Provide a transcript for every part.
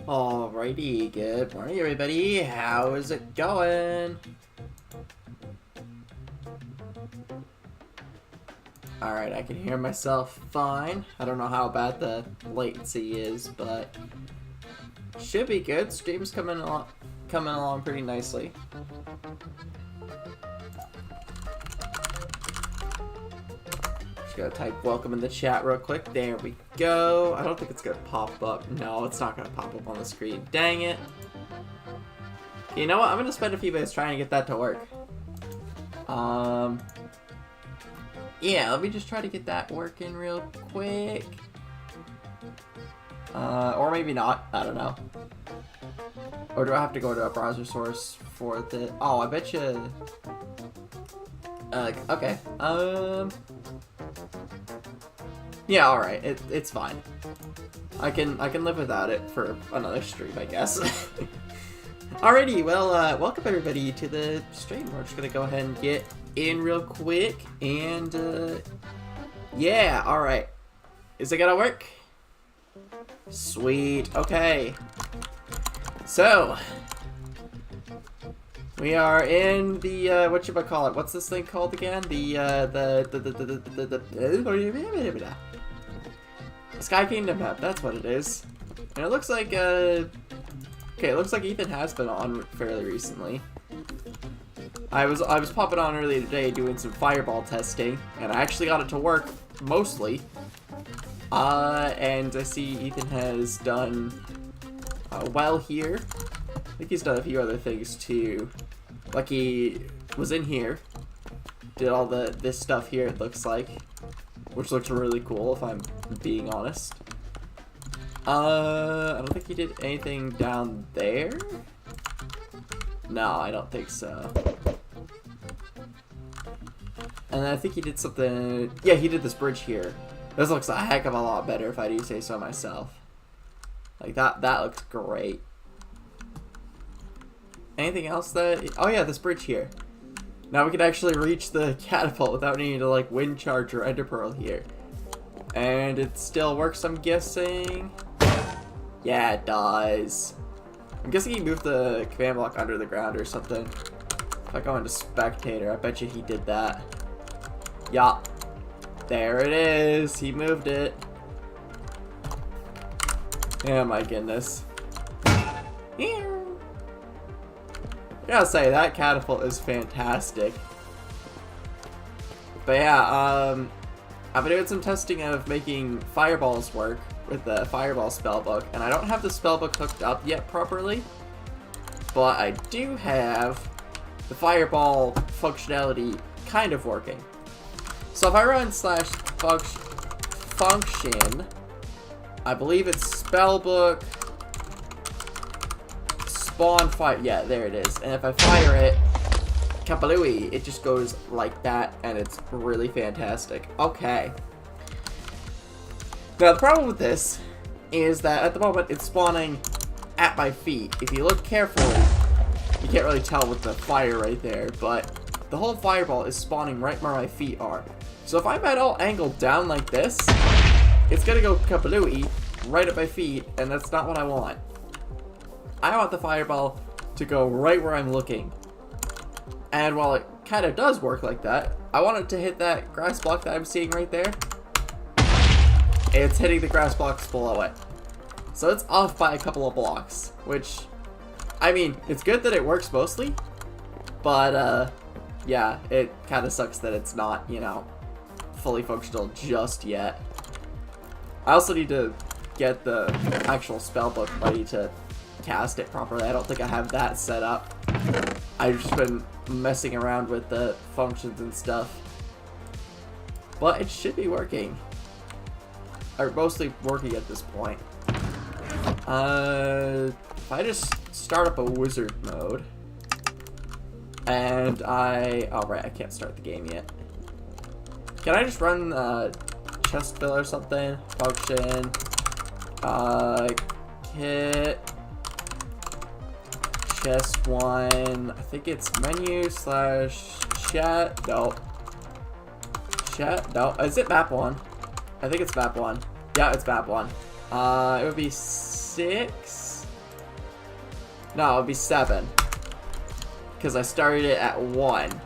Alrighty, good morning everybody. How is it going? Alright, I can hear myself fine. I don't know how bad the latency is, but should be good. Stream's coming along pretty nicely. Just gotta type welcome in the chat real quick. There we go. I don't think it's gonna pop up. No, it's not gonna pop up on the screen. Dang it. You know what? I'm gonna spend a few minutes trying to get that to work. Yeah, let me just try to get that working real quick. Or maybe not. I don't know. Or do I have to go to a browser source for the... Oh, I bet you... okay. Yeah, alright. It's fine. I can live without it for another stream, I guess. Alrighty, well, welcome everybody to the stream. We're just gonna go ahead and get in real quick, and, yeah, alright. Is it gonna work? Sweet, okay. So, we are in the, whatchamacallit, what's this thing called again? The Sky Kingdom map, that's what it is. And it looks like, okay, it looks like Ethan has been on fairly recently. I was popping on earlier today doing some fireball testing, and I actually got it to work, mostly. And I see Ethan has done well here. I think he's done a few other things too. Like he was in here, did all this stuff here, it looks like, which looks really cool if I'm being honest. I don't think he did anything down there. No, I don't think so. And I think he did something... Yeah, he did this bridge here. This looks a heck of a lot better if I do say so myself. Like, that looks great. Anything else that... Oh yeah, this bridge here. Now we can actually reach the catapult without needing to, like, wind charge or ender pearl here. And it still works, I'm guessing. Yeah, it does. I'm guessing he moved the command block under the ground or something. If I go into spectator, I bet you he did that. Yup. There it is. He moved it. Oh my goodness. I gotta say, that catapult is fantastic. But yeah, I've been doing some testing of making fireballs work with the fireball spellbook, and I don't have the spellbook hooked up yet properly, but I do have the fireball functionality kind of working. So if I run /function, I believe it's spellbook spawn fire. Yeah, there it is. And if I fire it, kapalooey, it just goes like that, and it's really fantastic. Okay. Now the problem with this is that at the moment it's spawning at my feet. If you look carefully, you can't really tell with the fire right there, but the whole fireball is spawning right where my feet are. So if I'm at all angled down like this, it's gonna go kapalooey right at my feet, and that's not what I want. I want the fireball to go right where I'm looking. And while it kind of does work like that, I want it to hit that grass block that I'm seeing right there. It's hitting the grass blocks below it. So it's off by a couple of blocks, which, I mean, it's good that it works mostly, but, yeah, it kind of sucks that it's not, you know, fully functional just yet. I also need to get the actual spellbook ready to cast it properly. I don't think I have that set up. I've just been messing around with the functions and stuff. But it should be working. Or mostly working at this point. If I just start up a wizard mode, and oh right, I can't start the game yet. Can I just run chest fill or something? Function, kit, chest 1, I think it's menu / chat, no. Chat, no, is it map 1? I think it's map 1. Yeah, it's map 1. It would be 6. No, it'll be 7. Because I started it at 1.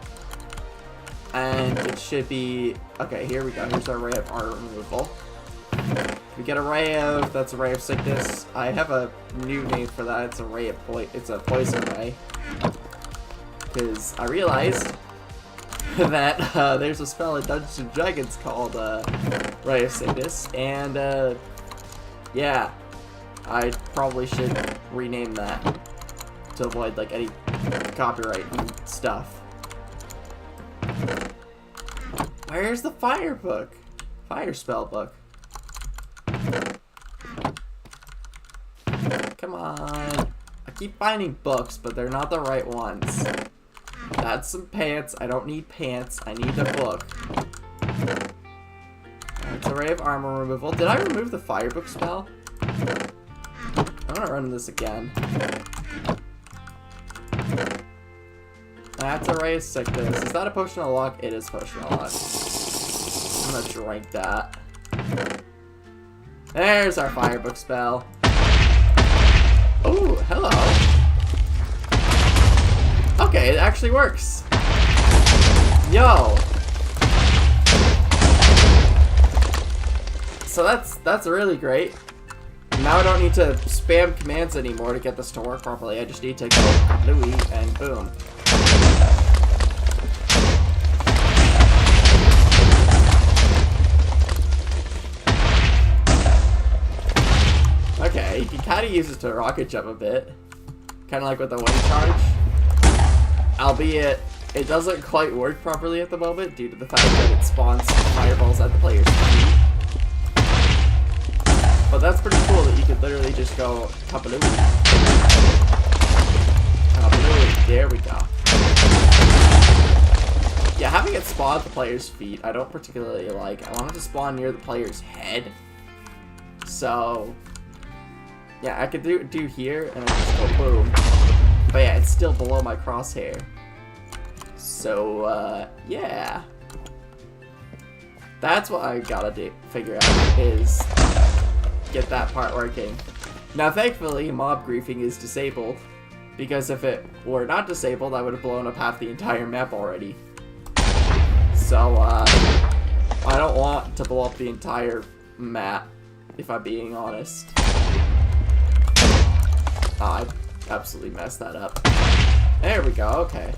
And it should be... Okay, here we go. Here's our ray of armor removal. We get a ray of... That's a ray of sickness. I have a new name for that. It's a ray of it's a poison ray. Because I realized that there's a spell in Dungeons & Dragons called Ray of Sickness. And, yeah. I probably should rename that to avoid, like, any copyright and stuff. Where's the fire book? Fire spell book. Come on. I keep finding books, but they're not the right ones. That's some pants. I don't need pants. I need a book. It's a ray of armor removal. Did I remove the fire book spell? I'm gonna run this again. That's a ray of sickness. Is that a potion of luck? It is potion of luck. I'm gonna drink that. There's our firebook spell. Oh, hello. Okay, it actually works. Yo. So that's really great. Now I don't need to spam commands anymore to get this to work properly. I just need to go Louis and boom. Okay, you can kind of use it to rocket jump a bit. Kind of like with the wind charge. Albeit, it doesn't quite work properly at the moment due to the fact that it spawns fireballs at the player's feet. But that's pretty cool that you could literally just go Kapaloo. Kapaloo. There we go. Yeah, having it spawn at the player's feet, I don't particularly like. I want it to spawn near the player's head. So, yeah, I could do here and I just go boom. But yeah, it's still below my crosshair. So, yeah. That's what I gotta figure out is get that part working. Now, thankfully, mob griefing is disabled, because if it were not disabled, I would have blown up half the entire map already. So, I don't want to blow up the entire map, if I'm being honest. I absolutely messed that up. There we go, okay.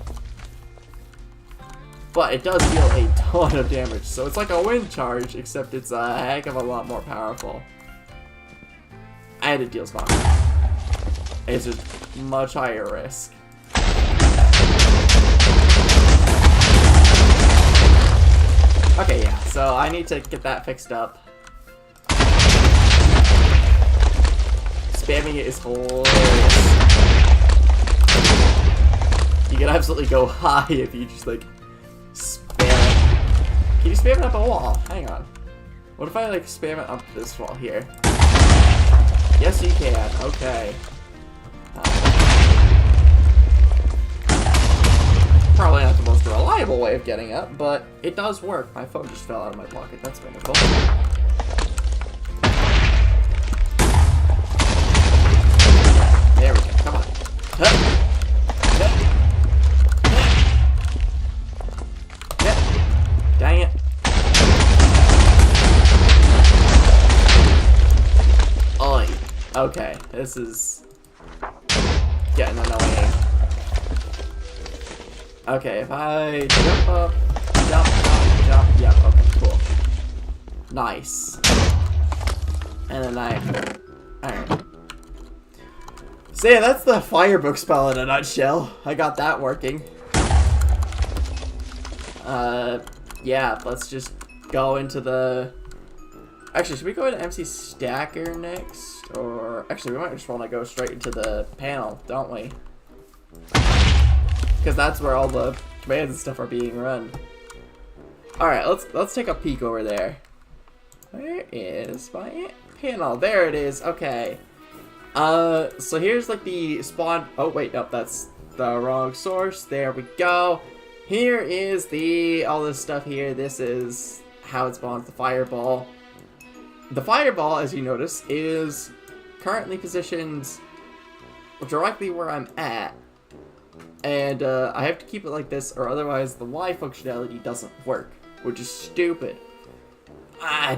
But it does deal a ton of damage, so it's like a wind charge, except it's a heck of a lot more powerful. And it deals damage. It's just much higher risk. Okay, yeah, so I need to get that fixed up. Spamming it is hilarious. You can absolutely go high if you just, like, spam it. Can you spam it up a wall? Hang on. What if I, like, spam it up this wall here? Yes, you can. Okay. Probably not the most reliable way of getting up, but it does work. My phone just fell out of my pocket. That's wonderful. There we go. Come on. Dang it. Oi. Okay, this is getting annoying. Okay, if I jump up, jump, yeah, okay, cool. Nice. And then alright. So yeah, that's the firebook spell in a nutshell. I got that working. Yeah, let's just go into the... Actually, should we go into MC Stacker next? Or, actually, we might just want to go straight into the panel, don't we? Because that's where all the commands and stuff are being run. Alright, let's take a peek over there. Where is my panel? There it is, okay. So here's like the spawn... Oh, wait, nope, that's the wrong source. There we go. Here is all this stuff here. This is how it spawns the fireball. The fireball, as you notice, is currently positioned directly where I'm at. And I have to keep it like this, or otherwise the Y functionality doesn't work, which is stupid.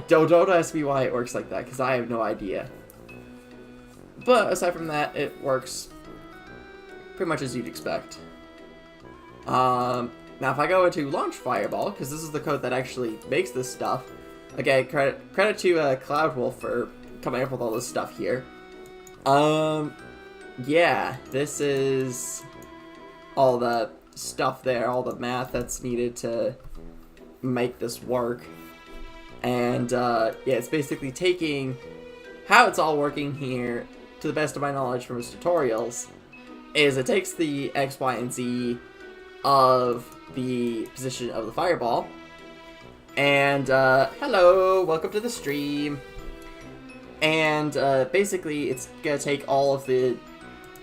Don't ask me why it works like that, because I have no idea. But aside from that, it works pretty much as you'd expect. Now if I go into launch Fireball, because this is the code that actually makes this stuff. Again, credit to Cloudwolf for coming up with all this stuff here. Yeah, this is all the stuff there, all the math that's needed to make this work. And yeah, it's basically taking how it's all working here, to the best of my knowledge from his tutorials, is it takes the X, Y, and Z of the position of the fireball, and hello, welcome to the stream. And basically it's gonna take all of the,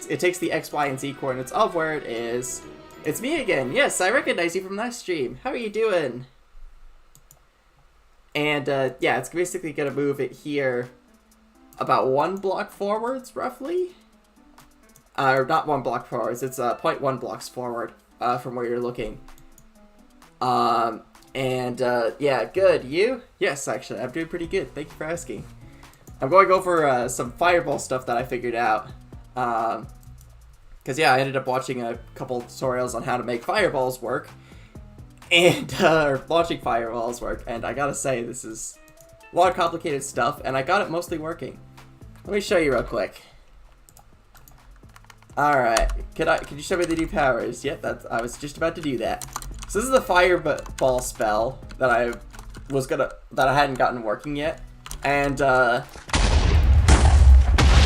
it takes the X, Y, and Z coordinates of where it is. It's me again. Yes, I recognize you from last stream. How are you doing? And yeah, it's basically gonna move it here about 1 block forwards, roughly. Or not 1 block forwards, it's 0.1 blocks forward from where you're looking. And yeah, good. You? Yes, actually, I'm doing pretty good. Thank you for asking. I'm going over some fireball stuff that I figured out. Because yeah, I ended up watching a couple tutorials on how to make fireballs work. And or launching fireballs work, and I gotta say, this is a lot of complicated stuff, and I got it mostly working. Let me show you real quick. Alright, could you show me the new powers? Yep, I was just about to do that. So this is the fireball spell that I hadn't gotten working yet, and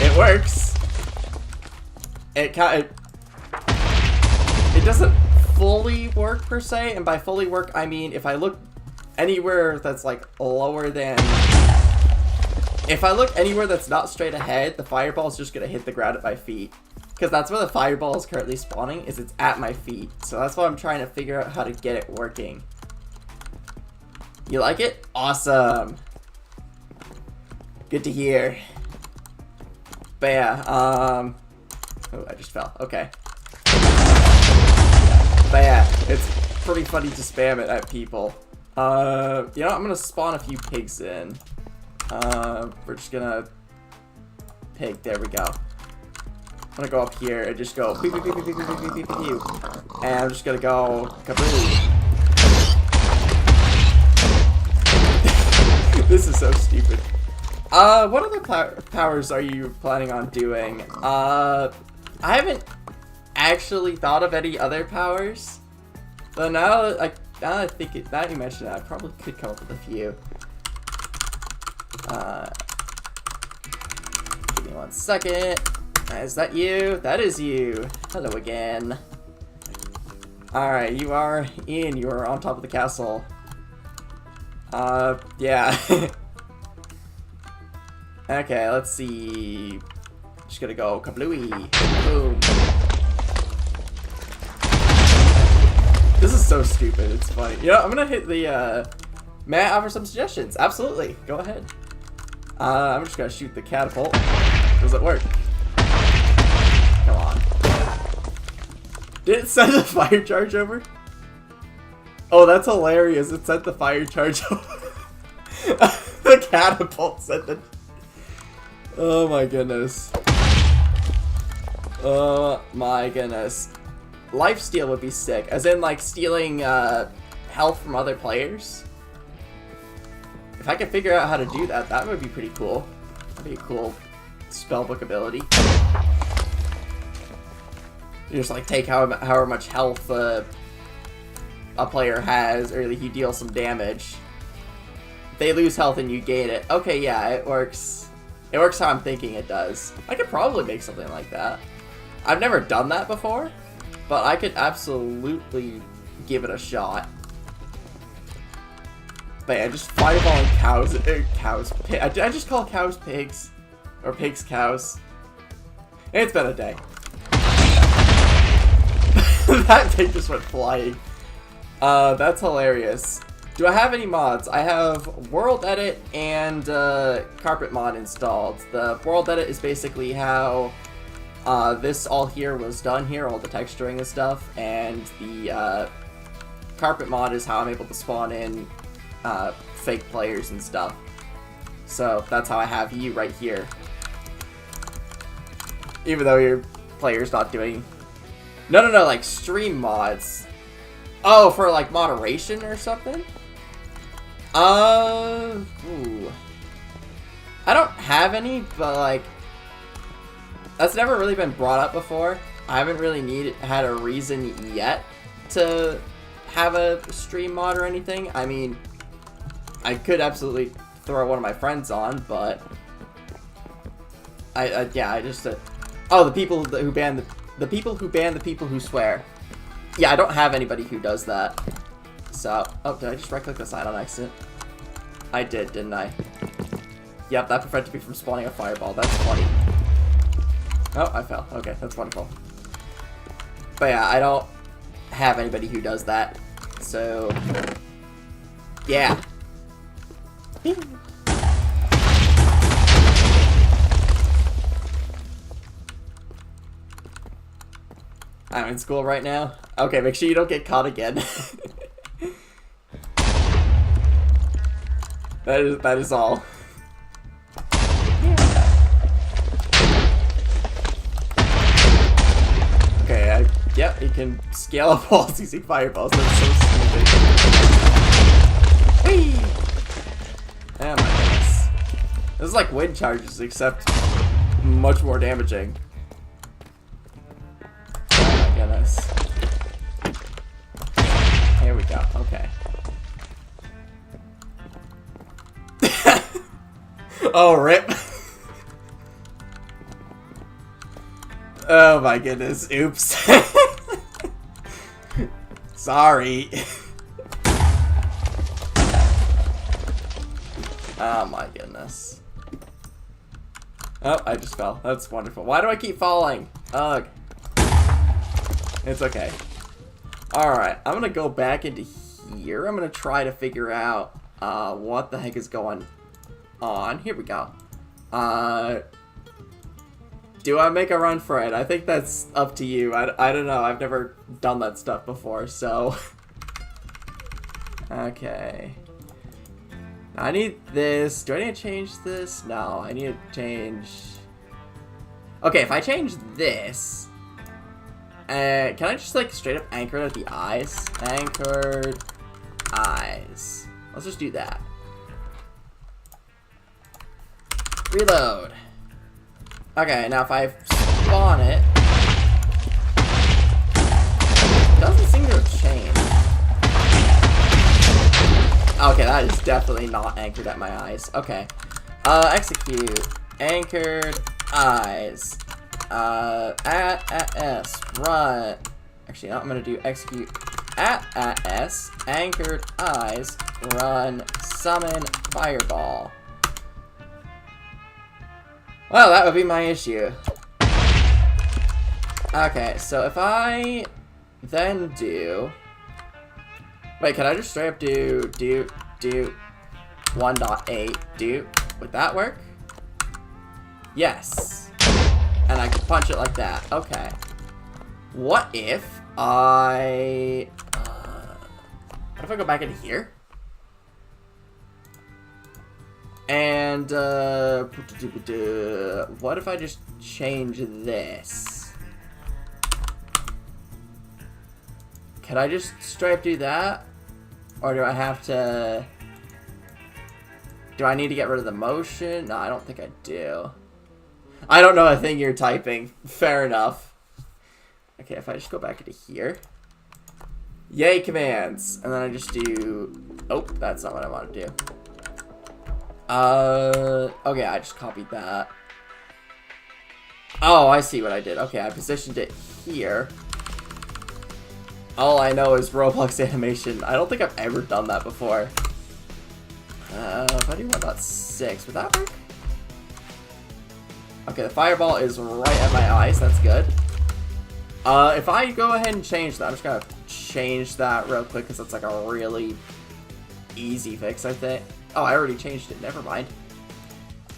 it works. It doesn't fully work per se, and by fully work I mean if I look anywhere that's like lower than, if I look anywhere that's not straight ahead, the fireball is just gonna hit the ground at my feet, because that's where the fireball is currently spawning, is it's at my feet. So that's why I'm trying to figure out how to get it working. You like it? Awesome. Good to hear. But yeah, oh, I just fell. Okay. But yeah, it's pretty funny to spam it at people. You know, I'm gonna spawn a few pigs in. We're just gonna pig. There we go. I'm gonna go up here and just go pew, pew, pew, pew, pew, pew, pew, pew, pew. And I'm just gonna go kaboom. This is so stupid. What other powers are you planning on doing? I haven't actually thought of any other powers, but now that I think now you mention that, I probably could come up with a few. Give me 1 second. Is that you? That is you. Hello again. Alright, you are in. You are on top of the castle. Yeah. Okay, let's see. Just gonna go kablooey. Boom. This is so stupid, it's funny. You know, I'm gonna hit the, may I offer some suggestions? Absolutely, go ahead. I'm just gonna shoot the catapult. Does it work? Come on. Did it send the fire charge over? Oh, that's hilarious, it sent the fire charge over. The catapult sent it. Oh my goodness. Oh my goodness. Lifesteal would be sick, as in like stealing health from other players. If I could figure out how to do that, that would be pretty cool. That'd be a cool spellbook ability. You just like take however much health a player has, or you deal some damage. They lose health and you gain it. Okay, yeah, it works. It works how I'm thinking it does. I could probably make something like that. I've never done that before, but I could absolutely give it a shot. But yeah, just fireballing cows. I just call cows pigs. Or pigs cows. It's been a day. That thing just went flying. That's hilarious. Do I have any mods? I have World Edit and Carpet mod installed. The World Edit is basically how This all here was done here, all the texturing and stuff, and the carpet mod is how I'm able to spawn in fake players and stuff. So that's how I have you right here. Even though your player's not doing... No, like stream mods. Oh, for like moderation or something? Ooh. I don't have any, but like... That's never really been brought up before. I haven't really had a reason yet to have a stream mod or anything. I mean, I could absolutely throw one of my friends on, but I just oh, the people who ban the people who ban the people who swear. Yeah, I don't have anybody who does that. So, oh, did I just right click the side on accident? I did, didn't I? Yep, that prevented me from spawning a fireball. That's funny. Oh, I fell. Okay, that's wonderful. But yeah, I don't have anybody who does that. So, yeah. I'm in school right now. Okay, make sure you don't get caught again. That is all. Okay, yep, you can scale up walls using fireballs. That's so stupid. Whee! Oh my goodness. This is like wind charges, except much more damaging. Oh my goodness. Here we go. Okay. Oh, rip. Oh my goodness. Oops. Sorry. Oh my goodness. Oh, I just fell. That's wonderful. Why do I keep falling? Ugh. It's okay. Alright, I'm gonna go back into here. I'm gonna try to figure out what the heck is going on. Here we go. Do I make a run for it? I think that's up to you. I don't know. I've never done that stuff before, so... Okay. I need this. Do I need to change this? No, I need to change... Okay, if I change this... can I just, like, straight up anchor it at the eyes? Anchored eyes. Let's just do that. Reload. Okay, now if I spawn it... It doesn't seem to have changed. Okay, that is definitely not anchored at my eyes. Okay. Execute. Anchored eyes. At S. Run. Actually, no, I'm gonna do execute at S. Anchored eyes. Run. Summon fireball. Well, that would be my issue. Okay, so if I then do... Wait, can I just straight up do 1.8 do? Would that work? Yes. And I can punch it like that. Okay. What if I... what if I go back into here? And, what if I just change this? Can I just straight up do that? Or do I have to... Do I need to get rid of the motion? No, I don't think I do. I don't know a thing you're typing. Fair enough. Okay, if I just go back into here. Yay commands. And then I just do... Oh, that's not what I want to do. Okay, I just copied that. Oh, I see what I did. Okay, I positioned it here. All I know is Roblox animation. I don't think I've ever done that before. If I do 1.6, would that work? Okay, the fireball is right at my eyes. That's good. If I go ahead and change that, I'm just gonna change that real quick because that's like a really easy fix, I think. Oh, I already changed it. Never mind.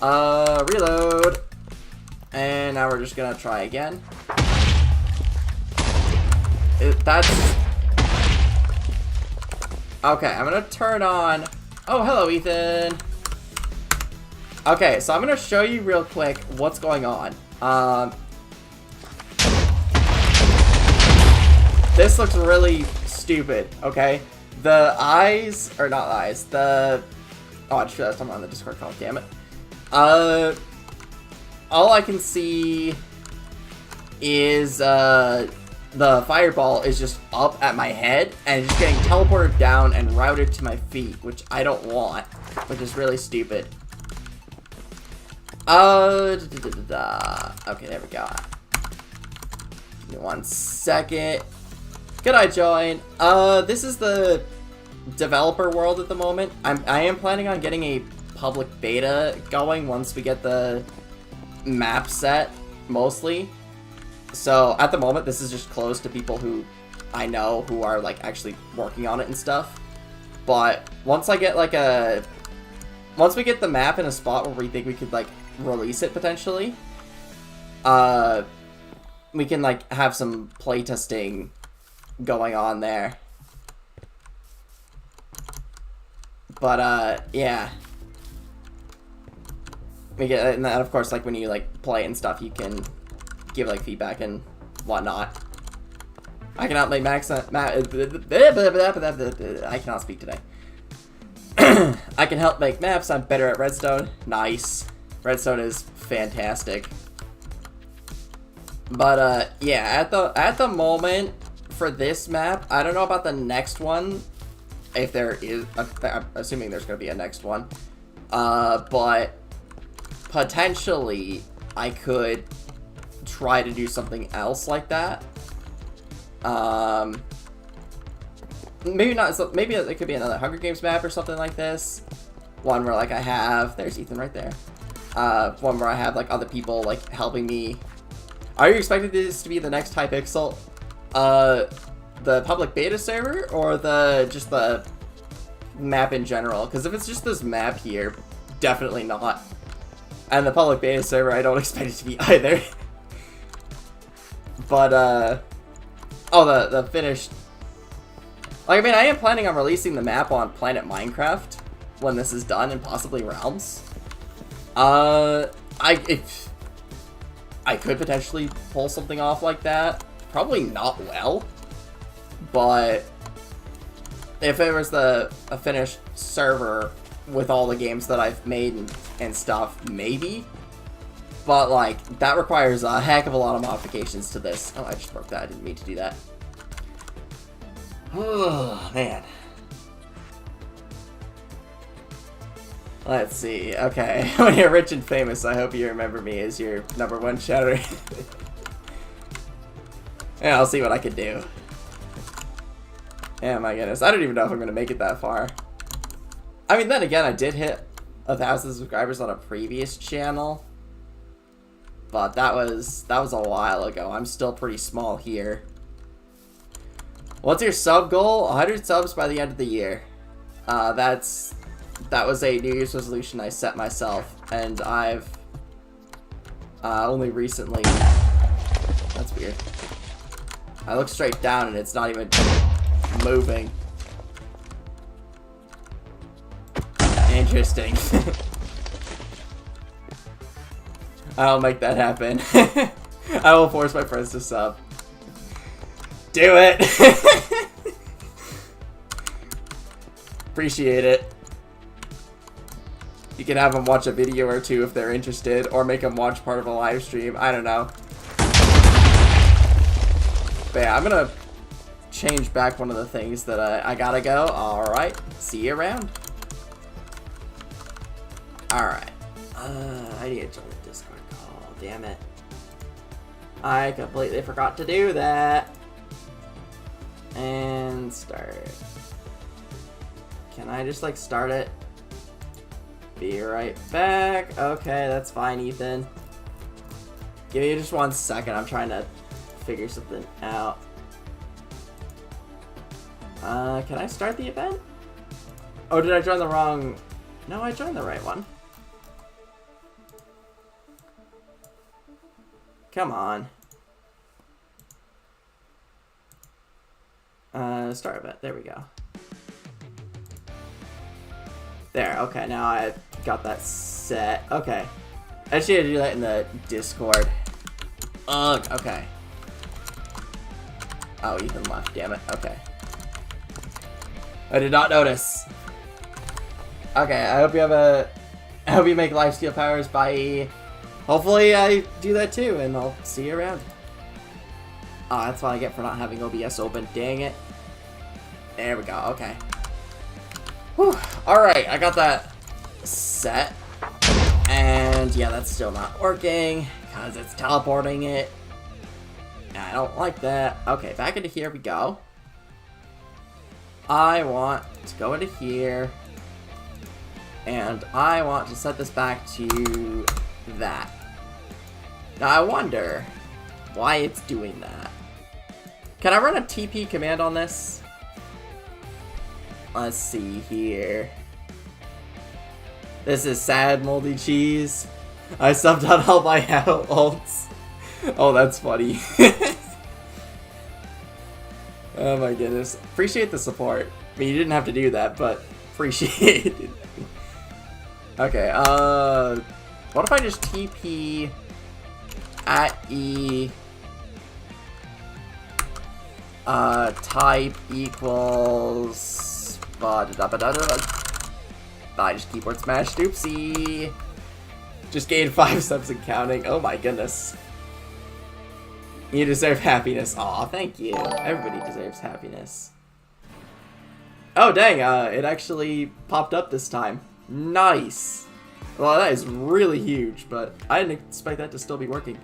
Reload. And now we're just gonna try again. That's... Okay, I'm gonna turn on... Oh, hello, Ethan! Okay, so I'm gonna show you real quick what's going on. This looks really stupid, okay? The eyes... Or not eyes, the... Oh, I just realized I'm on the Discord call, damn it. All I can see is, the fireball is just up at my head, and it's just getting teleported down and routed to my feet, which I don't want, which is really stupid. Okay, there we go. Give me 1 second. Could I join? This is the developer world at the moment. I am planning on getting a public beta going once we get the map set, mostly. So at the moment, this is just closed to people who I know who are like actually working on it and stuff. But once I get like once we get the map in a spot where we think we could like release it potentially, we can like have some playtesting going on there. But yeah. We get, and then of course, like when you like play and stuff, you can give like feedback and whatnot. I cannot make I cannot speak today. I can help make maps. I'm better at redstone. Nice. Redstone is fantastic. But yeah, at the moment for this map, I don't know about the next one. If there is, I'm assuming there's going to be a next one. But potentially, I could try to do something else like that. Maybe not. So maybe it could be another Hunger Games map or something like this. One where like I have. There's Ethan right there. One where I have like other people like helping me. Are you expecting this to be the next Hypixel? The public beta server or just the map in general? Because if it's just this map here, definitely not. And the public beta server, I don't expect it to be either. But, oh, the finished... Like, I mean, I am planning on releasing the map on Planet Minecraft when this is done, and possibly Realms. I could potentially pull something off like that. Probably not well. But if it was a finished server with all the games that I've made and stuff, maybe. But, like, that requires a heck of a lot of modifications to this. Oh, I just broke that. I didn't mean to do that. Oh, man. Let's see. Okay. When you're rich and famous, I hope you remember me as your #1 shouter. Yeah, I'll see what I can do. Yeah, my goodness. I don't even know if I'm going to make it that far. I mean, then again, I did hit 1,000 subscribers on a previous channel. But that was a while ago. I'm still pretty small here. What's your sub goal? 100 subs by the end of the year. That was a New Year's resolution I set myself. And I've only recently... That's weird. I look straight down and it's not even moving. Interesting. I'll make that happen. I will force my friends to sub. Do it! Appreciate it. You can have them watch a video or two if they're interested, or make them watch part of a live stream. I don't know. But yeah, I'm gonna change back one of the things that I gotta go. Alright, see you around. Alright. I need to join the Discord call, damn it. I completely forgot to do that. And start. Can I just like start it? Be right back. Okay, that's fine, Ethan. Give me just 1 second. I'm trying to figure something out. Can I start the event? Oh, did I join the wrong... No, I joined the right one. Come on. Start event. There we go. There. Okay, now I got that set. Okay. I just need to do that in the Discord. Ugh. Okay. Oh, Ethan left. Damn it. Okay. I did not notice. Okay. I hope you have a. I hope you make lifesteal powers. Bye. Hopefully I do that too, and I'll see you around. Oh, that's what I get for not having OBS open. Dang it. There we go. Okay. Whew. Alright, I got that set. And yeah, that's still not working because it's teleporting it. I don't like that. Okay, back into here we go. I want to go into here. And I want to set this back to that. Now I wonder why it's doing that. Can I run a TP command on this? Let's see here. This is sad moldy cheese. I subbed on all my ults. Oh, that's funny. Oh my goodness. Appreciate the support. I mean, you didn't have to do that, but appreciate it. Okay, what if I just TP at E type equals I just keyboard smashed. Oopsie. Just gained 5 subs and counting. Oh my goodness. You deserve happiness. Aw, thank you. Everybody deserves happiness. Oh dang, it actually popped up this time. Nice. Well, that is really huge, but I didn't expect that to still be working.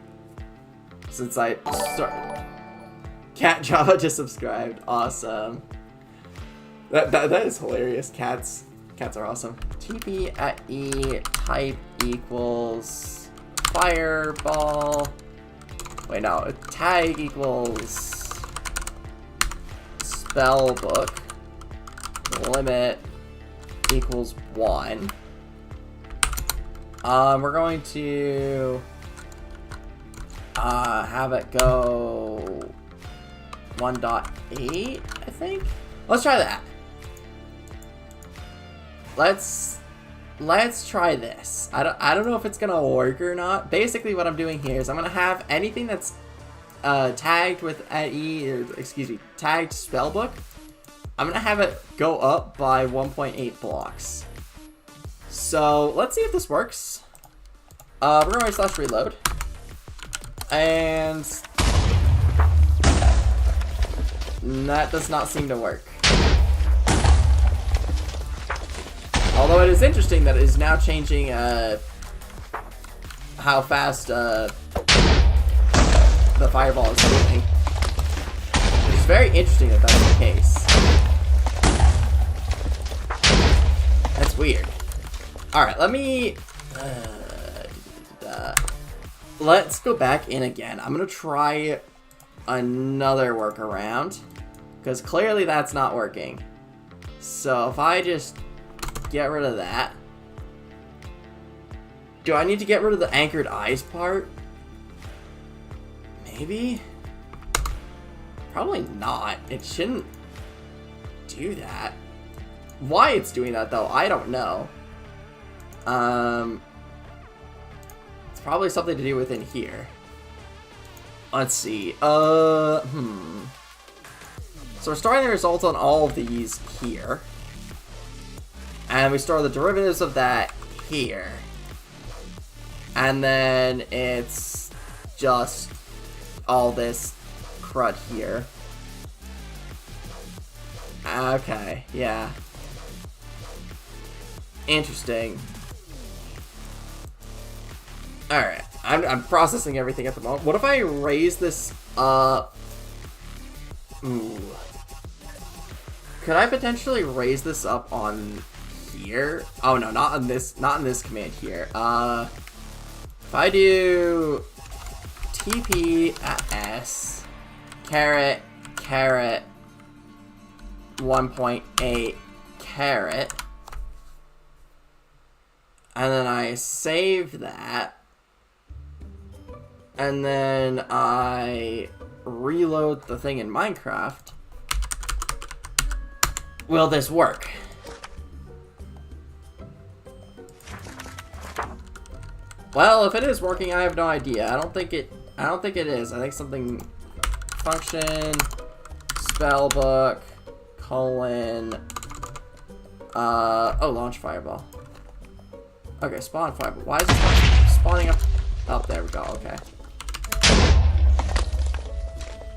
Since I started. Cat Java just subscribed. Awesome. That is hilarious. Cats are awesome. TP at E type equals fireball. Wait, no. Tag equals spellbook. Limit equals 1. We're going to have it go 1.8, I think. Let's try that. Let's try this. I don't know if it's gonna work or not. Basically, what I'm doing here is I'm gonna have anything that's tagged with tagged spellbook. I'm gonna have it go up by 1.8 blocks. So let's see if this works. We're gonna /reload, and that does not seem to work. Although it is interesting that it is now changing how fast the fireball is moving. It's very interesting that that's the case. That's weird. Alright, let me... let's go back in again. I'm going to try another workaround, because clearly that's not working. So if I just get rid of that. Do I need to get rid of the anchored eyes part? Maybe? Probably not. It shouldn't do that. Why it's doing that though, I don't know. It's probably something to do with in here. Let's see. So we're storing the results on all of these here. And we store the derivatives of that here. And then it's just all this crud here. Okay, yeah. Interesting. Alright, I'm processing everything at the moment. What if I raise this up? Ooh. Could I potentially raise this up on here? Oh no, not in this command here. If I do TP at S caret 1.8 caret, and then I save that. and then I reload the thing in Minecraft, will this work? Well, if it is working, I have no idea. I don't think it is. I think something function spellbook colon launch fireball. Okay, spawn fireball. Why is it not spawning up? Oh, there we go. Okay.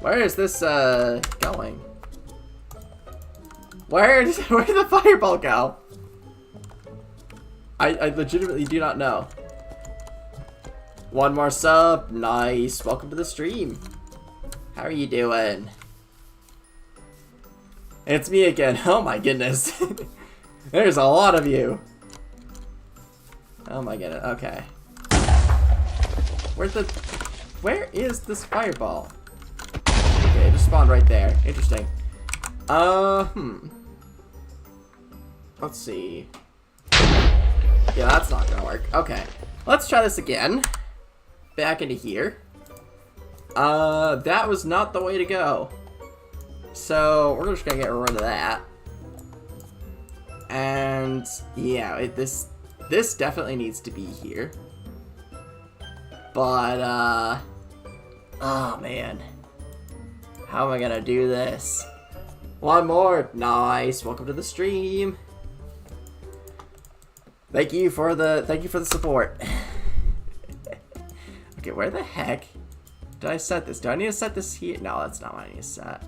Where is this going? Where did the fireball go? I legitimately do not know. One more sub. Nice. Welcome to the stream. How are you doing? It's me again. Oh my goodness. There's a lot of you. Oh my goodness. Okay. Where is this fireball? Okay, it just spawned right there. Interesting. Let's see. Yeah, that's not gonna work. Okay. Let's try this again. Back into here. That was not the way to go. So, we're just gonna get rid of that. And, yeah, this definitely needs to be here. But, oh man. How am I gonna do this? One more. Nice. Welcome to the stream. Thank you for the support. Okay, where the heck did I set this? Do I need to set this here? No, that's not what I need to set.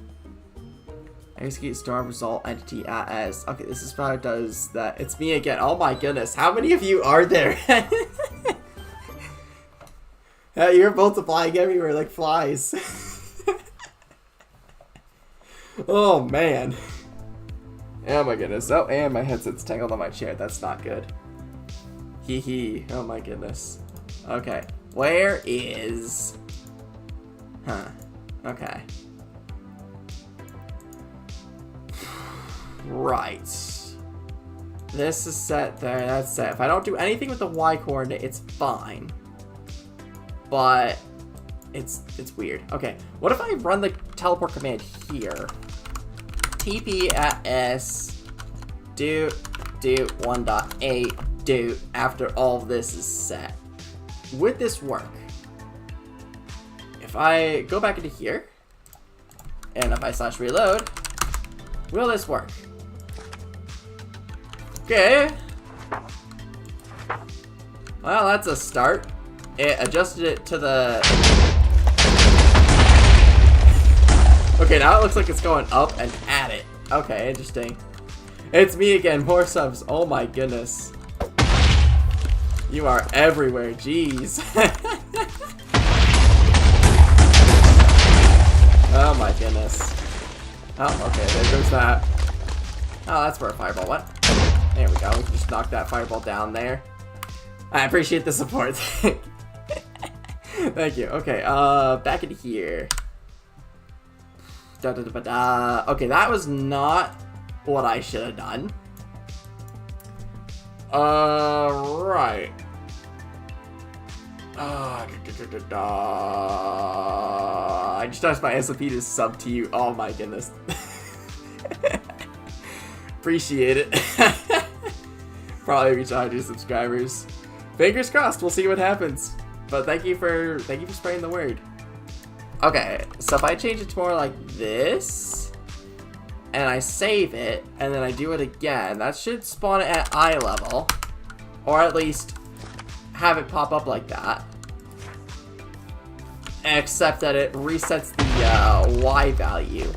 Execute storm result entity as. Okay, this is how it does that. It's me again. Oh my goodness. How many of you are there? You're multiplying everywhere like flies. Oh man. Oh my goodness. Oh, and my headset's tangled on my chair. That's not good. Hee hee. Oh my goodness. Okay. Where is... Huh. Okay. Right. This is set there. That's set. If I don't do anything with the Y coordinate, it's fine. But... It's weird. Okay. What if I run the teleport command here? TP at S... Do 1.8 do after all of this is set. Would this work? If I go back into here, and if I slash reload, will this work? Okay. Well, that's a start. It adjusted it to the... Okay, now it looks like it's going up and at it. Okay, interesting. It's me again, more subs. Oh my goodness. You are everywhere, jeez. Oh my goodness. Oh, okay, there goes that. Oh, that's for a fireball. What? There we go. We can just knock that fireball down there. I appreciate the support. Thank you. Okay, back into here. Okay, that was not what I should have done. Right. I just asked my SMP to sub to you. Oh my goodness. Appreciate it. Probably reach 100 subscribers. Fingers crossed. We'll see what happens. But thank you for spreading the word. Okay, so if I change it to more like this, and I save it, and then I do it again, that should spawn it at eye level, or at least have it pop up like that. Except that it resets the Y value.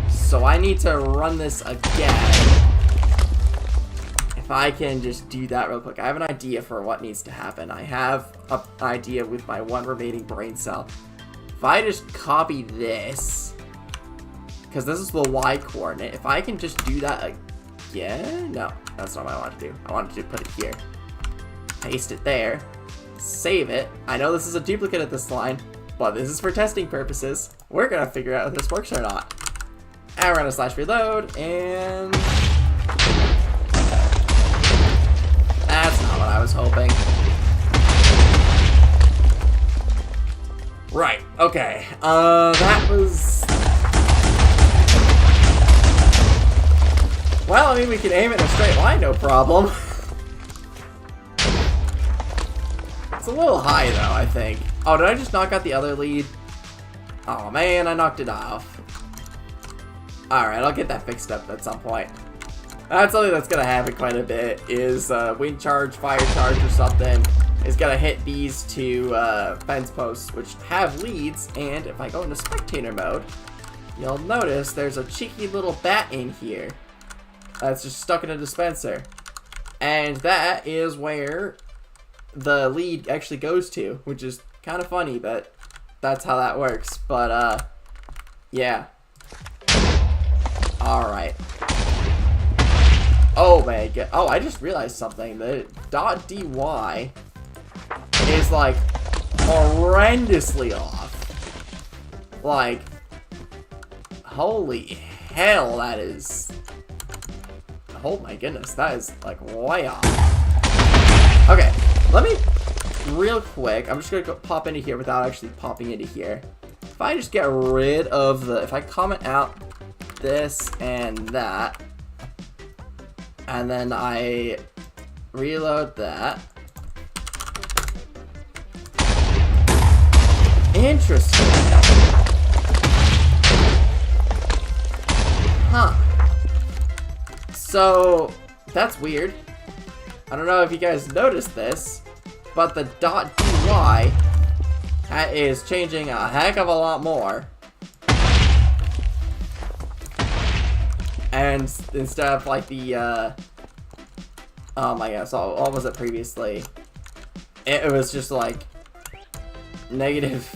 So I need to run this again. If I can just do that real quick. I have an idea for what needs to happen. I have an idea with my one remaining brain cell. If I just copy this, because this is the Y coordinate, if I can just do that again, no, that's not what I want to do. I wanted to put it here. Paste it there, save it. I know this is a duplicate of this line, but this is for testing purposes. We're gonna figure out if this works or not. And we're gonna slash reload, and that's not what I was hoping. Right, okay. That was... Well, I mean, we can aim it in a straight line, no problem. It's a little high, though, I think. Oh, did I just knock out the other lead? Oh, man, I knocked it off. Alright, I'll get that fixed up at some point. That's something that's gonna happen quite a bit, is wind charge, fire charge, or something is gonna hit these two fence posts, which have leads, and if I go into spectator mode, you'll notice there's a cheeky little bat in here that's just stuck in a dispenser. And that is where the lead actually goes to, which is kind of funny that that's how that works, but yeah. Alright. Oh my god. Oh, I just realized something. The .dy is like horrendously off. Like, holy hell, that is... Oh my goodness, that is like way off. Okay, let me, real quick, I'm just gonna go pop into here without actually popping into here. If I just get rid of the, if I comment out this and that, and then I reload that. Interesting. Huh. So, that's weird. I don't know if you guys noticed this, but the .dy is changing a heck of a lot more. And instead of like the, oh my god, so what was it previously? It was just like negative,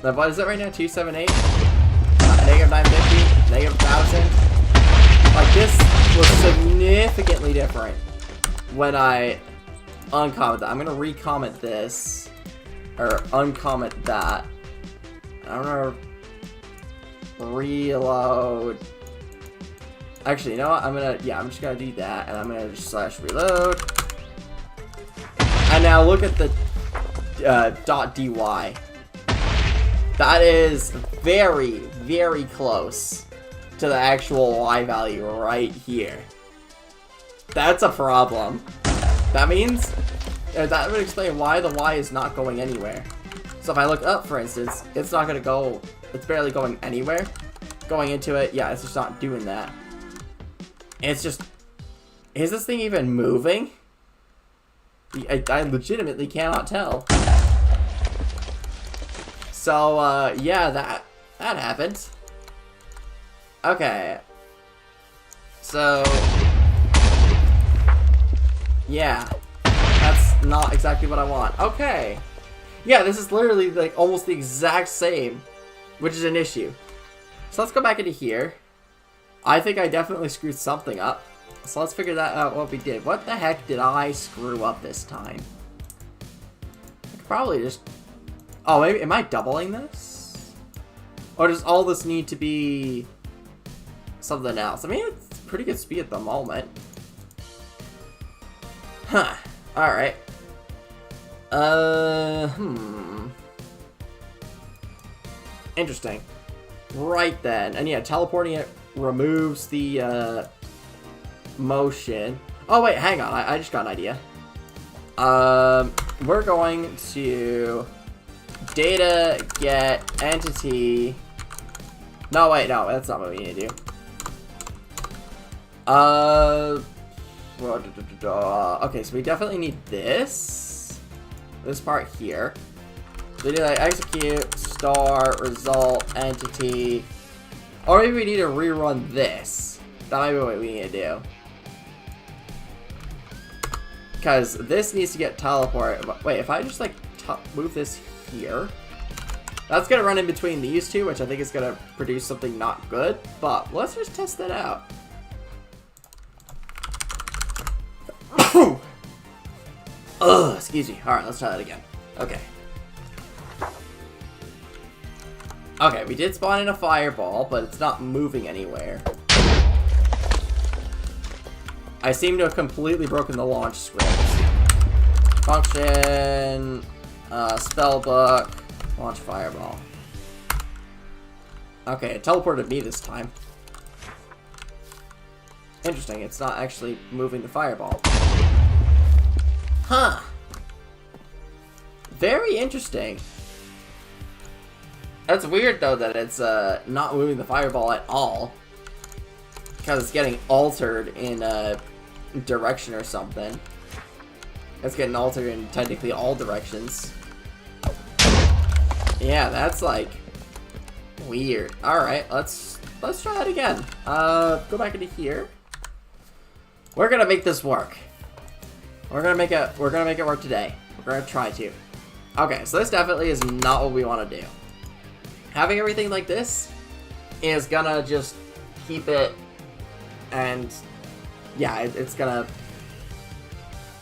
what is it right now, 278? Negative 950? Negative 1000? Like, this was significantly different when I uncomment that. I'm gonna recomment this, or uncomment that. I'm gonna reload. Actually, you know what? I'm just gonna do that, and I'm gonna just /reload. And now look at the .dy. That is very, very close to the actual y value right here. That's a problem. That means that would explain why the y is not going anywhere. So if I look up, for instance, it's not gonna go. It's barely going anywhere. Going into it, yeah, it's just not doing that. It's just, is this thing even moving? I legitimately cannot tell. So, yeah, that happened. Okay. So, yeah, that's not exactly what I want. Okay. Yeah, this is literally like almost the exact same, which is an issue. So let's go back into here. I think I definitely screwed something up. So let's figure that out, what we did. What the heck did I screw up this time? I could probably just... Oh, maybe... Am I doubling this? Or does all this need to be something else? I mean, it's pretty good speed at the moment. Huh. Alright. Interesting. Right then. And yeah, teleporting it removes the motion. Oh wait, hang on. I just got an idea. We're going to data get entity. No, wait, no, that's not what we need to do. Okay, so we definitely need this part here. So we do like execute star result entity, or maybe we need to rerun this. That might be what we need to do, because this needs to get teleported. Wait, if I just like move this here, that's gonna run in between these two, which I think is gonna produce something not good. But let's just test that out. Ugh, excuse me. Alright, let's try that again. Okay. Okay, we did spawn in a fireball, but it's not moving anywhere. I seem to have completely broken the launch script. Function, spellbook, Launch fireball. Okay, it teleported me this time. Interesting, it's not actually moving the fireball. Huh. Very interesting. That's weird, though, that it's not moving the fireball at all. Because it's getting altered in a direction or something. It's getting altered in technically all directions. Yeah, that's like weird. Alright, let's try that again. Go back into here. We're gonna make this work. We're gonna make it work today. We're gonna try to. Okay, so this definitely is not what we want to do. Having everything like this is gonna just keep it, and yeah, it's gonna...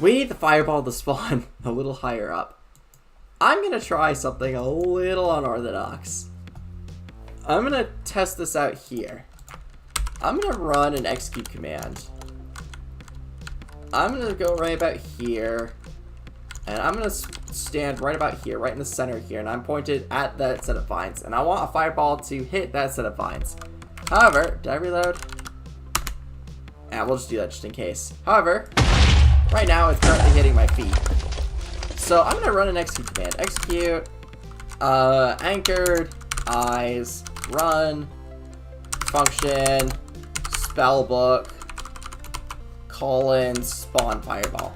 We need the fireball to spawn a little higher up. I'm gonna try something a little unorthodox. I'm gonna test this out here. I'm gonna run an execute command. I'm gonna go right about here. And I'm gonna stand right about here, right in the center here, and I'm pointed at that set of vines. And I want a fireball to hit that set of vines. However, did I reload? Yeah, we'll just do that just in case. However, right now it's currently hitting my feet. So I'm gonna run an execute command. Execute, anchored, eyes, run, function, spellbook, colon, spawn fireball.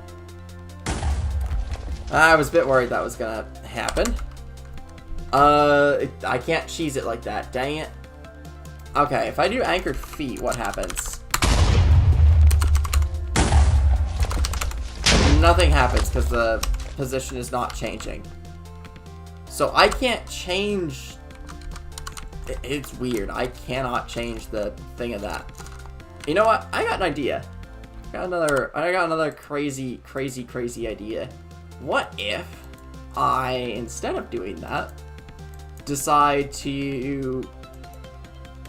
I was a bit worried that was gonna happen. I can't cheese it like that, dang it. Okay, if I do anchored feet, what happens? Nothing happens because the position is not changing. So I can't change... It's weird. I cannot change the thing of that. You know what? I got an idea. I got another crazy idea. What if I, instead of doing that, decide to...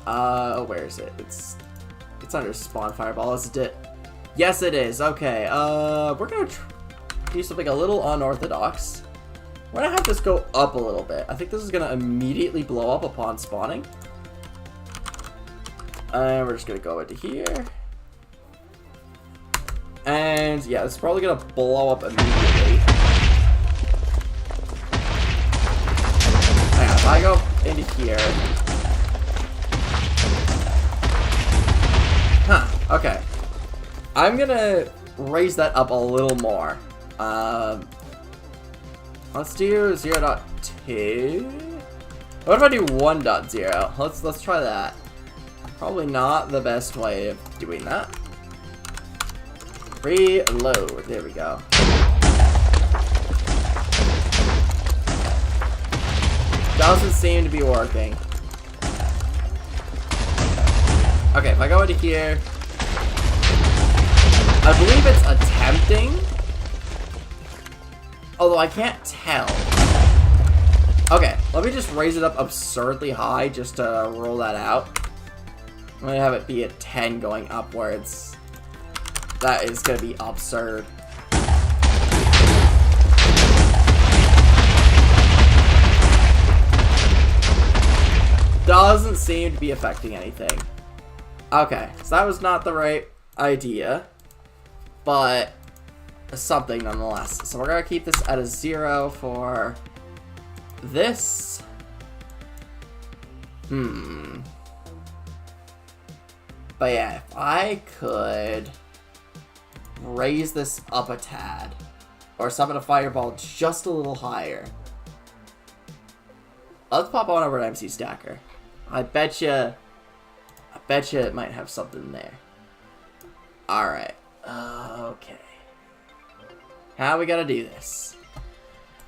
where is it? It's under spawn fireball, isn't it? Yes, it is. Okay, we're gonna do something a little unorthodox. We're gonna have this go up a little bit. I think this is gonna immediately blow up upon spawning. And we're just gonna go into here. And yeah, it's probably gonna blow up immediately. Hang on, if I go into here. Huh, okay. I'm gonna raise that up a little more. Let's do 0.2. What if I do 1.0? Let's try that. Probably not the best way of doing that. Reload. There we go. Doesn't seem to be working. Okay, if I go into here, I believe it's attempting, although I can't tell. Okay, let me just raise it up absurdly high just to roll that out. I'm gonna have it be a 10 going upwards. That is gonna be absurd. Doesn't seem to be affecting anything. Okay, so that was not the right idea, but something nonetheless. So we're gonna keep this at a 0 for this. But yeah, if I could raise this up a tad, or summon a fireball just a little higher. Let's pop on over to MC Stacker. I bet you it might have something there. Alright. Okay. How we gotta do this?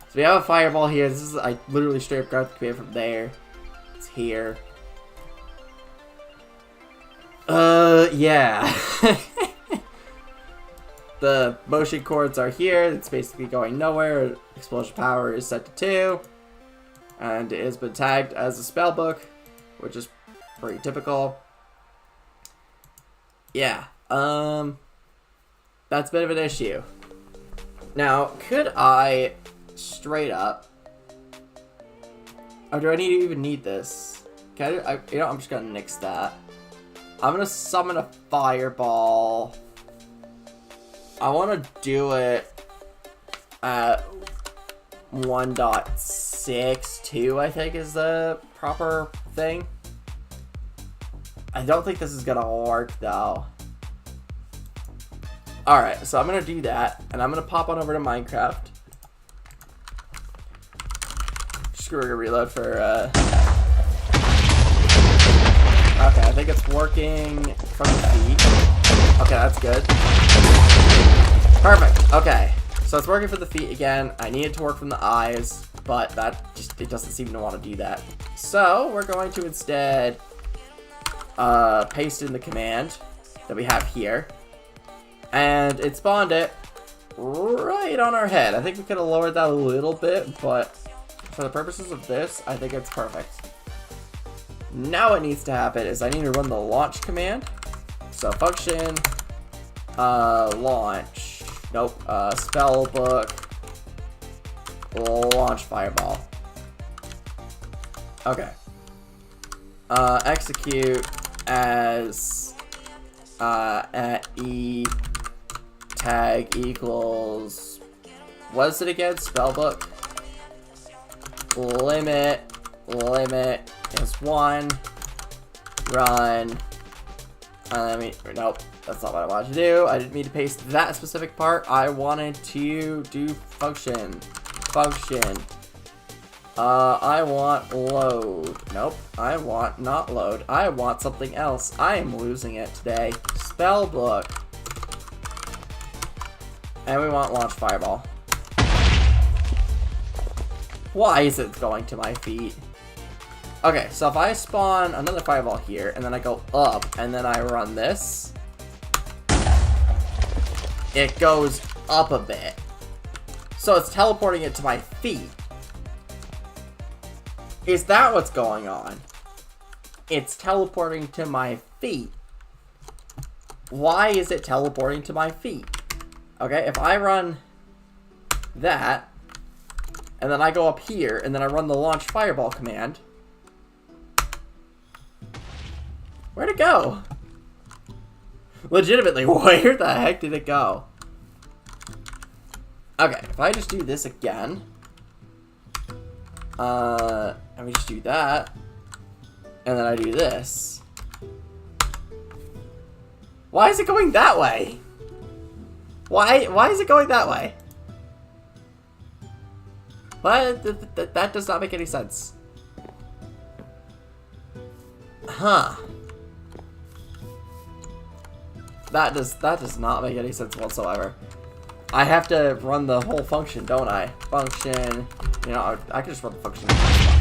So we have a fireball here. This is, I literally straight up got the command from there. It's here. Yeah. The motion cords are here. It's basically going nowhere. Explosion power is set to 2. And it has been tagged as a spell book, which is pretty typical. Yeah. That's a bit of an issue. Now, could I straight up Or do I even need this? Can you know, I'm just gonna nix that. I'm gonna summon a fireball. I want to do it at 1.62, I think is the proper thing. I don't think this is gonna work though. Alright, so I'm gonna do that, and I'm gonna pop on over to Minecraft. Just gonna reload for okay, I think it's working from the feet. Okay, that's good. Perfect. Okay, so it's working for the feet again. I need it to work from the eyes, but that just, it doesn't seem to want to do that. So we're going to instead paste in the command that we have here, and it spawned it right on our head. I think we could have lowered that a little bit, but for the purposes of this, I think it's perfect. Now what needs to happen is I need to run the launch command. So function launch, nope, spellbook launch fireball. Okay. Execute as at e tag equals, what is it again? Spellbook limit is 1 run. Nope, that's not what I wanted to do. I didn't mean to paste that specific part. I wanted to do function. I want load. Nope, I want not load. I want something else. I am losing it today. Spellbook. And we want launch fireball. Why is it going to my feet? Okay, so if I spawn another fireball here, and then I go up, and then I run this, it goes up a bit. So it's teleporting it to my feet. Is that what's going on? It's teleporting to my feet. Why is it teleporting to my feet? Okay, if I run that, and then I go up here, and then I run the launch fireball command, where'd it go? Legitimately, where the heck did it go? Okay, if I just do this again, and we just do that, and then I do this. Why is it going that way? Why is it going that way? What? That does not make any sense. Huh. That does not make any sense whatsoever. I have to run the whole function, don't I? Function, you know, I can just run the function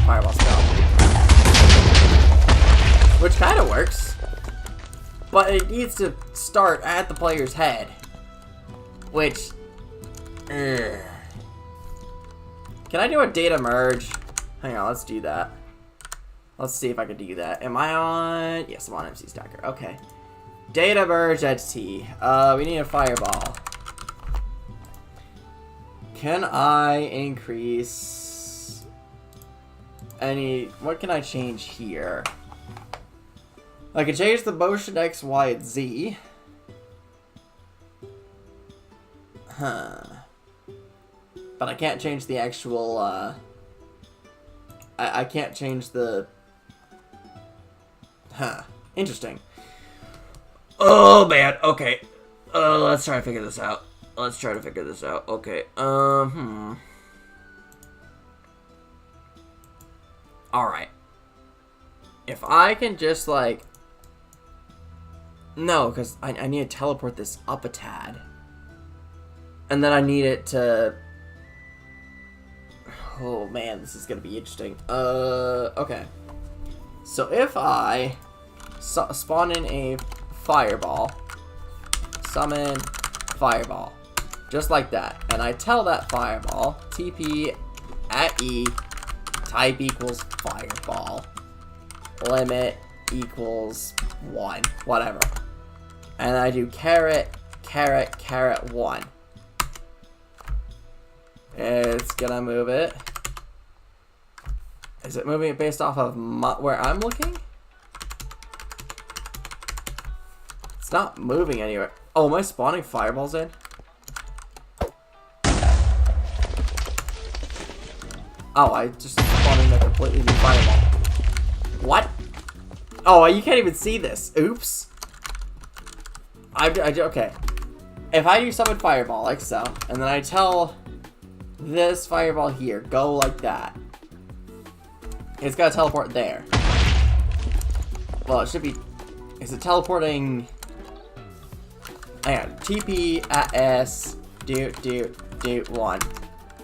fireball spell. Which kind of works. But it needs to start at the player's head. Which, can I do a data merge? Hang on, let's do that. Let's see if I can do that. Am I on? Yes, I'm on MC Stacker. Okay. Data merge entity. We need a fireball. Can I increase any? What can I change here? I can change the motion X, Y, and Z. Huh. But I can't change the actual, I can't change the... Huh. Interesting. Oh, man. Okay. Let's try to figure this out. Okay. Alright. If I can just, like... No, because I need to teleport this up a tad. And then I need it to... Oh, man, this is going to be interesting. Okay. So if I spawn in a fireball, summon fireball, just like that, and I tell that fireball, TP at E, type equals fireball, limit equals 1, whatever. And I do caret, 1. It's gonna move it. Is it moving it based off of where I'm looking? It's not moving anywhere. Oh, am I spawning fireballs in? Oh, I just spawned in a completely new fireball. What? Oh, you can't even see this. Oops. Okay. If I do summon fireball, like so, and then I tell this fireball here, go like that, it's gotta teleport there. Well, it should be... Is it teleporting... Hang on. TP at S, do 1.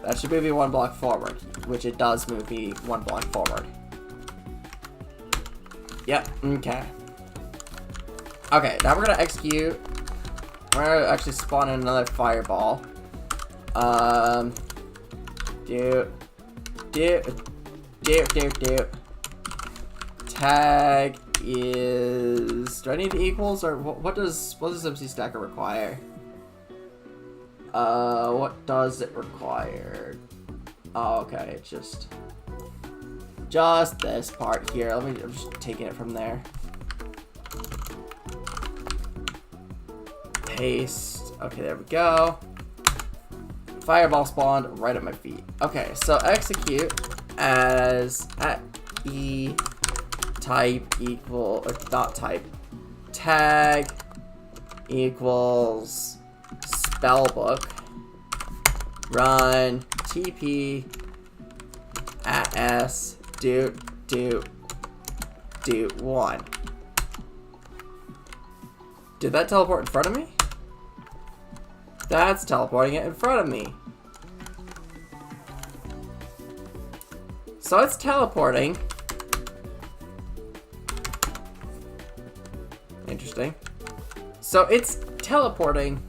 That should move me 1 block forward, which it does move me 1 block forward. Yep, okay. Okay, now we're gonna execute. We're gonna actually spawn in another fireball. Do. Tag is... Do I need equals, or what does MC Stacker require? What does it require? Oh, okay, it's just this part here. I'm just taking it from there. Paste. Okay, there we go. Fireball spawned right at my feet. Okay, so execute as at E type equal, or not type, tag equals spellbook, run TP at S do 1. Did that teleport in front of me? That's teleporting it in front of me. So it's teleporting. Interesting. So it's teleporting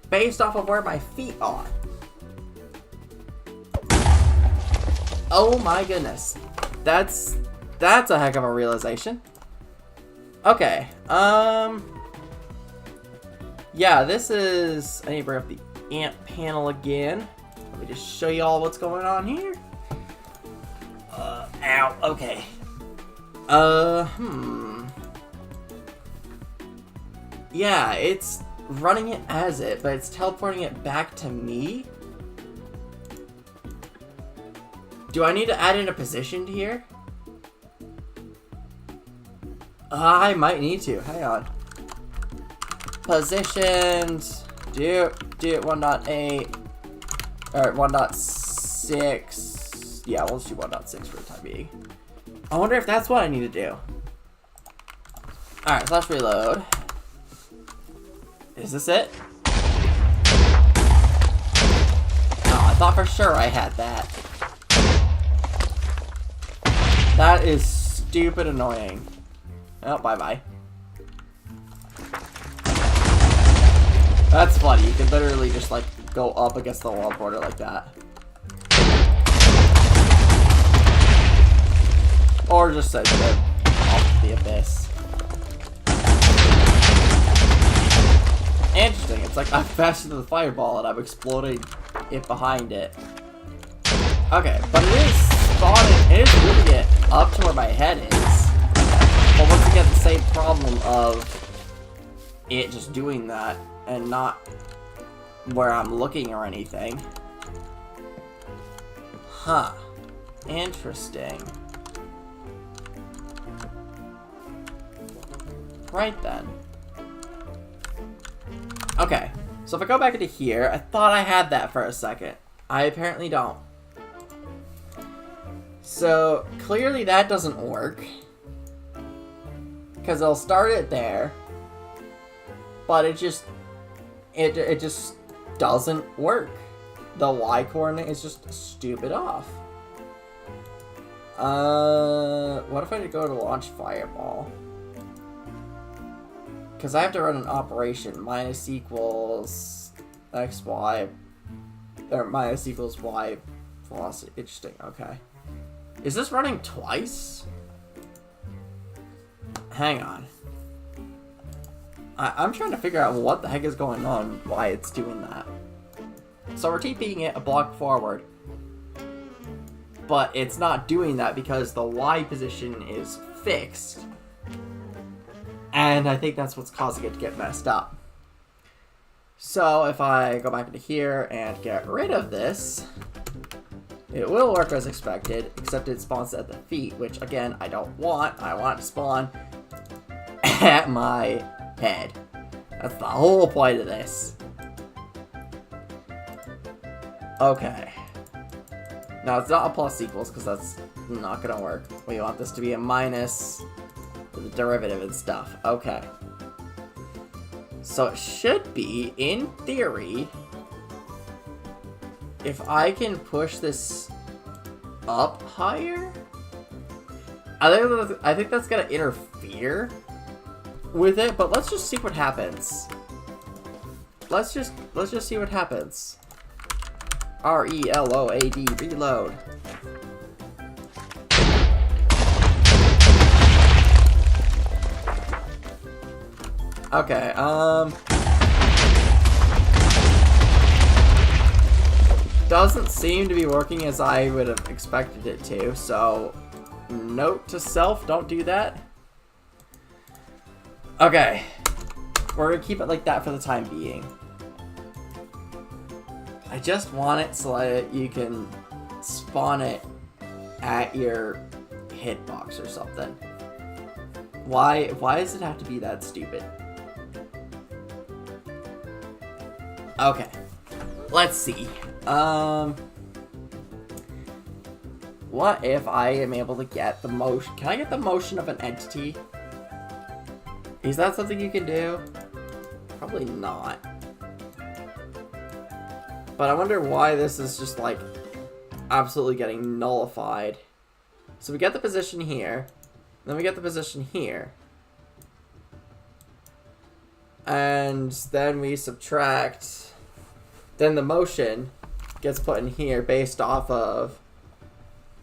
based off of where my feet are. Oh my goodness. That's a heck of a realization. Okay. Yeah, this is... I need to bring up the ant panel again. Let me just show you all what's going on here. Ow. Okay. Yeah, it's running it as it, but it's teleporting it back to me. Do I need to add in a position here? I might need to. Hang on. Positioned. Do it 1.8 or 1.6. Yeah, we'll just do 1.6 for the time being. I wonder if that's what I need to do. Alright, so let's reload. Is this it? No, I thought for sure I had that. That is stupid annoying. Oh, bye-bye. That's funny. You can literally just, like, go up against the wall border like that. Or just say off the abyss. Interesting. It's like I'm faster than the fireball and I'm exploding it behind it. Okay, but it is spawning. It is moving it up to where my head is. But once again, the same problem of it just doing that and not where I'm looking or anything. Huh. Interesting. Right then. Okay, so if I go back into here, I thought I had that for a second. I apparently don't. So, clearly that doesn't work. Because I'll start it there. But it just doesn't work. The Y coordinate is just stupid off. What if I go to launch fireball? Because I have to run an operation. Minus equals x, y. Or minus equals y velocity. Interesting, okay. Is this running twice? Hang on. I'm trying to figure out what the heck is going on, why it's doing that. So we're TPing it a block forward. but it's not doing that because the Y position is fixed. And I think that's what's causing it to get messed up. So if I go back into here and get rid of this, it will work as expected, except it spawns at the feet, which again, I don't want. I want it to spawn at my head. That's the whole point of this. Okay. Now it's not a plus equals, because that's not gonna work. We want this to be a minus with the derivative and stuff. Okay. So it should be, in theory, if I can push this up higher, I think that's gonna interfere with it, but let's just see what happens. Let's just see what happens. RELOAD, reload. Okay, doesn't seem to be working as I would have expected it to, so note to self, don't do that. Okay, we're gonna keep it like that for the time being. I just want it so that you can spawn it at your hitbox or something. Why does it have to be that stupid? Okay, let's see. What if I am able to get the motion? Can I get the motion of an entity? Is that something you can do? Probably not. But I wonder why this is just like absolutely getting nullified. So we get the position here, then we get the position here. And then we subtract, then the motion gets put in here based off of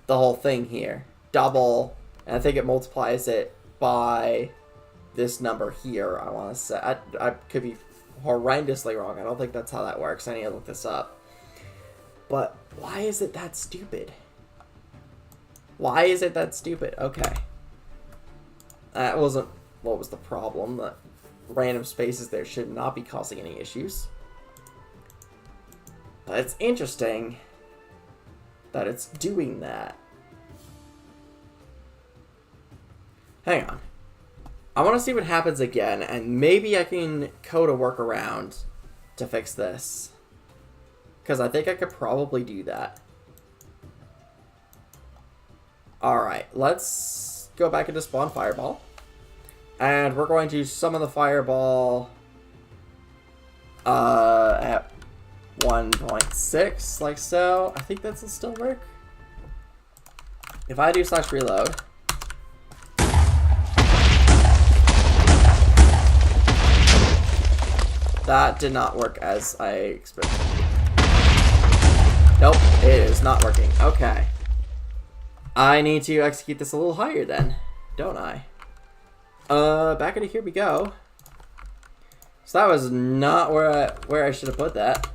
the whole thing here. Double, and I think it multiplies it by this number here, I want to say. I could be horrendously wrong. I don't think that's how that works. I need to look this up. But why is it that stupid? Why is it that stupid? Okay. That wasn't what was the problem. The random spaces there should not be causing any issues. But it's interesting that it's doing that. Hang on. I want to see what happens again, and maybe I can code a workaround to fix this. Because I think I could probably do that. Alright, let's go back into spawn fireball. And we're going to summon the fireball at 1.6, like so. I think that will still work. If I do /reload, that did not work as I expected. Nope, it is not working. Okay. I need to execute this a little higher then, don't I? Back into here we go. So that was not where I should have put that.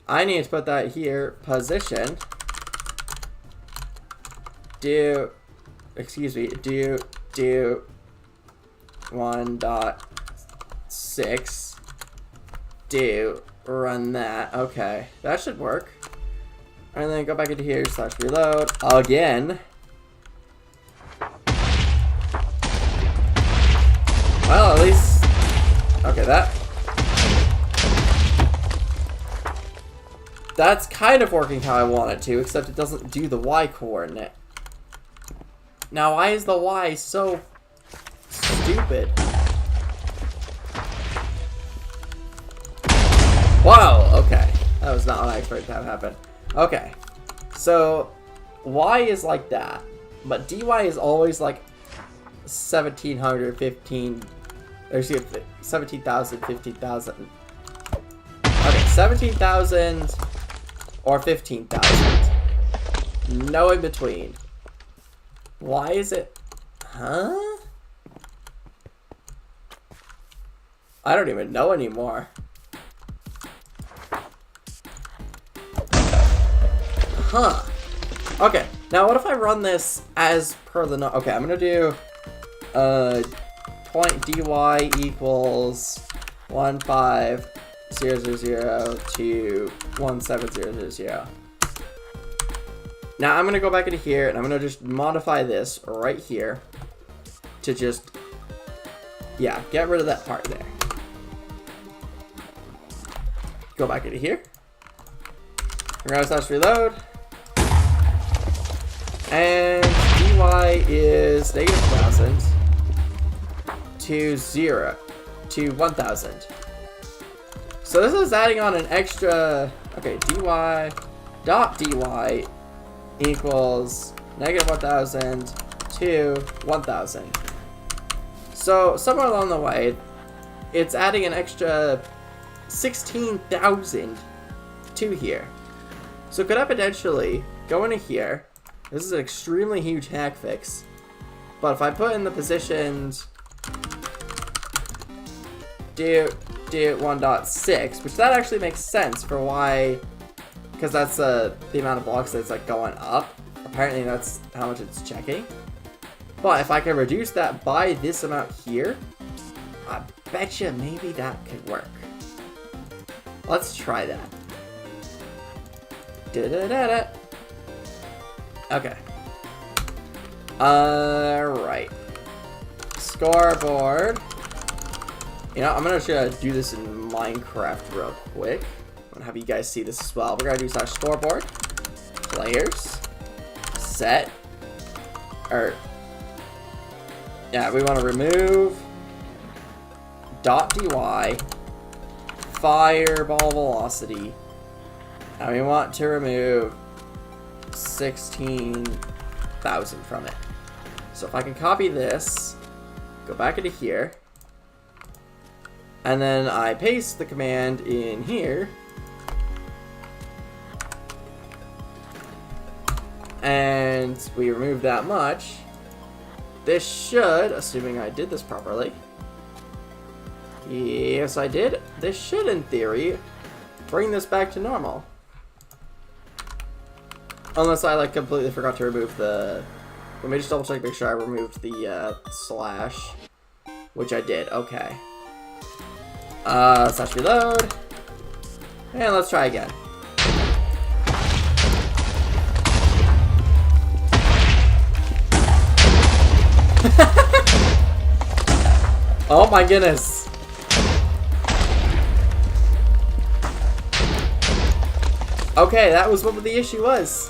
I need to put that here, position. Do 1.6. Do run that. Okay, that should work. And then go back into here, /reload again. Well, at least, okay, that's kind of working how I want it to, except it doesn't do the Y coordinate. Now, why is the Y so stupid? Wow, okay. That was not what I expected to have happen. Okay. So, Y is like that, but DY is always like 17,000, 15,000. Okay, 17,000 or 15,000. No in between. Why is it? Huh? I don't even know anymore. Huh. Okay, now what if I run this as per the okay, I'm gonna do point dy equals 15000 to 17000. Now I'm gonna go back into here and I'm gonna just modify this right here to just, yeah, get rid of that part there. Go back into here. We're gonna slash reload. And dy is -1000 to 0 to 1000. So this is adding on an extra, okay, dy dot dy equals -1000 to 1000. So somewhere along the way, it's adding an extra 16,000 to here. So could I potentially go into here? This is an extremely huge hack fix. But if I put in the positions do 1.6, which that actually makes sense for why, because that's the amount of blocks that's like going up. Apparently that's how much it's checking. But if I can reduce that by this amount here, I bet you maybe that could work. Let's try that. Da-da-da-da. Okay. Alright. Scoreboard. You know, I'm gonna try to do this in Minecraft real quick. I'm gonna have you guys see this as well. We're gonna do /scoreboard. Players. Set. Or, yeah, we want to remove .dy fireball velocity. And we want to remove 16,000 from it. So if I can copy this, go back into here, and then I paste the command in here, and we remove that much, this should, assuming I did this properly, yes I did, this should in theory bring this back to normal. Unless I like completely forgot to remove the, let me just double check, make sure I removed the slash, which I did. Okay. Slash reload, and let's try again. Oh my goodness. Okay, that was what the issue was.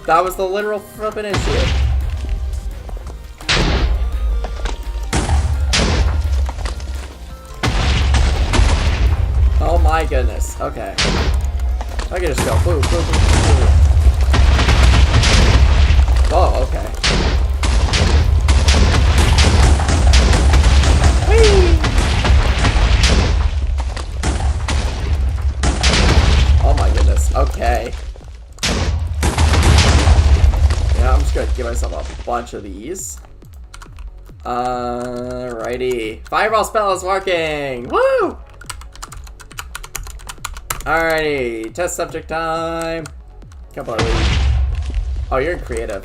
That was the literal flippin' issue. Oh my goodness. Okay. I can just go. Boom, boom, boom, boom. Oh, okay. Whee! Oh my goodness. Okay. Yeah, I'm just gonna give myself a bunch of these. Alrighty. Fireball spell is working! Woo! Alrighty. Test subject time. Couple of these. Oh, you're creative.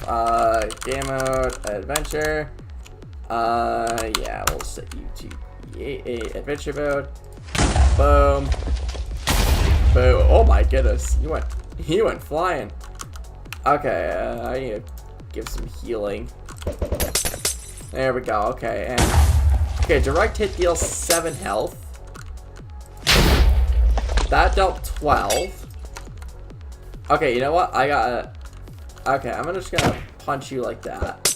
Game mode, adventure. Yeah, we'll set you to adventure mode. Boom. Boom. Oh my goodness. He went flying. Okay, I need to give some healing. There we go. Okay, and okay, direct hit deals 7 health. That dealt 12. Okay, you know what? I got. Okay, I'm just gonna punch you like that.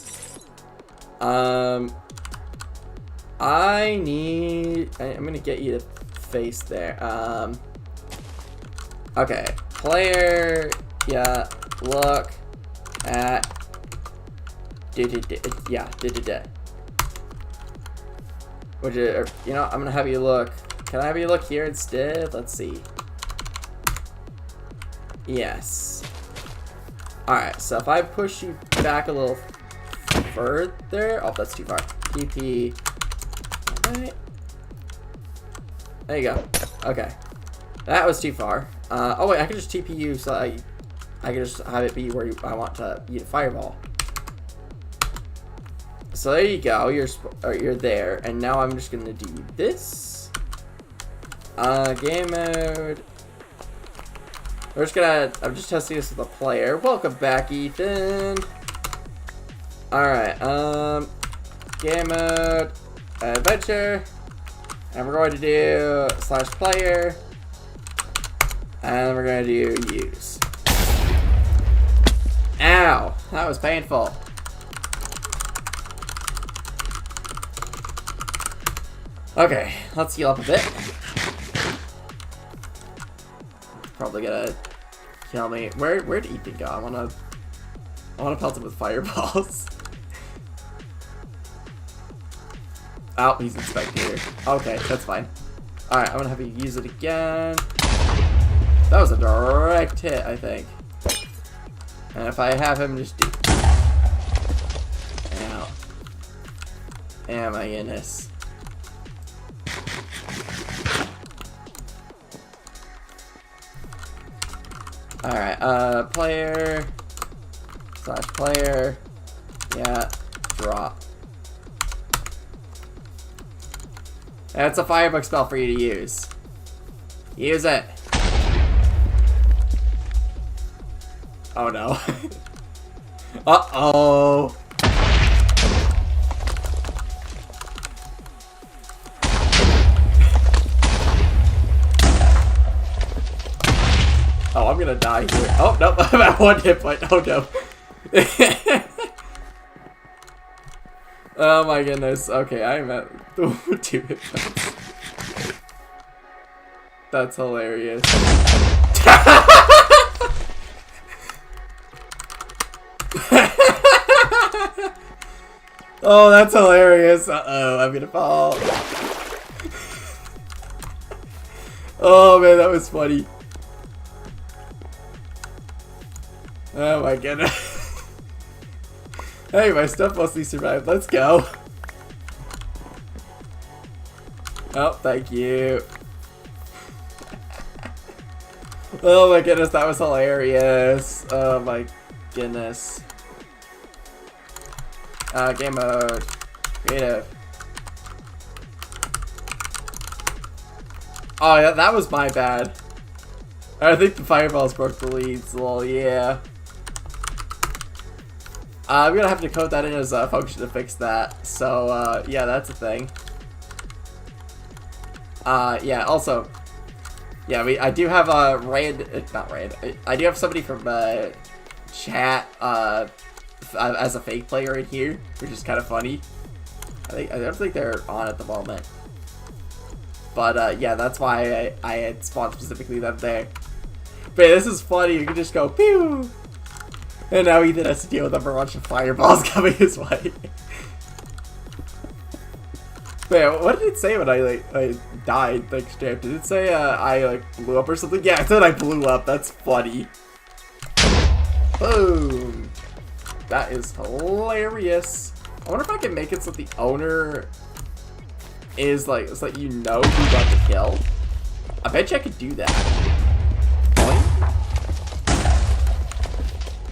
I'm gonna get you to face there. Okay, player. Yeah. Look at Which is, you know, I'm gonna have you look. Can I have you look here instead? Let's see. Yes. Alright, so if I push you back a little further, oh, that's too far. TP. Alright. There you go. Okay. That was too far. Oh wait, I can just TP you so I can just have it be where I want to eat a fireball. So there you go. You're there, and now I'm just gonna do this. Game mode. I'm just testing this with a player. Welcome back, Ethan. Alright, game mode, adventure, and we're going to do /player, and we're going to do use. Ow, that was painful. Okay, let's heal up a bit. Probably gonna kill me. Where'd Ethan go? I wanna pelt him with fireballs. Oh, he's in spectator. Okay, that's fine. Alright, I'm gonna have you use it again. That was a direct hit, I think. And if I have him just do... Ow. Oh my goodness. Alright, player /player, yeah, drop. That's a firebug spell for you to use. Use it. Oh no. Uh-oh. Oh, I'm gonna die here. Oh, no, I'm at 1 hit point. Oh, no. Oh my goodness. Okay, I'm at 2 hit points. That's hilarious. Oh, that's hilarious. Uh-oh, I'm gonna fall. Oh man, that was funny. Oh my goodness. Hey, my stuff mostly survived. Let's go. Oh, thank you. Oh my goodness, that was hilarious. Oh my goodness. Game mode. Creative. Oh yeah, that was my bad. I think the fireballs broke the leads. Well, yeah. I'm gonna have to code that in as a function to fix that. So, yeah, that's a thing. Yeah, also, yeah, I do have a I do have somebody from, chat, as a fake player in here, which is kind of funny. I don't think they're on at the moment. But, yeah, that's why I had spawned specifically them there. But yeah, this is funny, you can just go, pew! And now Ethan has to deal with a bunch of fireballs coming his way. Man, what did it say when I died, like, straight? Did it say, I, like, blew up or something? Yeah, it said I blew up. That's funny. Boom. That is hilarious. I wonder if I can make it so the owner is, like, it's like you know who got the kill. I bet you I could do that.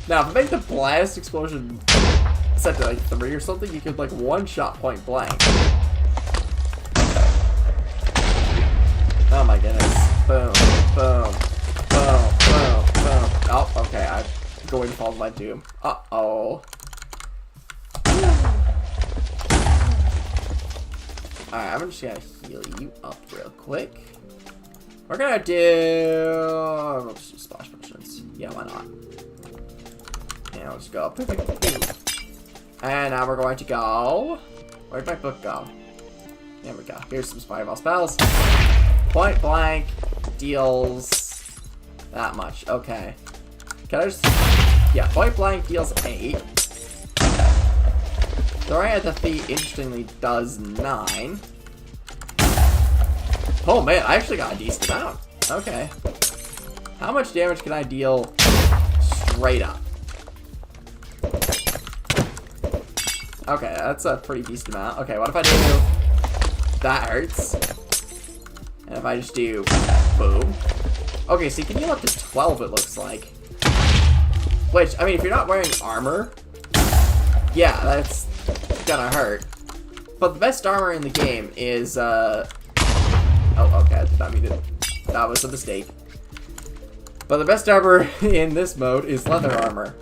Now, if I make the blast explosion set to, like, 3 or something, you could, like, one-shot point blank. Oh my goodness. Boom, boom, boom, boom, boom. Oh, okay, I'm going to fall to my doom. Uh-oh. Alright, I'm just gonna heal you up real quick. We're gonna do... We'll just do splash potions. Yeah, why not? And let's go. Perfect. And now we're going to go... Where'd my book go? There we go. Here's some fireball spells. Point blank deals that much. Okay. Can I just... Yeah, point blank deals 8. Throwing at the feet, interestingly, does 9. Oh man, I actually got a decent amount. Okay. How much damage can I deal straight up? Okay, that's a pretty decent amount. Okay, what if I do... That hurts. And if I just do... Boom. Okay, so you can heal up to 12, it looks like. Which, I mean, if you're not wearing armor, yeah, that's gonna hurt. But the best armor in the game is, oh, okay, I did not mean to. That was a mistake. But the best armor in this mode is leather armor.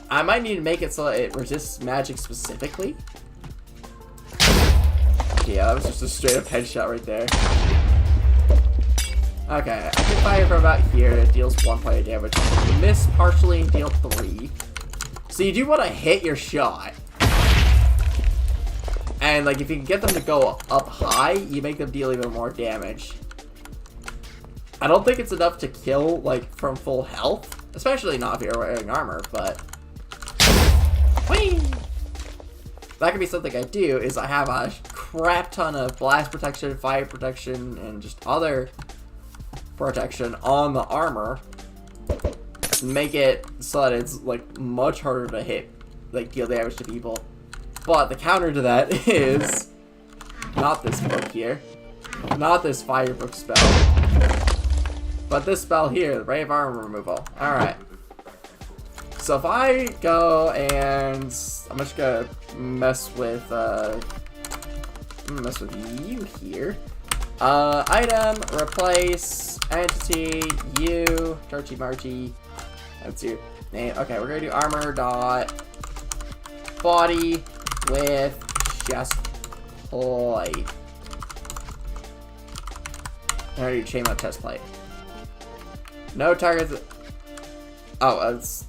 I might need to make it so that it resists magic specifically. Yeah, that was just a straight up headshot right there. Okay, I can fire from about here. It deals 1 point of damage. Miss partially and deal 3. So you do want to hit your shot. And like if you can get them to go up high, you make them deal even more damage. I don't think it's enough to kill like from full health, especially not if you're wearing armor, but whee! That could be something I do, is I have a crap ton of blast protection, fire protection, and just other protection on the armor. Make it so that it's like much harder to hit, like deal damage to people. But the counter to that is not this book here, not this firebook spell, but this spell here, the Ray of Armor Removal. Alright. So if I go and I'm just gonna mess with you here. Item, replace, entity, you, Darchy Marchy. That's your name. Okay, we're gonna do armor dot body with chest plate. I'm gonna do chainmail chest plate. No targets. Oh, it's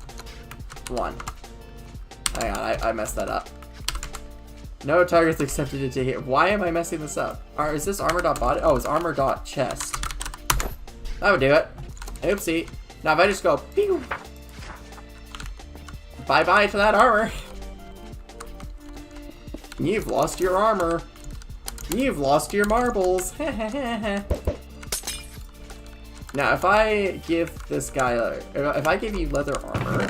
1. Hang on, I messed that up. No targets accepted to hit. Why am I messing this up? Is this armor.body? Oh, it's armor.chest. That would do it. Oopsie. Now if I just go, pew! Bye-bye to that armor. You've lost your armor. You've lost your marbles. Now, if I give this guy, if I give you leather armor,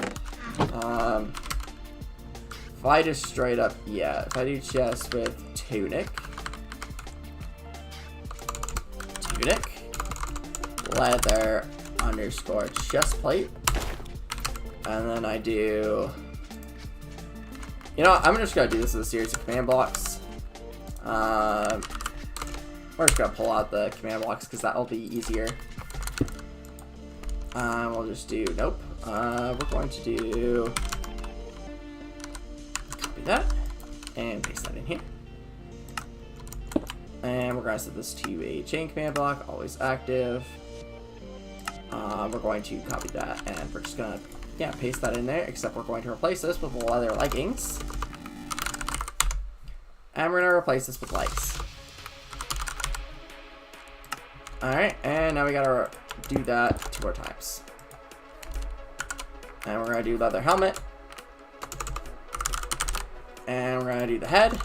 if I just straight up, yeah, if I do chest with tunic, leather underscore chest plate, and then I do, you know what, I'm just gonna do this as a series of command blocks. We're just gonna pull out the command blocks because that'll be easier. We'll just do, nope. We're going to do, copy that, and paste that in here. And we're going to set this to a chain command block, always active. We're going to copy that, and we're just going to, yeah, paste that in there, except we're going to replace this with leather leggings. And we're going to replace this with legs. Alright, and now we gotta do that 2 more times. And we're gonna do leather helmet. And we're gonna do the head.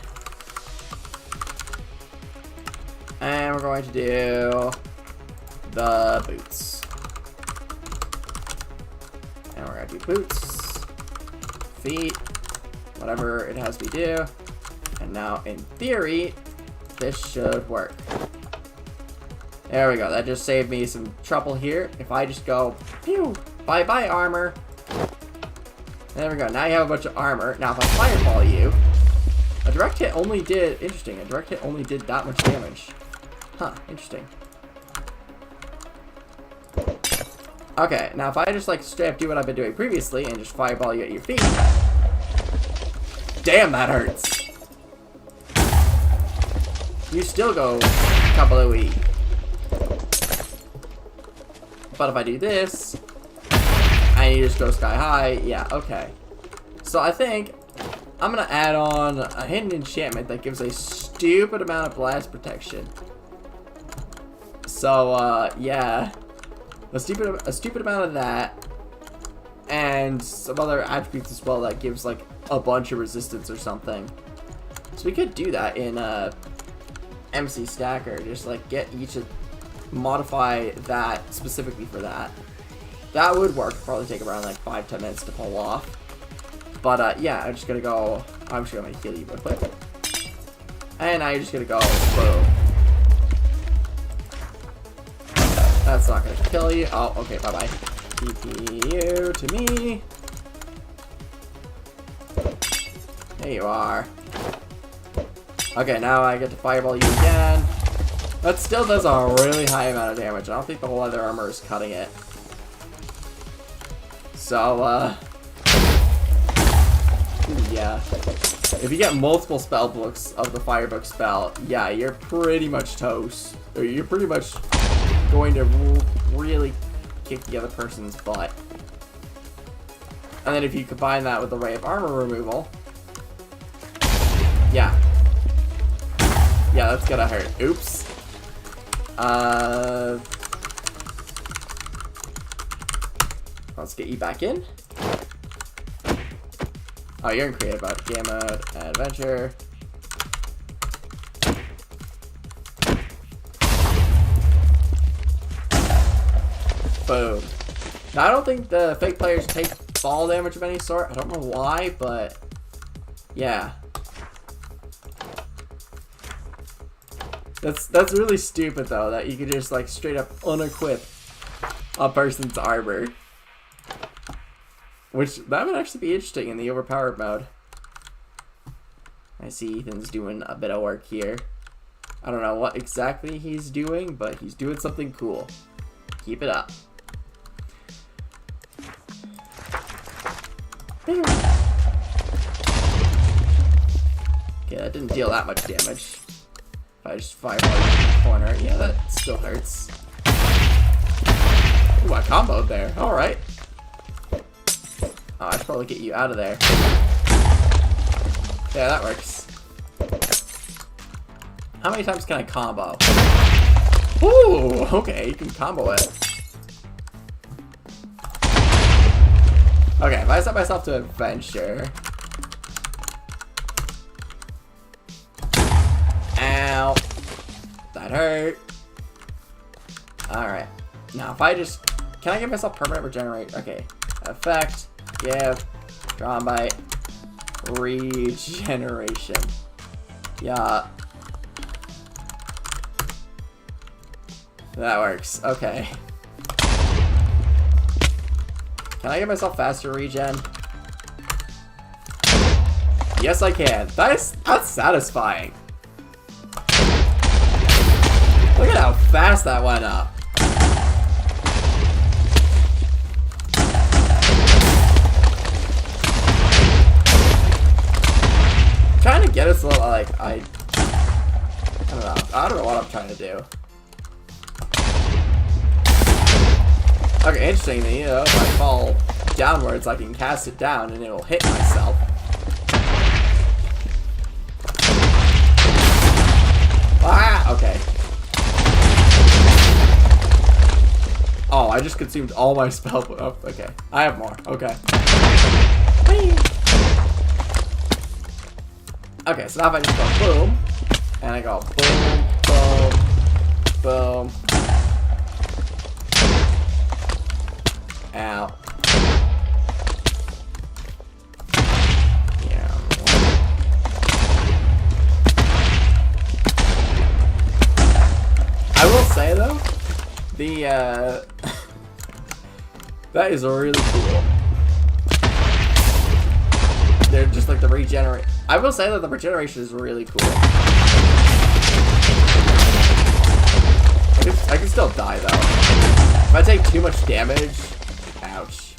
And we're going to do the boots. And we're gonna do boots, feet, whatever it has me do. And now, in theory, this should work. There we go. That just saved me some trouble here. If I just go, pew, bye-bye armor. There we go. Now you have a bunch of armor. Now if I fireball you, a direct hit only did, interesting, a direct hit only did that much damage. Huh, interesting. Okay, now if I just like straight up do what I've been doing previously and just fireball you at your feet. Damn, that hurts. You still go kablooey. But if I do this, and you just go sky high, yeah, okay. So I think I'm gonna add on a hidden enchantment that gives a stupid amount of blast protection. So yeah, a stupid amount of that, and some other attributes as well that gives like a bunch of resistance or something. So we could do that in MC Stacker, just like get each of, modify that specifically for that. That would work. Probably take around like 5-10 minutes to pull off. But yeah, I'm just gonna go. I'm just gonna heal you real quick, and now you're just gonna go boom. That's not gonna kill you. Oh, okay. Bye bye. TP you to me. There you are. Okay, now I get to fireball you again. That still does a really high amount of damage. I don't think the whole other armor is cutting it. So, yeah. If you get multiple spell books of the Firebook spell, yeah, you're pretty much toast. Or you're pretty much going to really kick the other person's butt. And then if you combine that with the Ray of Armor removal, yeah. Yeah, that's gonna hurt. Oops. Let's get you back in. Oh, you're in creative mode. Game mode, adventure. Boom. Now, I don't think the fake players take fall damage of any sort. I don't know why, but yeah. That's really stupid though, that you could just like straight up unequip a person's armor. Which, that would actually be interesting in the overpowered mode. I see Ethan's doing a bit of work here. I don't know what exactly he's doing, but he's doing something cool. Keep it up. Okay, that didn't deal that much damage. If I just fireball you in the corner, yeah, that still hurts. Ooh, I comboed there. Alright. Oh, I should probably get you out of there. Yeah, that works. How many times can I combo? Ooh, okay, you can combo it. Okay, if I set myself to adventure. Ow. That hurt. Alright. Now, if I just... Can I give myself permanent regenerate? Okay. Effect. Give. Drawn bite. Regeneration. Yeah. That works. Okay. Can I give myself faster regen? Yes, I can. That's satisfying. Look at how fast that went up. I'm trying to get us a little, like, I don't know. I don't know what I'm trying to do. Okay, interestingly, you know, if I fall downwards, I can cast it down and it'll hit myself. Ah, okay. Oh, I just consumed all my spell. Oh, okay. I have more. Okay. Okay, so now if I just go boom, and I go boom, boom, boom. Ow. Yeah. I will say though, the that is really cool. They're just like the regenerate. I will say that the regeneration is really cool. I can still die though. If I take too much damage, ouch.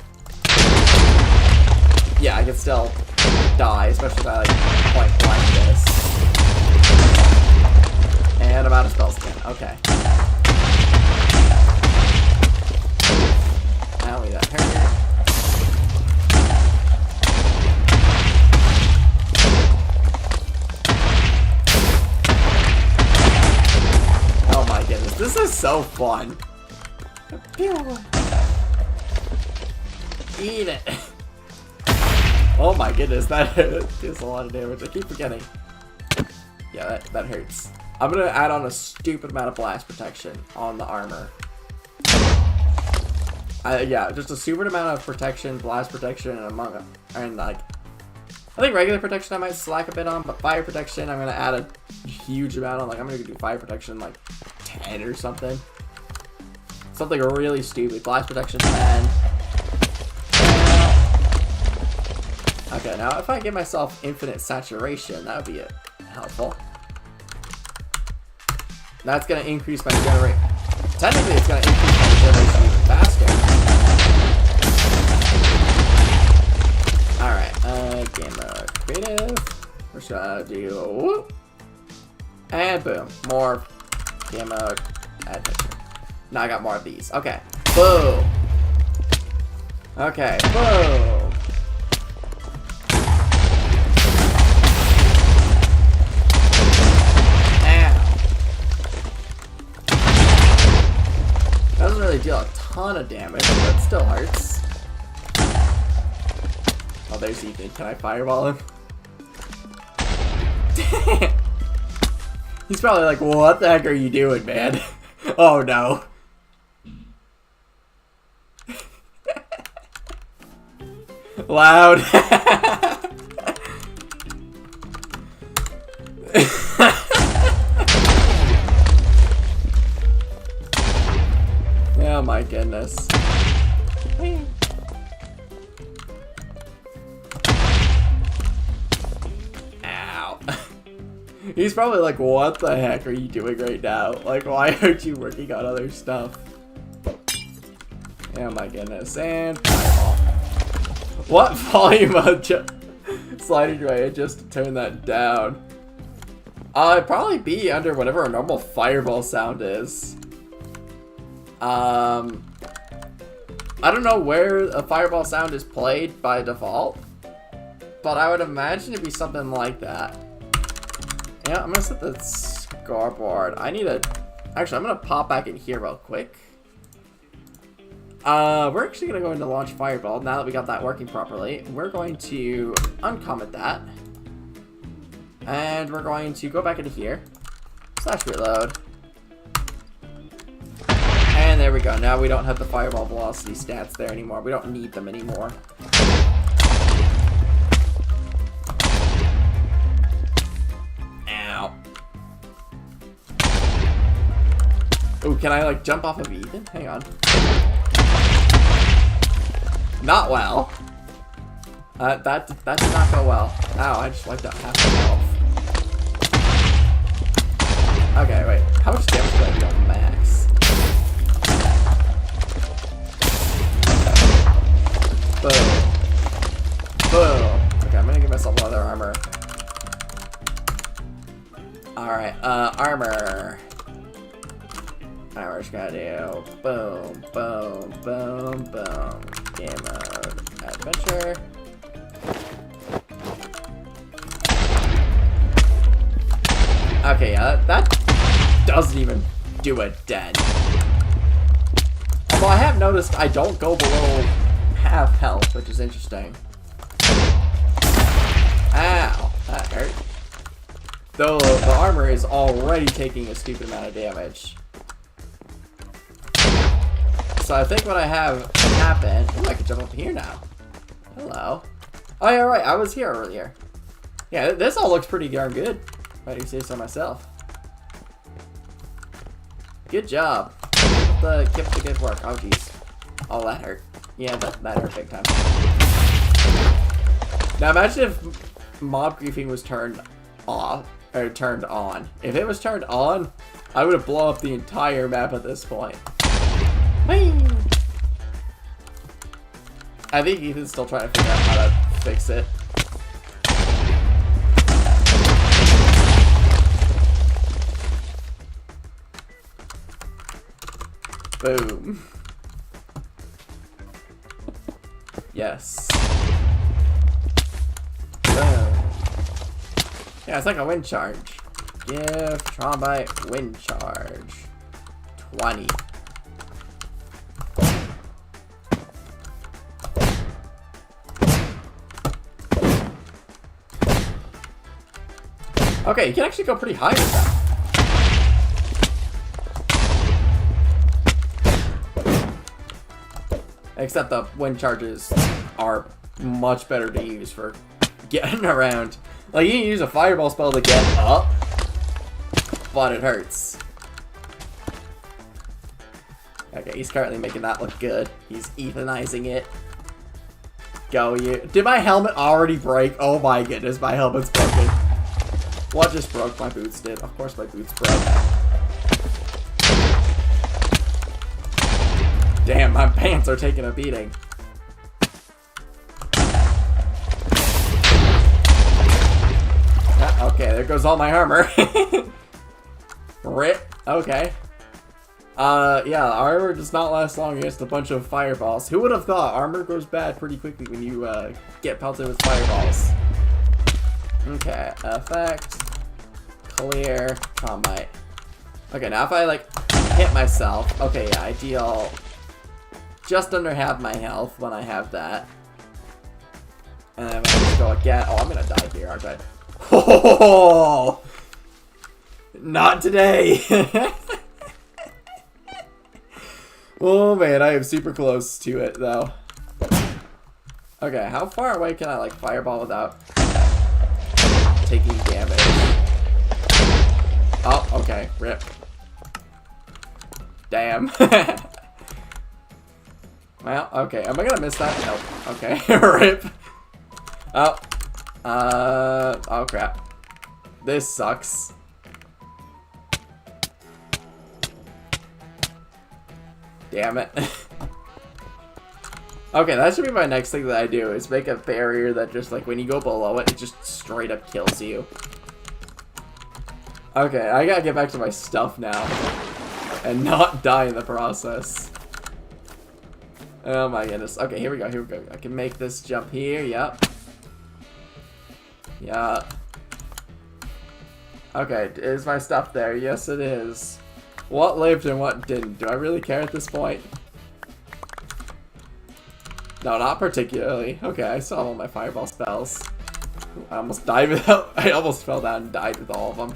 Yeah, I can still die, especially if I like point blank this. And I'm out of spells again. Okay. Owie, that hurt. Oh my goodness, this is so fun. Eat it. Oh my goodness, that is a lot of damage. I keep forgetting. Yeah, that hurts. I'm gonna add on a stupid amount of blast protection on the armor. Yeah, just a stupid amount of protection, blast protection, and like, I think regular protection I might slack a bit on, but fire protection I'm gonna add a huge amount on. Like, I'm gonna do fire protection like 10 or something. Something really stupid. Blast protection 10. Okay, now if I give myself infinite saturation, that would be helpful. That's gonna increase my generate. Technically, it's gonna increase my generation even faster. Alright, game mode creative. We're just gonna do whoop. And boom. More game mode adventure. Now I got more of these. Okay. Boom. Okay. Boom. Ow. Doesn't really deal a ton of damage, but it still hurts. Oh, there's Ethan. Can I fireball him? He's probably like, what the heck are you doing, man? Oh no. Loud. Oh my goodness. Ow. He's probably like, what the heck are you doing right now? Like, why aren't you working on other stuff? Oh my goodness. And fireball. What volume of sliding do I adjust to turn that down? It'd probably be under whatever a normal fireball sound is. I don't know where a fireball sound is played by default, but I would imagine it'd be something like that. Yeah, I'm gonna set the scoreboard. Actually, I'm gonna pop back in here real quick. We're actually gonna go into launch fireball now that we got that working properly. We're going to uncomment that. And we're going to go back into here. / reload. And there we go. Now we don't have the fireball velocity stats there anymore. We don't need them anymore. Ow. Ooh, can I like jump off of Ethan? Hang on. Not well. That did not go well. Ow, I just wiped out half my health. Okay, wait. How much damage do I do on max? Boom. Boom. Okay, I'm gonna give myself leather armor. Alright, armor. Alright, we're just gonna do boom, boom, boom, boom. Game mode, adventure. Okay, yeah, that doesn't even do a dent. Although I have noticed I don't go below half health, which is interesting. Ow, that hurt. Though the armor is already taking a stupid amount of damage. So I think what I have happen. Ooh, I can jump up here now. Hello. Oh yeah, right. I was here earlier. Yeah, this all looks pretty darn good. If I do say so myself. Good job. Keep up the good work. Oh jeez. Oh, that hurt. Yeah, that hurt big time. Now imagine if mob griefing was turned off or turned on. If it was turned on, I would have blown up the entire map at this point. Whee! I think Ethan's still trying to figure out how to fix it. Boom. Yes. Boom. Yeah, it's like a wind charge. Give Trombite wind charge. 20. Okay, you can actually go pretty high with that. Except the wind charges are much better to use for getting around. Like, you can use a fireball spell to get up, but it hurts. Okay, he's currently making that look good. He's Ethanizing it. go, you. Did my helmet already break? Oh my goodness, my helmet's broken. What just broke? My boots did. Of course my boots broke. Damn, my pants are taking a beating. Okay, there goes all my armor. Rip. Okay. Yeah, armor does not last long against a bunch of fireballs. Who would have thought armor goes bad pretty quickly when you get pelted with fireballs? Okay, effect, clear, combite. Okay, now if I like hit myself, okay, yeah, I deal just under half my health when I have that. And then I'm gonna just go again. Oh, I'm gonna die here, aren't I? Oh, not today. Oh man, I am super close to it though. Okay, how far away can I like fireball without taking damage? Oh, okay, rip. Damn. Well, okay, am I gonna miss that? Nope. Okay, rip. Oh. Oh crap. This sucks. Damn it. Okay, that should be my next thing that I do, is make a barrier that just, like, when you go below it, it just straight up kills you. Okay, I gotta get back to my stuff now. And not die in the process. Oh my goodness. Okay, here we go, here we go. I can make this jump here, yep. Yeah. Okay, is my stuff there? Yes, it is. What lived and what didn't? Do I really care at this point? No, not particularly. Okay, I still have all my fireball spells. I almost died without. I almost fell down and died with all of them.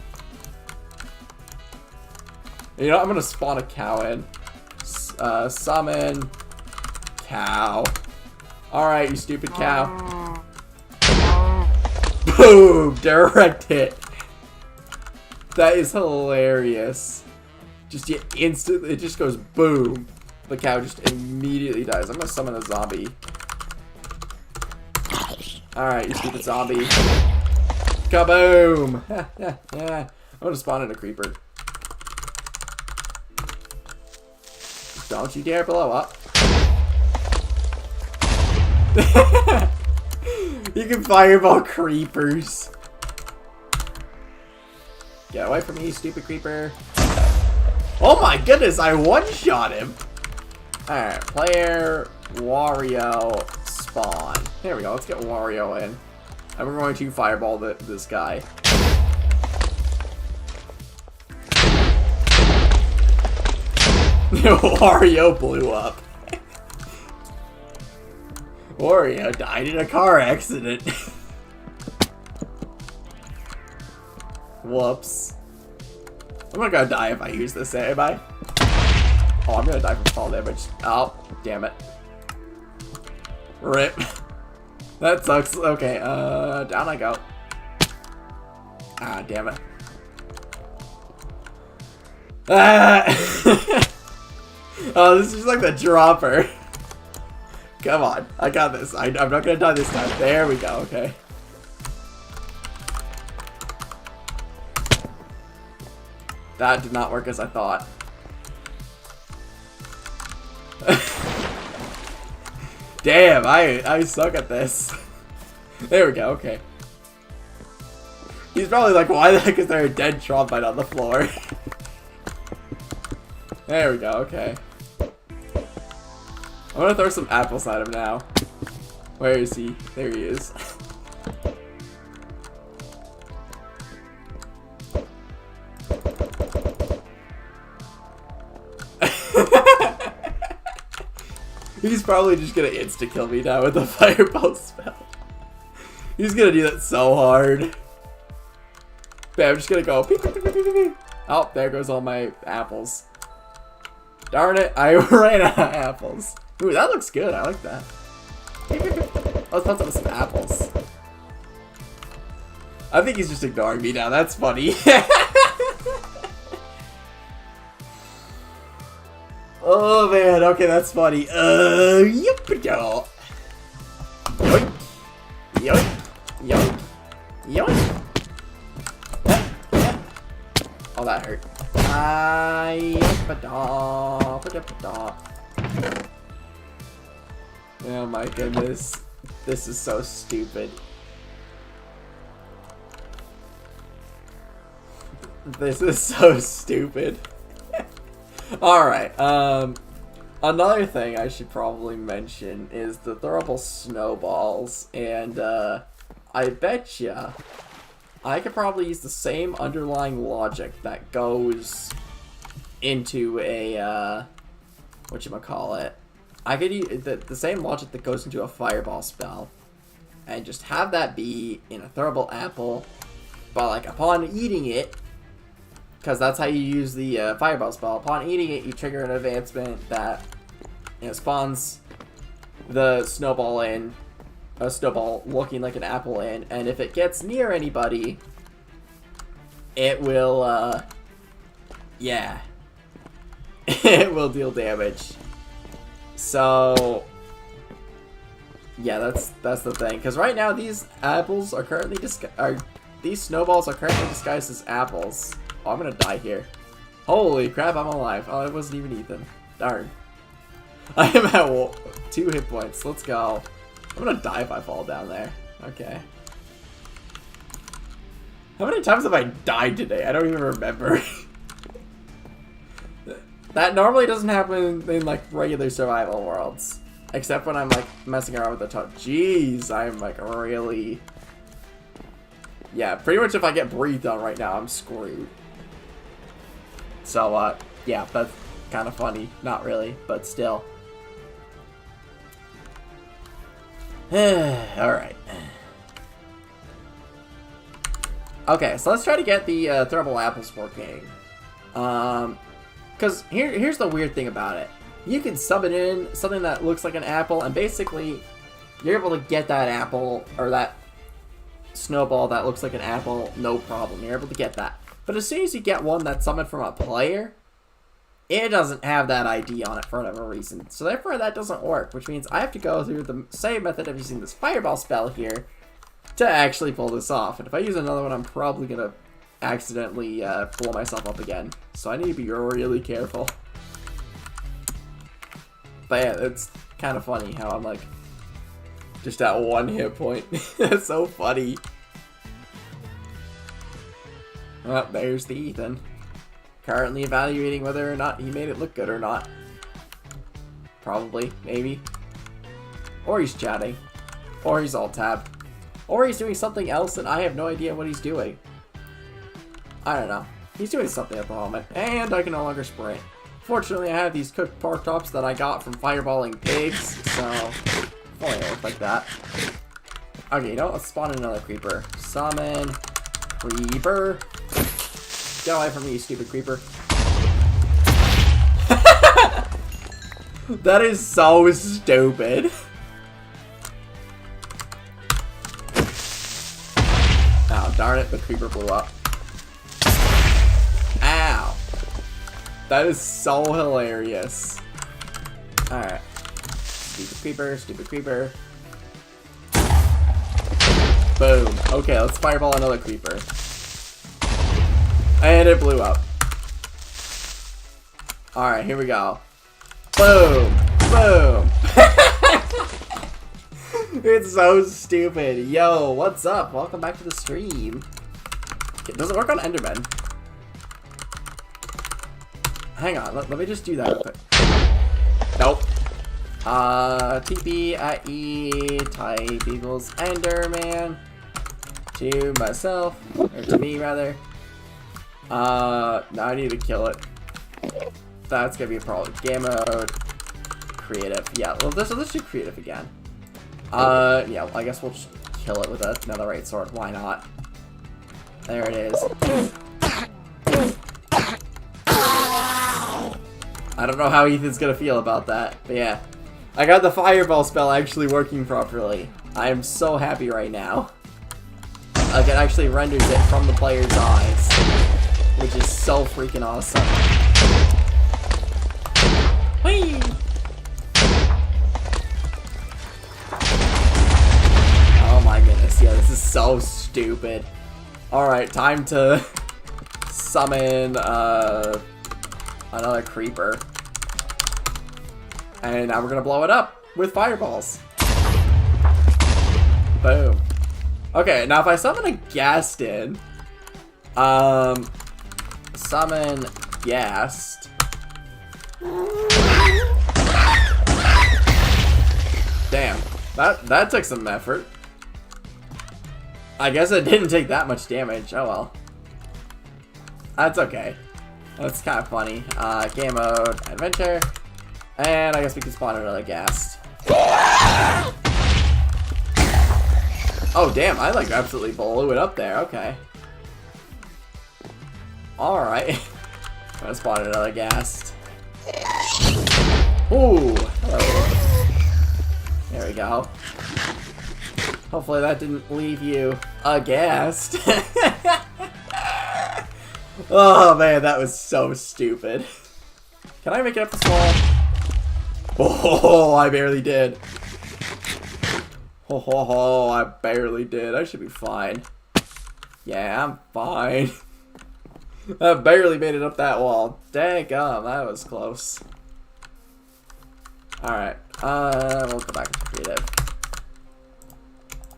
You know, I'm gonna spawn a cow in. Summon cow. Alright, you stupid cow. Boom! Direct hit. That is hilarious. Just instantly, it just goes boom. The cow just immediately dies. I'm gonna summon a zombie. Alright, you stupid zombie. Kaboom! Yeah. I'm gonna spawn in a creeper. Don't you dare blow up. You can fireball creepers. Get away from me, stupid creeper. Oh my goodness, I one-shot him. Alright, player, Wario, spawn. There we go, let's get Wario in. And we're going to fireball this guy. Wario blew up. Wario died in a car accident. Whoops. I'm not gonna die if I use this, am I? Oh, I'm gonna die from fall damage. Oh, damn it. Rip. That sucks. Okay, down I go. Ah, damn it. Ah! Oh, this is like the dropper. Come on, I got this. I'm not gonna die this time. There we go, okay. That did not work as I thought. Damn, I suck at this. There we go, okay. He's probably like, why the heck is there a dead trombite on the floor? There we go, okay. I'm gonna throw some apples at him now. Where is he? There he is. He's probably just gonna insta-kill me now with the fireball spell. He's gonna do that so hard. But I'm just gonna go. Pew, pew, pew, pew, pew, pew. Oh, there goes all my apples. Darn it, I ran out of apples. Ooh, that looks good. I like that. Let's put some apples. I think he's just ignoring me now. That's funny. Oh man, okay, that's funny. Yep, Yoink! Yoink! Yoink! Oh, that hurt. Oh my goodness. This is so stupid. This is so stupid. Alright, another thing I should probably mention is the throwable snowballs, and I betcha I could probably use the same underlying logic that goes into a, whatchamacallit. I could use the same logic that goes into a fireball spell, and just have that be in a throwable apple, but like upon eating it, because that's how you use the fireball spell. Upon eating it, you trigger an advancement that, you know, spawns the snowball in, a snowball looking like an apple in, and if it gets near anybody, it will, yeah, it will deal damage. So, yeah, that's the thing. Because right now these apples are currently these snowballs are currently disguised as apples. Oh, I'm gonna die here. Holy crap, I'm alive. Oh, it wasn't even Ethan. Darn. I am at 2 hit points. Let's go. I'm gonna die if I fall down there. Okay. How many times have I died today? I don't even remember. That normally doesn't happen in like regular survival worlds. Except when I'm like messing around with the top. Jeez, I'm like really... Yeah, pretty much if I get breathed on right now, I'm screwed. So, yeah, that's kind of funny. Not really, but still. Alright. Okay, so let's try to get the throwable apples working. Because here's the weird thing about it. You can summon in something that looks like an apple, and basically, you're able to get that apple, or that snowball that looks like an apple, no problem. You're able to get that. But as soon as you get one that's summoned from a player, it doesn't have that ID on it for whatever reason. So therefore that doesn't work, which means I have to go through the same method of using this fireball spell here to actually pull this off. And if I use another one, I'm probably going to accidentally blow myself up again. So I need to be really careful. But yeah, it's kind of funny how I'm like just at 1 hit point. That's so funny. Oh, there's the Ethan. Currently evaluating whether or not he made it look good or not. Probably, maybe. Or he's chatting. Or he's alt-tab. Or he's doing something else and I have no idea what he's doing. I don't know. He's doing something at the moment. And I can no longer sprint. Fortunately, I have these cooked pork chops that I got from fireballing pigs, so if only it looked like that. Okay, you know what? Let's spawn another creeper. Summon. Creeper. Get away from me, you stupid creeper. That is so stupid. Oh, darn it, the creeper blew up. Ow. That is so hilarious. Alright. Stupid creeper, stupid creeper. Boom. Okay, let's fireball another creeper. And it blew up. Alright, here we go. Boom! Boom! It's so stupid. Yo, what's up? Welcome back to the stream. Does it work on Enderman? Hang on, let me just do that real quick. Nope. TP at E type equals Enderman. To myself, or to me rather. Now I need to kill it. That's gonna be a problem. Game mode. Creative. Yeah, well, let's do creative again. Yeah, well, I guess we'll just kill it with another right sword. Why not? There it is. I don't know how Ethan's gonna feel about that, but yeah. I got the fireball spell actually working properly. I am so happy right now. Like, it actually renders it from the player's eyes, which is so freaking awesome. Whee! Oh my goodness. so stupid. Alright, time to summon another creeper. And now we're gonna blow it up with fireballs. Boom. Okay, now if I summon a Gaston, summon Ghast. Damn, that took some effort. I guess it didn't take that much damage. Oh well. That's okay. That's kind of funny. Game mode, adventure. And I guess we can spawn another Ghast. Oh damn, I like absolutely blew it up there. Okay. Alright. I'm gonna spawn another Ghast. Ooh, hello. There we go. Hopefully that didn't leave you aghast. Oh man, that was so stupid. Can I make it up this wall? Oh, I barely did. Oh, I barely did. I should be fine. Yeah, I'm fine. I barely made it up that wall. Daggum, that was close. Alright, we'll go back to creative.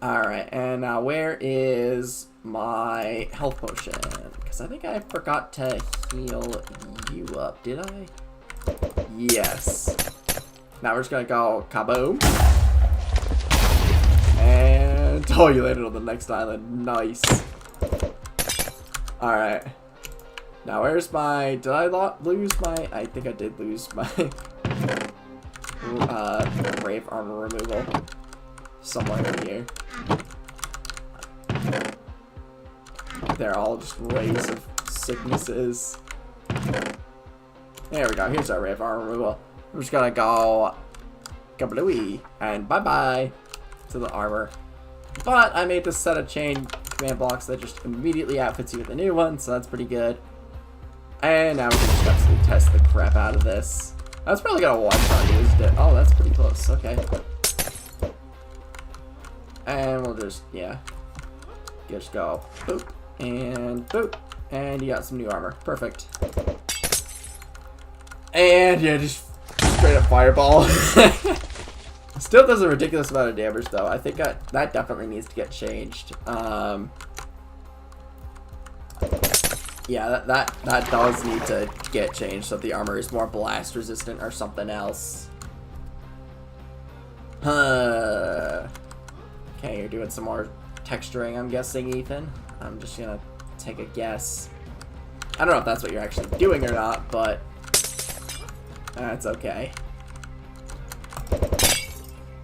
Alright, and now where is my health potion? Because I think I forgot to heal you up, did I? Yes. Now we're just gonna go kaboom. And oh, you landed on the next island. Nice. Alright. Now where's my... Did I lose my... I think I did lose my... Brave armor removal. Somewhere in here. They're all just rays of sicknesses. There we go. Here's our Rave armor removal. I'm just gonna go kablooey and bye-bye to the armor. But I made this set of chain command blocks that just immediately outfits you with a new one, so that's pretty good. And now we can just absolutely test the crap out of this. I was probably gonna one-shot used it. Oh, that's pretty close. Okay. And we'll just, yeah. Just go boop and boop. And you got some new armor. Perfect. And yeah, just straight up fireball. Still does a ridiculous amount of damage though. I think that definitely needs to get changed. Yeah, that does need to get changed so that the armor is more blast resistant or something else. Okay, you're doing some more texturing, I'm guessing, Ethan. I'm just gonna take a guess. I don't know if that's what you're actually doing or not, but that's okay.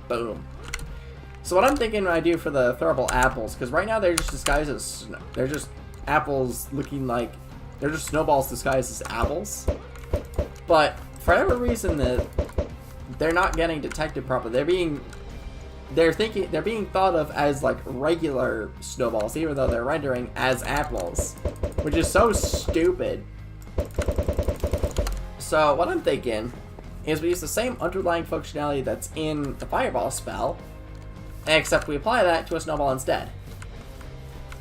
Boom. So what I'm thinking I do for the throwable apples, because right now they're just disguised as they're just apples looking like they're just snowballs disguised as apples. But for whatever reason that they're not getting detected properly. They're being thought of as like regular snowballs, even though they're rendering as apples, which is so stupid. So what I'm thinking is we use the same underlying functionality that's in the fireball spell, except we apply that to a snowball instead.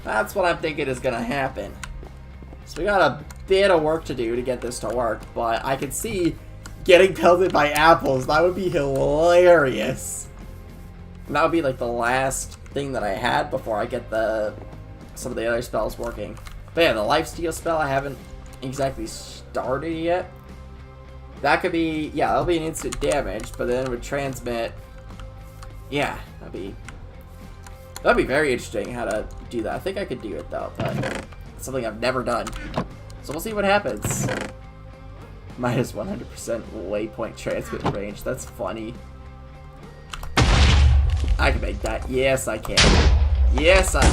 That's what I'm thinking is gonna happen. So we got a bit of work to do to get this to work, but I can see getting pelted by apples. That would be hilarious. And that would be like the last thing that I had before I get some of the other spells working. But yeah, the lifesteal spell I haven't exactly started yet. That could be, yeah, that'll be an instant damage, but then it would transmit. Yeah, that'd be very interesting how to do that. I think I could do it though, but it's something I've never done. So we'll see what happens. Minus 100% waypoint transmit range. That's funny. I can make that. Yes, I can. Yes, I can.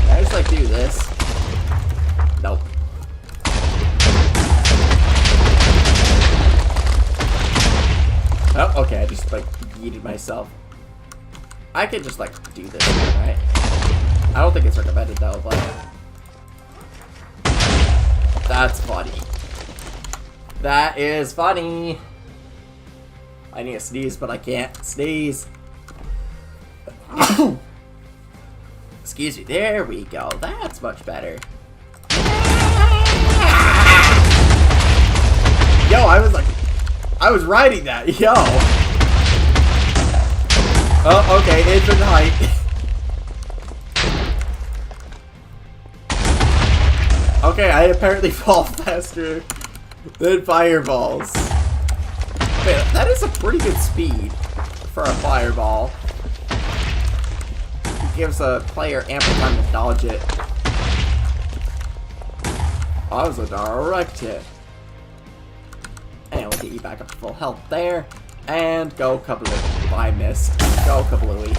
Can I just like do this? Nope. Oh, okay, I just like yeeted myself. I could just like do this, right? I don't think it's recommended though, but that's funny. That is funny. I need to sneeze, but I can't sneeze. Excuse me. There we go. That's much better. Yo, I was riding that. Yo. Oh, okay. Infinite height. Okay, I apparently fall faster than fireballs. Wait, that is a pretty good speed for a fireball. It gives a player ample time to dodge it. Oh, that was a direct hit. And we'll get you back up to full health there. And go Kablooey. I missed. Go Kablooey.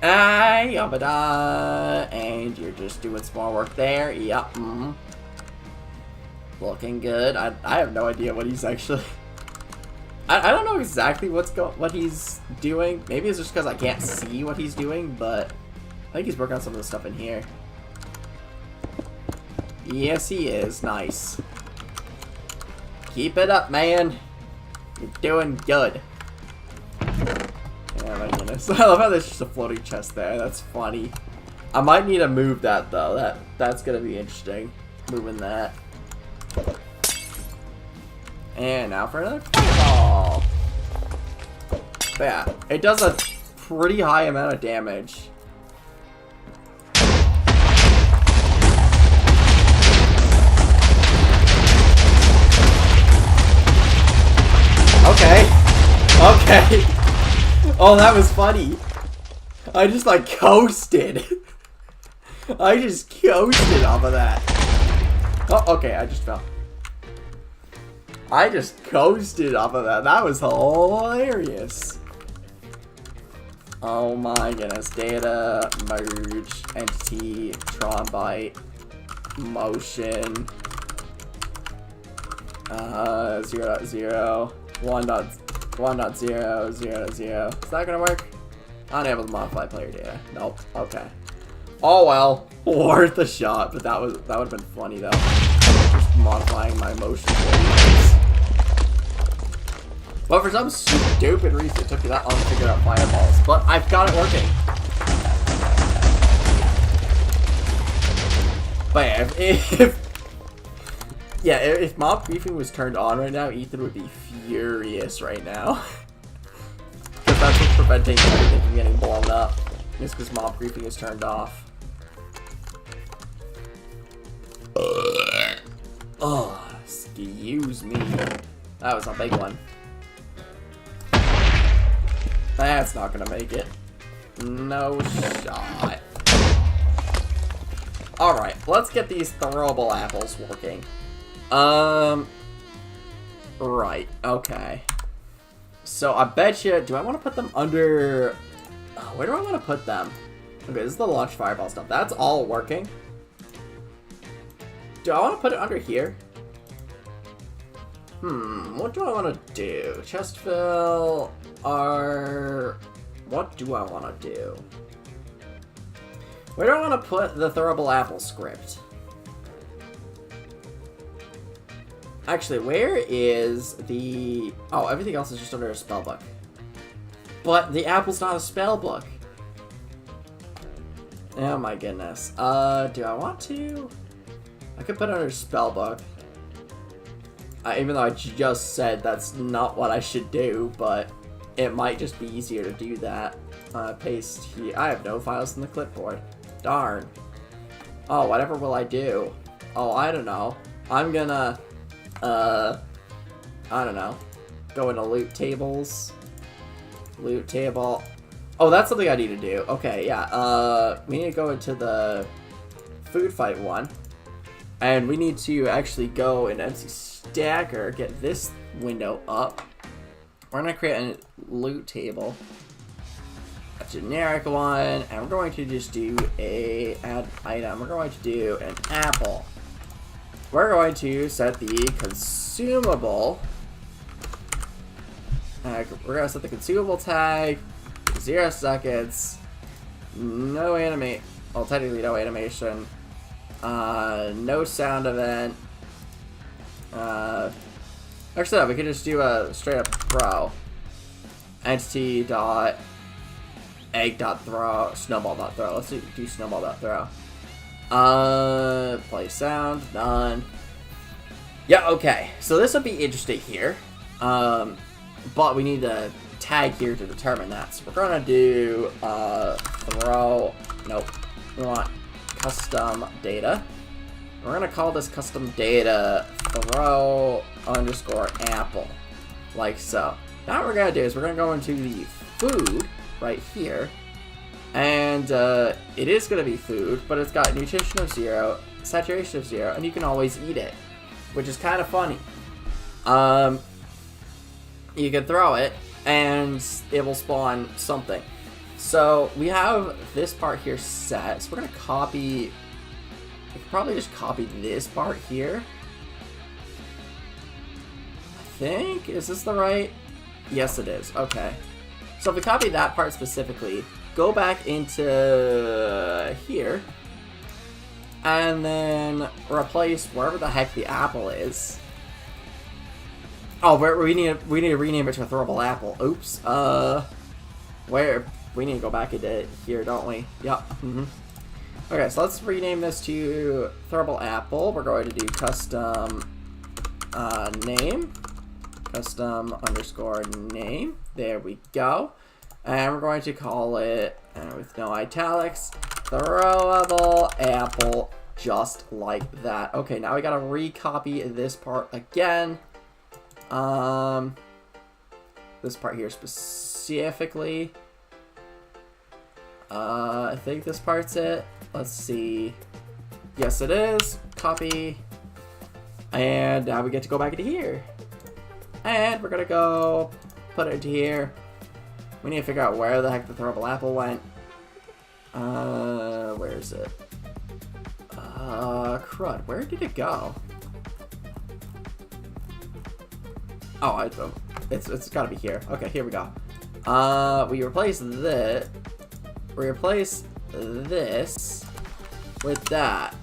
Yabba-da. And you're just doing small work there. Yep. Mm-hmm. Looking good. I have no idea what he's actually... I don't know exactly what he's doing. Maybe it's just because I can't see what he's doing, but I think he's working on some of the stuff in here. Yes, he is. Nice. Keep it up, man. You're doing good. Oh my goodness. I love how there's just a floating chest there. That's funny. I might need to move that, though. That's gonna be interesting. Moving that. And now for another fireball. But yeah, it does a pretty high amount of damage. Okay. Okay. Oh, that was funny. I just like coasted. I just coasted off of that. Oh, okay, I just fell. I just coasted off of that. That was hilarious. Oh my goodness. Data, merge, entity, Tron byte, motion, 0.0, 1.0, 0.0. Is that gonna work? Unable to modify player data. Nope. Okay. Oh well. Worth a shot, but that would have been funny though. Just modifying my motion. But for some stupid reason, it took me that long to figure out fireballs. But I've got it working. But yeah, if mob griefing was turned on right now, Ethan would be furious right now. Because that's what's preventing everything from getting blown up. It's because mob griefing is turned off. Oh, excuse me. That was a big one. That's not gonna make it. No shot. Alright, let's get these throwable apples working. Right, okay. So I bet you, do I want to put them under... where do I want to put them? Okay, this is the launch fireball stuff. That's all working. Do I want to put it under here? What do I want to do? Chest fill, or... What do I want to do? Where do I want to put the throwable apple script? Actually, where is the... Oh, everything else is just under a spellbook. But the apple's not a spellbook. Oh my goodness. Do I want to? I could put it under spellbook. Even though I just said that's not what I should do, but it might just be easier to do that. Paste here. I have no files in the clipboard. Darn. Oh, whatever will I do? Oh, I don't know. I'm gonna, I don't know. Go into loot tables. Loot table. Oh, that's something I need to do. Okay, yeah. We need to go into the food fight one. And we need to actually go in MC Stacker, get this window up. We're going to create a loot table. A generic one. And we're going to just do a add item. We're going to do an apple. We're going to set the consumable. We're going to set the consumable tag. 0 seconds. No animate. Well, technically no animation. No sound event. Actually, no, we could just do a straight up throw. Entity dot egg dot throw, snowball dot throw. Let's do snowball dot throw. Play sound, none. Yeah, okay. So this would be interesting here. But we need a tag here to determine that. So we're gonna do throw. Nope. We want custom data. We're gonna call this custom data throw underscore apple, like so. Now what we're gonna do is we're gonna go into the food right here, and it is gonna be food, but it's got nutrition of 0, saturation of 0, and you can always eat it, which is kind of funny. You can throw it, and it will spawn something. So we have this part here set, so we're gonna copy. We could probably just copy this part here. I think, is this the right? Yes, it is. Okay. So if we copy that part specifically, go back into here, and then replace wherever the heck the apple is. Oh, we need to rename it to a throwable apple. Oops. Where? We need to go back into here, don't we? Yep. Okay, so let's rename this to throwable apple. We're going to do custom name. Custom underscore name. There we go. And we're going to call it, with no italics, throwable apple, just like that. Okay, now we gotta recopy this part again. This part here specifically. I think this part's it. Let's see. Yes, it is. Copy. And now we get to go back into here. And we're gonna go put it into here. We need to figure out where the heck the throwable apple went. Where is it? Crud. Where did it go? Oh, it's gotta be here. Okay, here we go. We replace this. We replace this with that.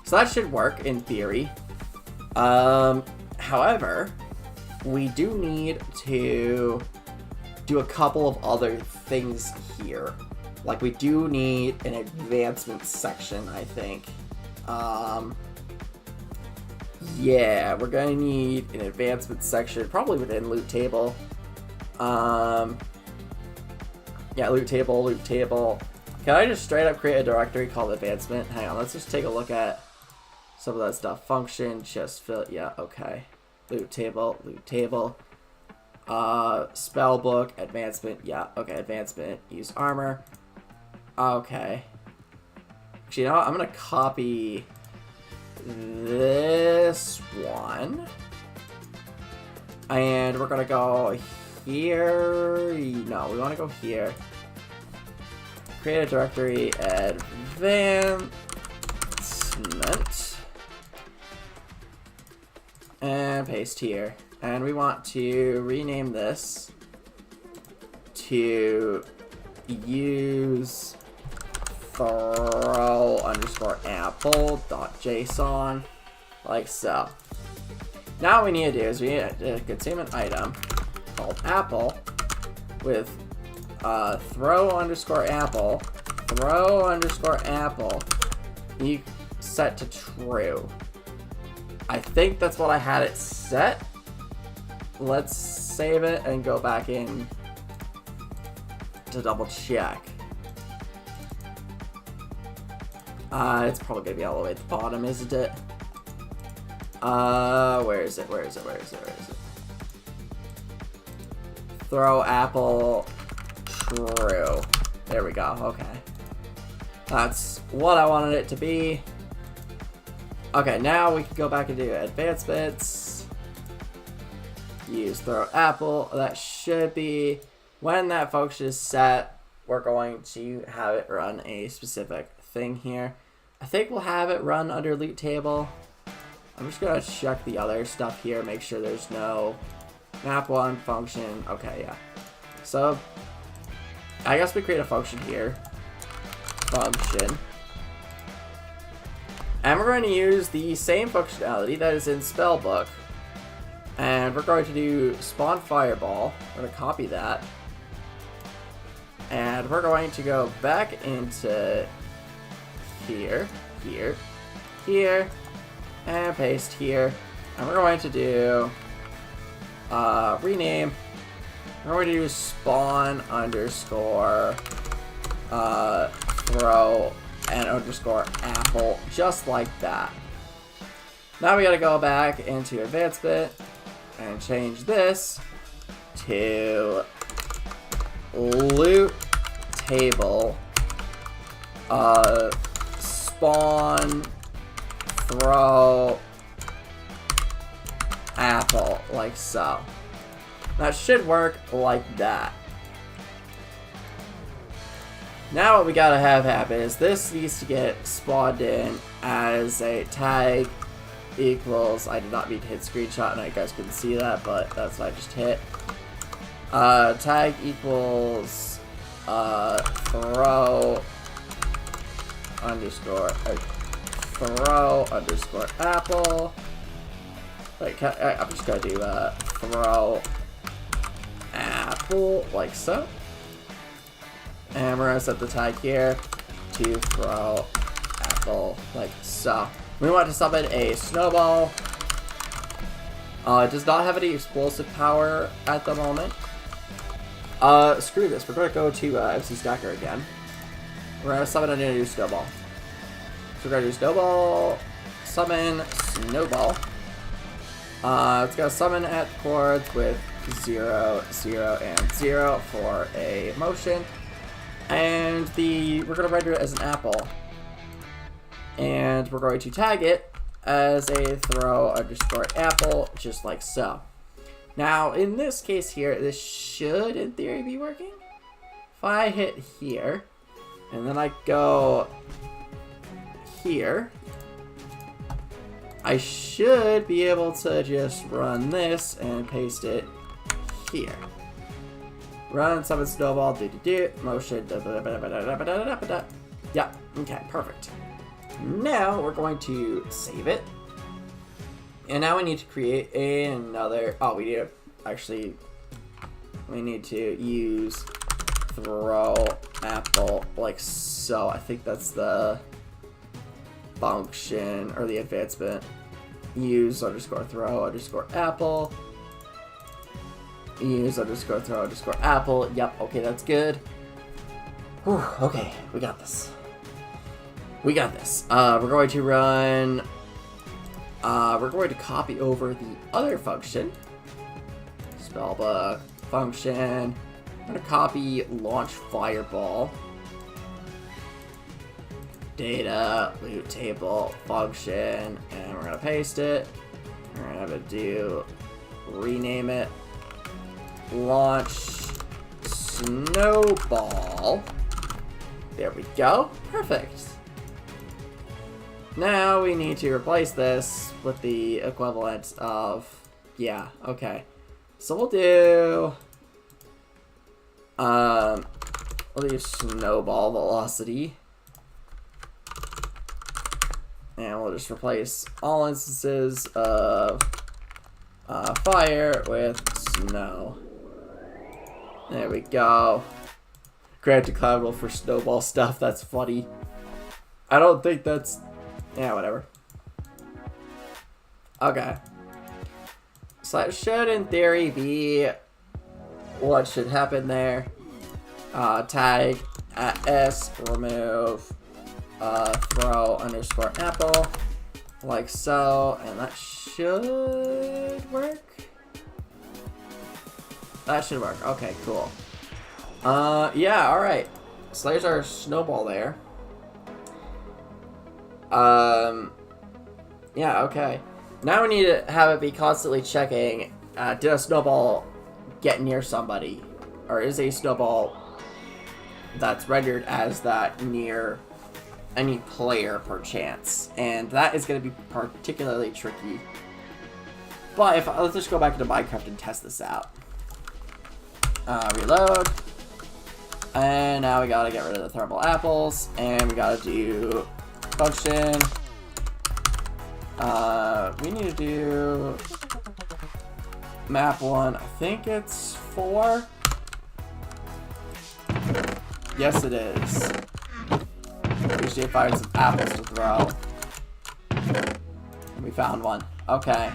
So that should work in theory. However, we do need to do a couple of other things here. Like, we do need an advancement section, I think. Yeah, we're gonna need an advancement section, probably within loot table. Yeah, loot table. Can I just straight up create a directory called advancement? Hang on, let's just take a look at some of that stuff. Function, just fill, yeah, okay. Loot table. Spell book, advancement, yeah, okay, advancement, use armor. Okay. Actually, you know what? I'm gonna copy this one. And we're gonna go here. No, we wanna go here. Create a directory, advancement. And paste here. And we want to rename this to use throw underscore apple dot JSON, like so. Now what we need to do is we need a containment item called apple with throw underscore apple, you set to true. I think that's what I had it set. Let's save it and go back in to double check. It's probably gonna be all the way at the bottom, isn't it? Where is it? Throw apple true. There we go, okay. That's what I wanted it to be. Okay, now we can go back and do advancements. Use throw apple. That should be, when that function is set, we're going to have it run a specific thing here. I think we'll have it run under loot table. I'm just gonna check the other stuff here, make sure there's no map1 function. Okay, yeah. So I guess we create a function here. Function. And we're going to use the same functionality that is in Spellbook And we're going to do spawn fireball. We're going to copy that. And we're going to go back into here, here, here, and paste here. And we're going to do rename. We're going to do spawn underscore throw and underscore apple, just like that. Now we gotta go back into advancement and change this to loot table spawn throw apple, like so. That should work like that. Now what we gotta have happen is this needs to get spawned in as a tag equals, I did not mean to hit screenshot and you guys couldn't see that, but that's what I just hit. Tag equals throw underscore apple. Wait, I'm just gonna do throw apple, like so. And we're gonna set the tag here to throw apple, like so. We want to summon a snowball. It does not have any explosive power at the moment. Screw this. We're gonna go to MC Stacker again. We're gonna summon a new snowball. So we're gonna do snowball, summon snowball. It's gonna summon at chords with 0, 0, and 0 for a motion. And we're gonna render it as an apple. And we're going to tag it as a throw underscore apple, just like so. Now, in this case here, this should, in theory, be working. If I hit here, and then I go here, I should be able to just run this and paste it here. Run, summon snowball, motion, yeah, okay, perfect. Now we're going to save it. And now we need to create another, we need to use throw apple, like so. I think that's the function or the advancement. Use underscore throw underscore apple. Use underscore throw underscore apple. Yep, okay, that's good. Whew, okay, we got this. We got this. We're going to run, we're going to copy over the other function. Spellbook function. I'm going to copy launch fireball. Data, loot table, function, and we're going to paste it. We're going to have it do, rename it, launch snowball. There we go. Perfect. Now we need to replace this with the equivalent of, yeah, okay. So we'll do snowball velocity. And we'll just replace all instances of fire with snow. There we go. Grant declarable for snowball stuff, that's funny. I don't think that's, yeah, whatever. Okay. So that should, in theory, be what should happen there. Tag at s, remove throw underscore apple, like so, and that should work. That should work. Okay, cool. Yeah, alright. So there's our snowball there. Yeah, okay. Now we need to have it be constantly checking, did a snowball get near somebody? Or is a snowball that's rendered as that near any player per chance? And that is going to be particularly tricky. But let's just go back into Minecraft and test this out. Reload. And now we gotta get rid of the thermal apples, and we gotta do function. We need to do Map 1, I think it's 4. Yes, it is. Appreciate finding some apples to throw. And we found one. Okay.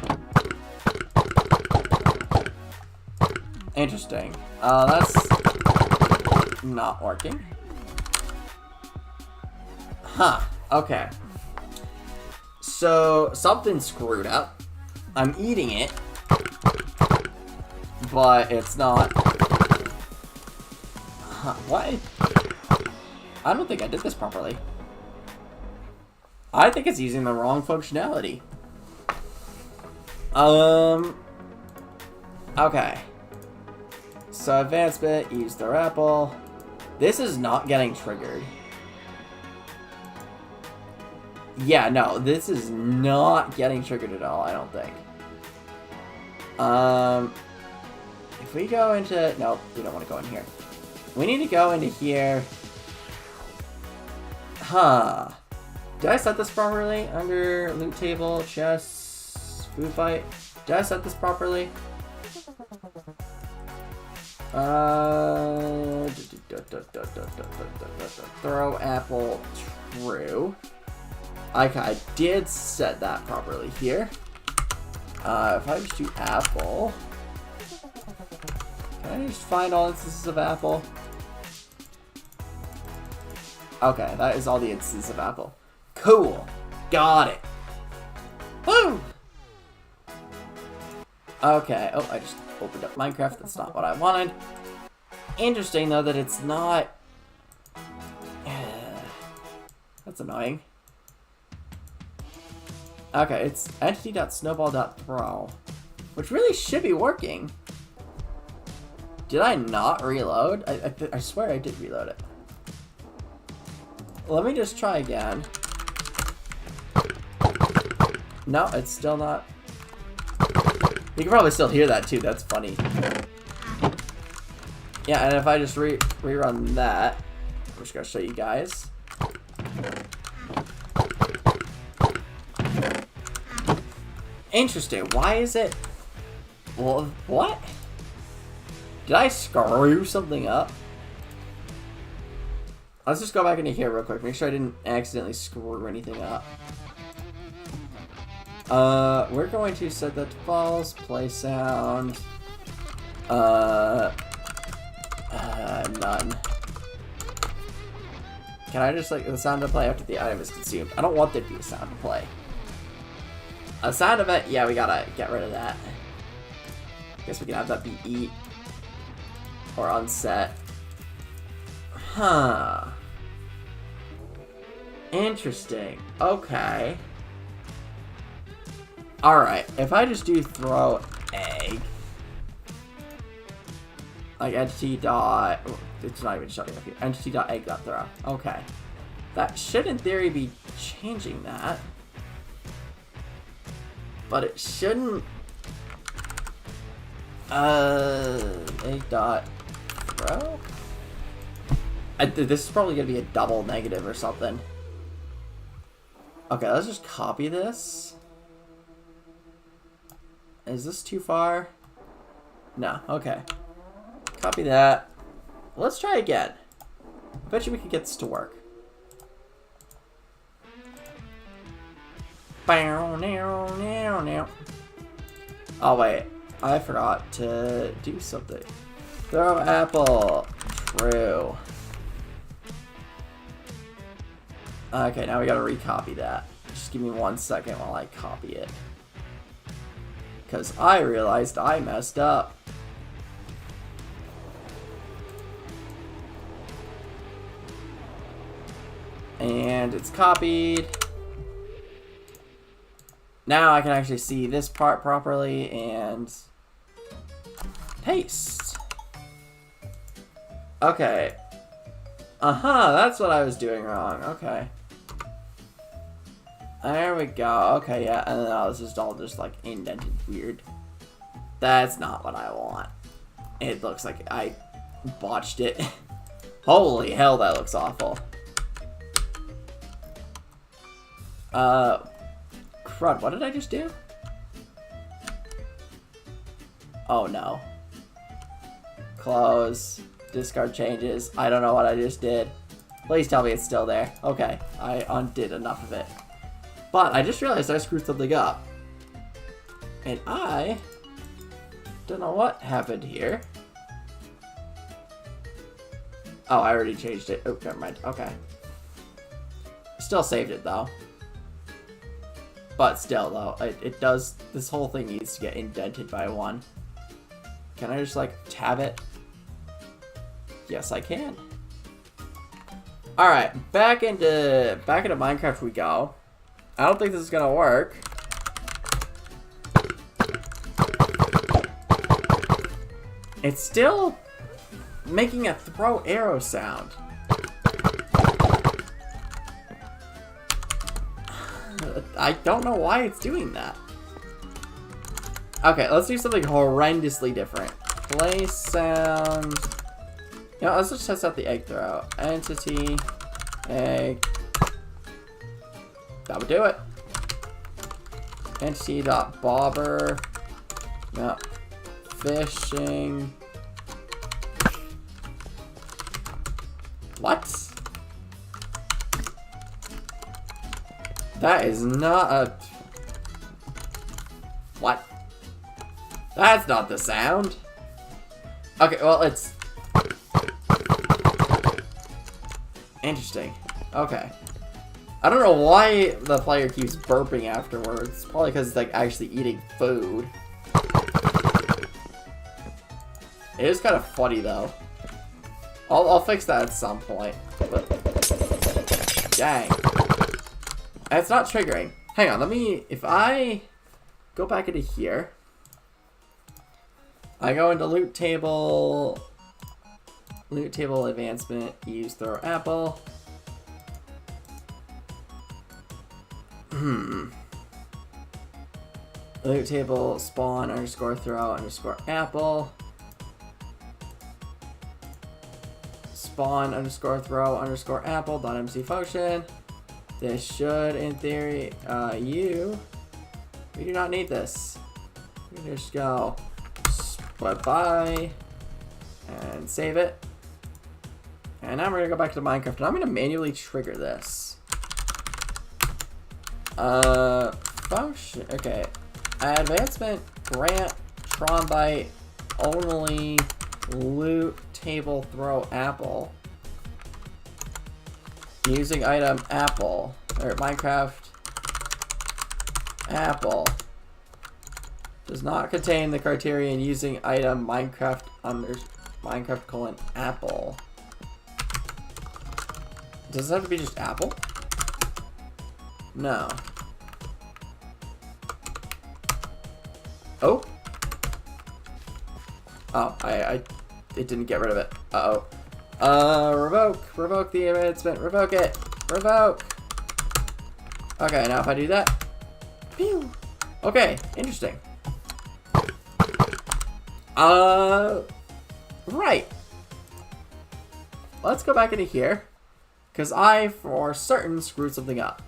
Interesting. That's not working. Huh. Okay. So, something screwed up. I'm eating it. But it's not... Huh, what? I don't think I did this properly. I think it's using the wrong functionality. Okay. So, advanced bit, use the apple. This is not getting triggered. Yeah, no, this is not getting triggered at all, I don't think. If we go into... Nope, we don't want to go in here. We need to go into here. Huh. Did I set this properly? Under loot table, chest, food fight. Did I set this properly? Throw apple, true. I did set that properly here. If I just do apple, can I just find all instances of apple? Okay, that is all the instances of apple. Cool. Got it. Woo! Okay. Oh, I just opened up Minecraft. That's not what I wanted. Interesting, though, that it's not... That's annoying. Okay, it's entity.snowball.throw, which really should be working. Did I not reload? I swear I did reload it. Let me just try again. No, it's still not. You can probably still hear that too. That's funny. Yeah, and if I just rerun that, I'm just gonna show you guys. Interesting. Why is it? Well, what? Did I screw something up? Let's just go back into here real quick. Make sure I didn't accidentally screw anything up. We're going to set that to false. Play sound. None. Can I just like the sound to play after the item is consumed? I don't want there to be a sound to play. A sound event, yeah, we gotta get rid of that. Guess we can have that be eat or unset. Huh. Interesting. Okay. Alright, if I just do throw egg, like entity dot, it's not even showing up here, entity dot egg dot throw. Okay. That should in theory be changing that. But it shouldn't. Egg dot throw? This is probably gonna be a double negative or something. Okay, let's just copy this. Is this too far? No, okay. Copy that. Let's try again. I bet you we can get this to work. Oh wait, I forgot to do something. Throw apple. True. Okay, now we gotta recopy that. Just give me 1 second while I copy it. Because I realized I messed up. And it's copied. Now I can actually see this part properly and paste. Okay. That's what I was doing wrong. Okay. There we go. Okay, yeah, and then this is all just like indented weird. That's not what I want. It looks like I botched it. Holy hell, that looks awful. Crud, what did I just do? Oh no. Close. Discard changes. I don't know what I just did. Please tell me it's still there. Okay, I undid enough of it. But I just realized I screwed something up. And I don't know what happened here. Oh, I already changed it. Oh, never mind. Okay. Still saved it, though. But still, though, it does... This whole thing needs to get indented by 1. Can I just, like, tab it? Yes, I can. Alright, back into Minecraft we go. I don't think this is gonna work. It's still making a throw arrow sound. I don't know why it's doing that. Okay, let's do something horrendously different. Play sound. You know, let's just test out the egg throw. Entity, egg. That would do it. Entity.bobber. No. Fishing. What? That is not a... What? That's not the sound. Okay, well, it's... Interesting. Okay. I don't know why the player keeps burping afterwards. Probably because it's like actually eating food. It is kind of funny though. I'll fix that at some point. But dang. It's not triggering. Hang on, let me... If I go back into here. I go into loot table. Loot table advancement. Use throw apple. Loot table spawn underscore throw underscore apple. Spawn underscore throw underscore apple dot MC function. This should, in theory, we do not need this. We can just go bye-bye and save it. And now we're gonna go back to Minecraft and I'm gonna manually trigger this. Function, okay. Advancement, grant, trombite, only, loot, table, throw, apple. Using item, apple, or Minecraft, apple. Does not contain the criterion using item, Minecraft, Minecraft colon, apple. Does it have to be just apple? No. Oh. Oh, it didn't get rid of it. Uh-oh. Revoke the advancement, revoke it, revoke. Okay, now if I do that, pew. Okay, interesting. Right. Let's go back into here, because I, for certain, screwed something up.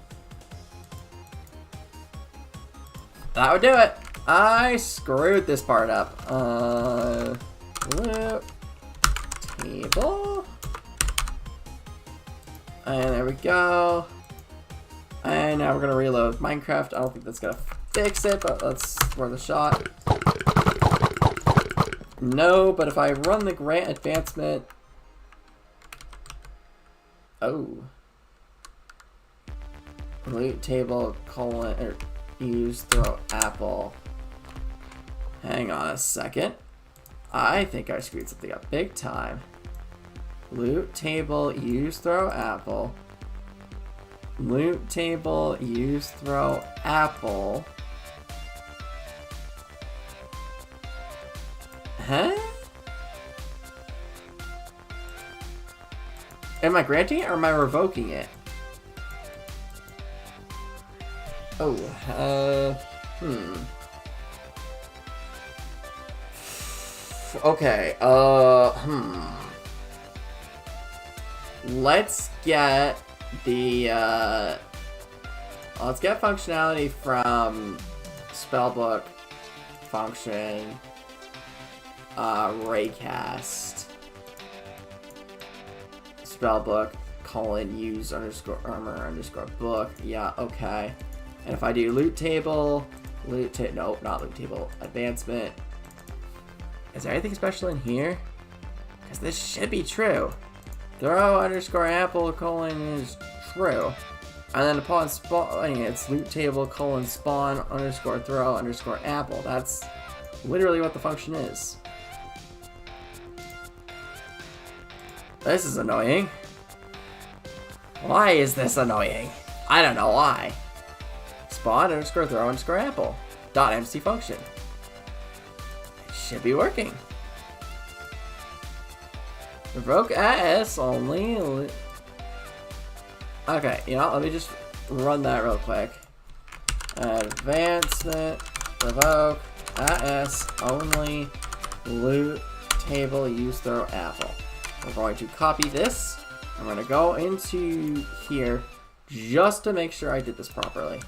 That would do it. I screwed this part up. Loop table. And there we go. And now we're gonna reload Minecraft. I don't think that's gonna fix it, but let's worth a shot. No, but if I run the grant advancement. Oh. Loot table colon or use throw apple. Hang on a second. I think I screwed something up big time. Loot table, use throw apple. Loot table, use throw apple. Huh? Am I granting it or am I revoking it? Oh, Okay, Let's get the, let's get functionality from spellbook function raycast. Spellbook, use underscore armor underscore book. Yeah, okay. And if I do loot table, no, not loot table, advancement. Is there anything special in here? Because this should be true. Throw underscore apple is true. And then upon spawning, it's loot table spawn underscore throw underscore apple. That's literally what the function is. This is annoying. Why is this annoying? I don't know why. Spawn underscore throw underscore apple. .mc function. It should be working. Revoke as only. Okay, you know, let me just run that real quick. Advancement, revoke, as only, loot, table, use, throw, apple. We're going to copy this. I'm going to go into here just to make sure I did this properly.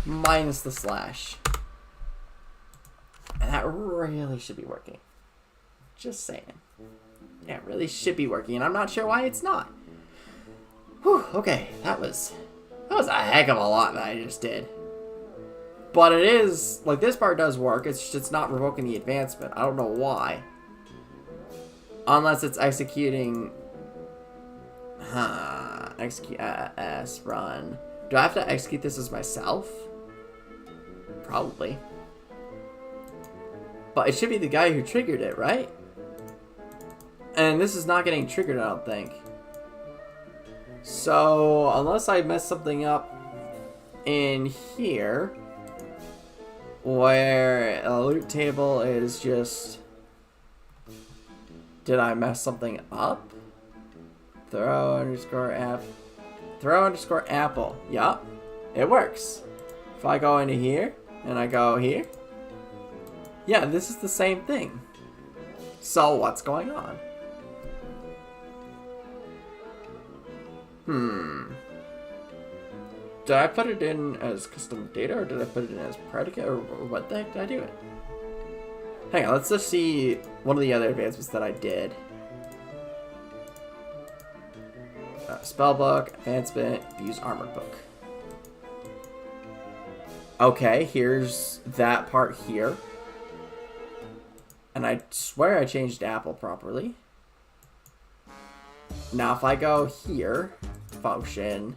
Minus the slash. And that really should be working. Just saying. Yeah, it really should be working, and I'm not sure why it's not. Whew, okay, that was a heck of a lot that I just did. But it is, like, this part does work, it's just not revoking the advancement. I don't know why. Unless it's executing... execute as run. Do I have to execute this as myself? Probably. But it should be the guy who triggered it, right? And this is not getting triggered, I don't think. So, unless I mess something up in here, where a loot table is just... Did I mess something up? Throw underscore apple. Yup, it works. If I go into here, and I go here, yeah, this is the same thing. So, what's going on? Did I put it in as custom data, or did I put it in as predicate, or what the heck did I do it? Hang on, let's just see one of the other advancements that I did. Spellbook, advancement, use armor book. Okay, here's that part here. And I swear I changed apple properly. Now if I go here, function,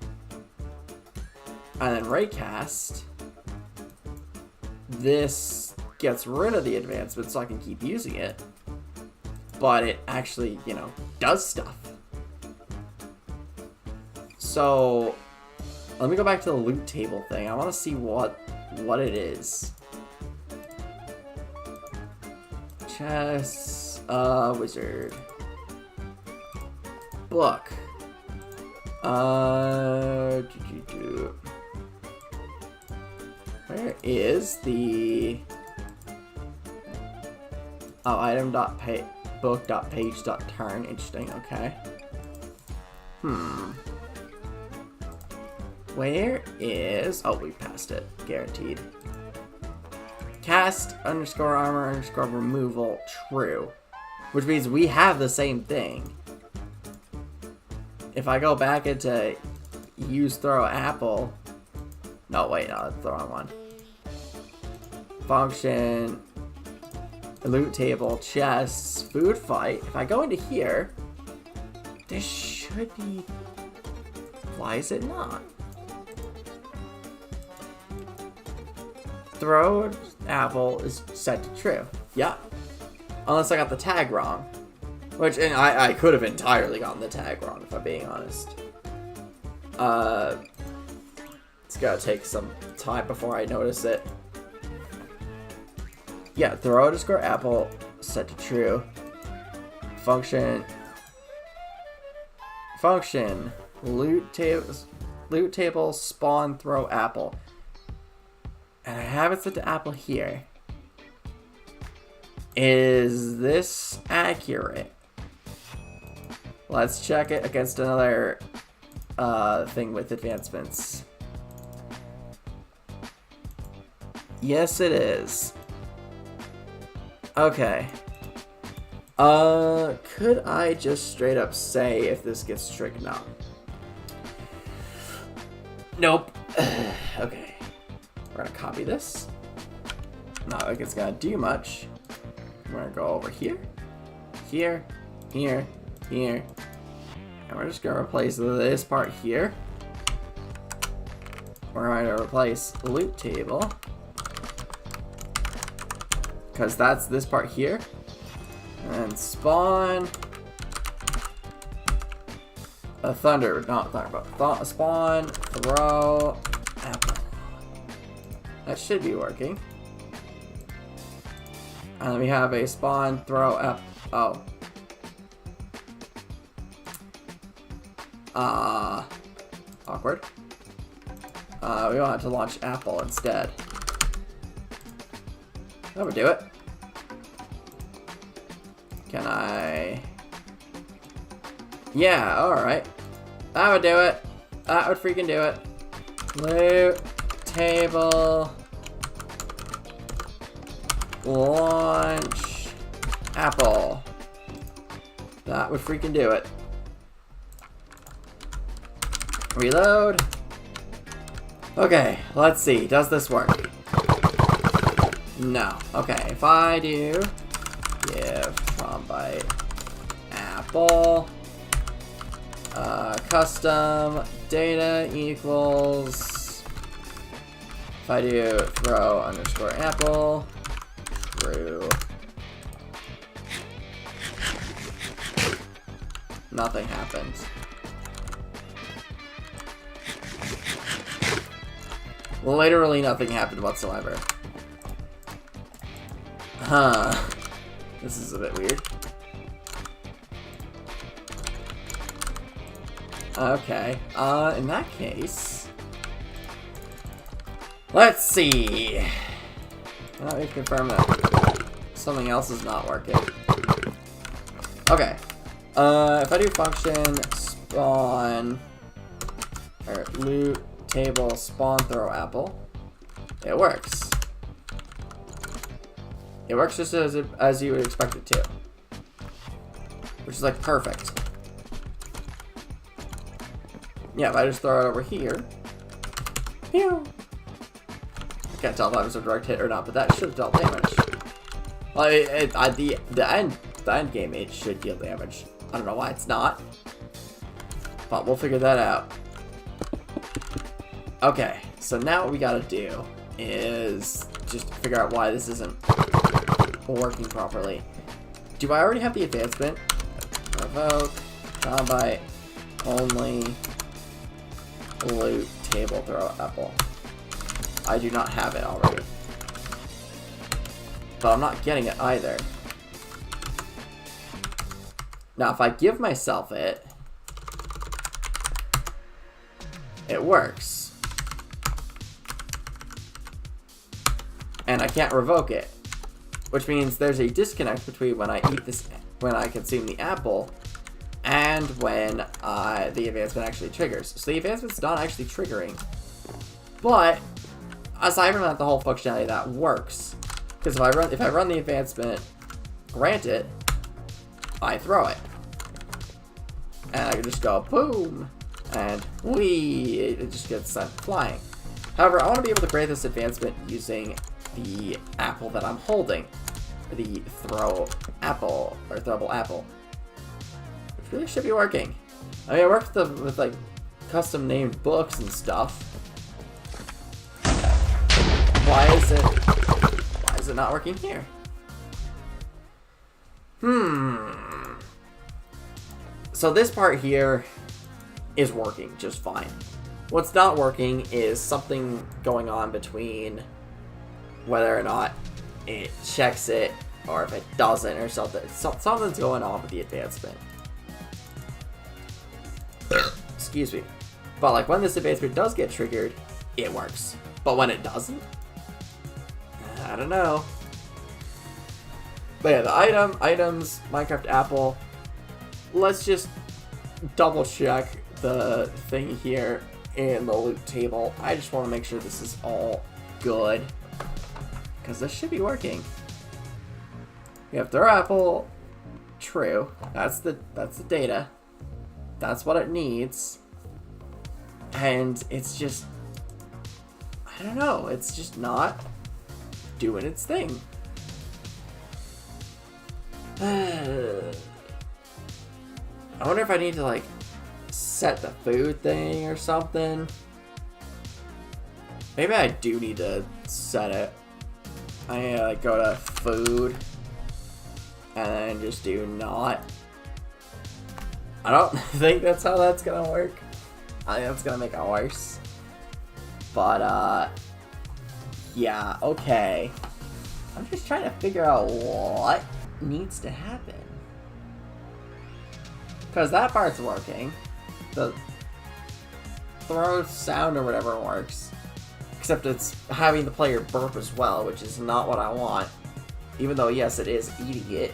and then raycast, this gets rid of the advancement so I can keep using it. But it actually, you know, does stuff. So, let me go back to the loot table thing. I want to see what it is. Chess, wizard. Book. Where is the... Oh, item.book.page.turn. Interesting, okay. Where is... Oh, we passed it. Guaranteed. Cast underscore armor underscore removal true. Which means we have the same thing. If I go back into use throw apple... No, wait, no, that's the wrong one. Function... Loot table, chests, food fight. If I go into here... This should be... Why is it not? Throw apple is set to true. Yeah. Unless I got the tag wrong. Which, and I could have entirely gotten the tag wrong, if I'm being honest. It's gotta take some time before I notice it. Yeah, throw underscore apple set to true. Function. Loot table spawn throw apple. And I have it set to apple here. Is this accurate? Let's check it against another thing with advancements. Yes, it is. Okay. Could I just straight up say if this gets triggered? No. Nope. Okay. We're gonna copy this. Not like it's gonna do much. We're gonna go over here, here, here, here. And we're just gonna replace this part here. We're going to replace loot table. Because that's this part here. And spawn a thunder, not thunder, but spawn throw apple. That should be working. And then we have a spawn throw apple. Oh. Awkward. We want to launch apple instead. That would do it. Can I? Yeah, alright. That would do it. That would freaking do it. Loot table. Launch apple. That would freaking do it. Reload. Okay, let's see. Does this work? No. Okay, if I do give byte apple custom data equals, if I do throw underscore apple true, nothing happens. Literally nothing happened whatsoever. Huh. This is a bit weird. Okay. In that case, let's see. Let me confirm that something else is not working. Okay. If I do function spawn or loot table spawn throw apple, it works. It works just as you would expect it to, which is like perfect. Yeah, if I just throw it over here, pew. I can't tell if that was a direct hit or not, but that should have dealt damage. Well, the end game, it should deal damage. I don't know why it's not, but we'll figure that out. Okay, so now what we gotta do is just figure out why this isn't working properly. Do I already have the advancement? Revoke, byte, only, loot, table, throw, apple. I do not have it already. But I'm not getting it either. Now, if I give myself it, it works. And I can't revoke it. Which means there's a disconnect between when I eat this, when I consume the apple, and when the advancement actually triggers. So the advancement's not actually triggering. But aside from that, the whole functionality of that works. Because if I run the advancement, grant it, I throw it. And I can just go boom, and whee, it just gets sent flying. However, I want to be able to grant this advancement using the apple that I'm holding. The throw apple, or throwable apple. Which really should be working. I mean, it works with like custom named books and stuff. Why is it not working here? So this part here is working just fine. What's not working is something going on between whether or not it checks it or if it doesn't or something. Something's going on with the advancement. Excuse me. But like when this advancement does get triggered, it works. But when it doesn't, I don't know. But yeah, the items, Minecraft Apple. Let's just double check the thing here in the loot table. I just want to make sure this is all good, because this should be working. We have throw apple, True. That's the data. That's what it needs. And it's just, I don't know, it's just not doing its thing. I wonder if I need to like set the food thing or something. Maybe I do need to set it. I need to like go to food and then just do not. I don't think that's how that's gonna work. I think that's gonna make it worse. But yeah, okay. I'm just trying to figure out what needs to happen. Because that part's working. The throw sound or whatever works. Except it's having the player burp as well, which is not what I want. Even though, yes, it is eating it.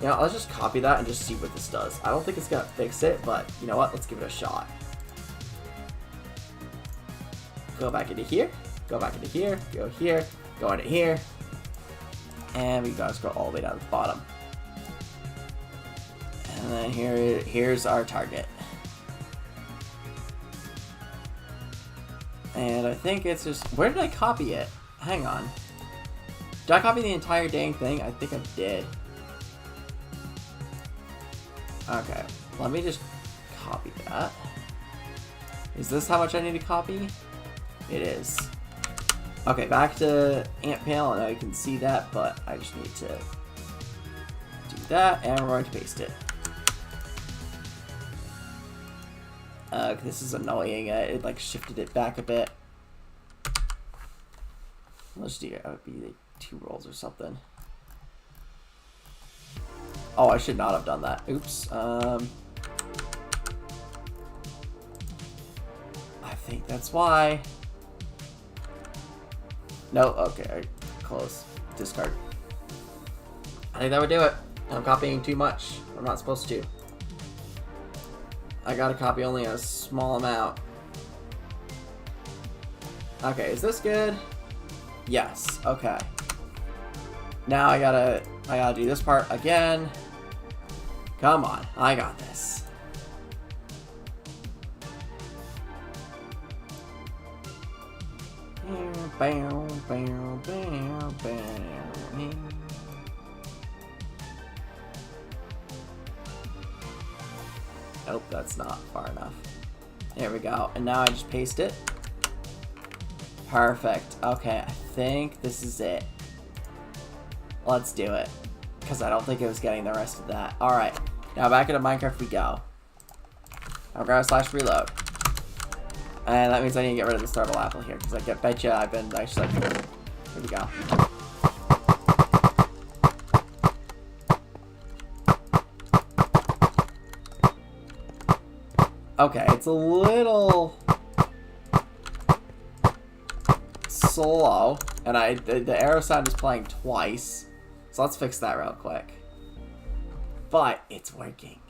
You know, let's just copy that and just see what this does. I don't think it's gonna fix it, but you know what? Let's give it a shot. Go back into here. Go back into here. Go here. Go into here. And we gotta scroll all the way down to the bottom. And then here's our target. And I think it's just... Where did I copy it? Hang on. Did I copy the entire dang thing? I think I did. Okay. Let me just copy that. Is this how much I need to copy? It is. Okay, back to ant panel. I know you can see that, but I just need to do that, and we're going to paste it. This is annoying. It like shifted it back a bit. Let's do it. That would be like 2 rolls or something. Oh, I should not have done that. Oops. I think that's why. No, okay, close. Discard. I think that would do it. I'm copying too much. I'm not supposed to. I gotta copy only a small amount. Okay, is this good? Yes, okay. Now I gotta do this part again. Come on, I got this. Nope, that's not far enough. There we go. And now I just paste it. Perfect. Okay, I think this is it. Let's do it. Because I don't think it was getting the rest of that. Alright, now back into Minecraft we go. Now grab /reload. And that means I need to get rid of the throwable apple here, because I bet you I've been actually... Here we go. Okay, it's a little slow, and the arrow sound is playing twice, so let's fix that real quick. But it's working.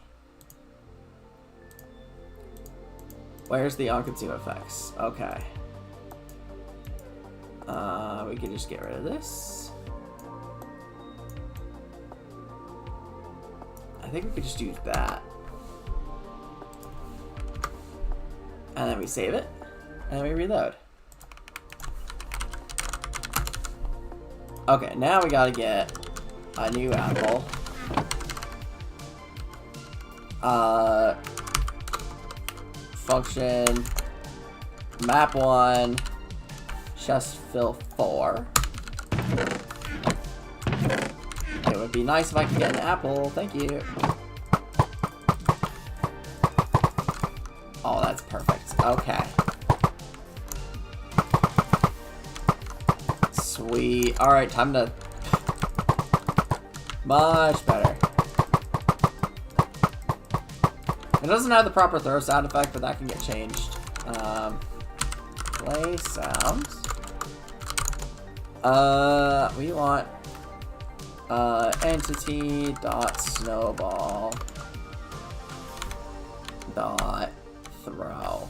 Where's the on-consume effects? Okay. We can just get rid of this. I think we could just use that. And then we save it, and then we reload. Okay, now we gotta get a new apple. Function map 1 chest fill 4. It would be nice if I could get an apple. Thank you. Oh, that's perfect. Okay. Sweet. Alright, time to... Much better. It doesn't have the proper throw sound effect, but that can get changed. Play sounds. We want entity dot snowball dot throw.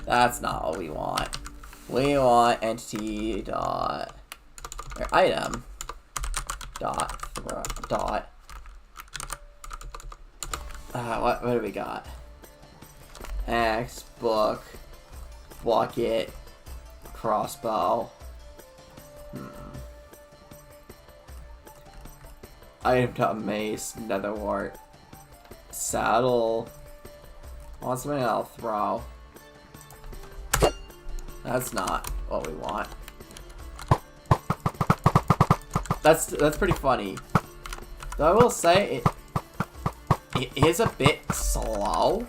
That's not what we want. We want entity dot or item dot throw dot. What do we got? Axe, book, bucket, crossbow. Item to mace, netherwart, saddle. I want something I'll throw. That's not what we want. That's pretty funny. Though I will say it is a bit slow.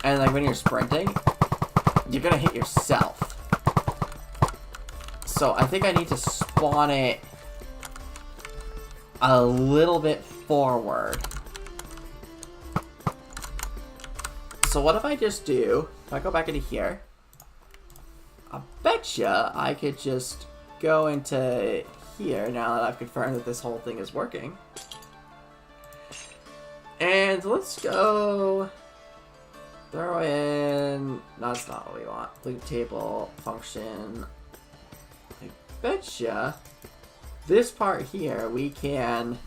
And like when you're sprinting, you're gonna hit yourself. So I think I need to spawn it a little bit forward. So what if I just do, if I go back into here, I betcha I could just go into here now that I've confirmed that this whole thing is working. And let's go throw in, no, that's not what we want. Loop table function. I betcha this part here we can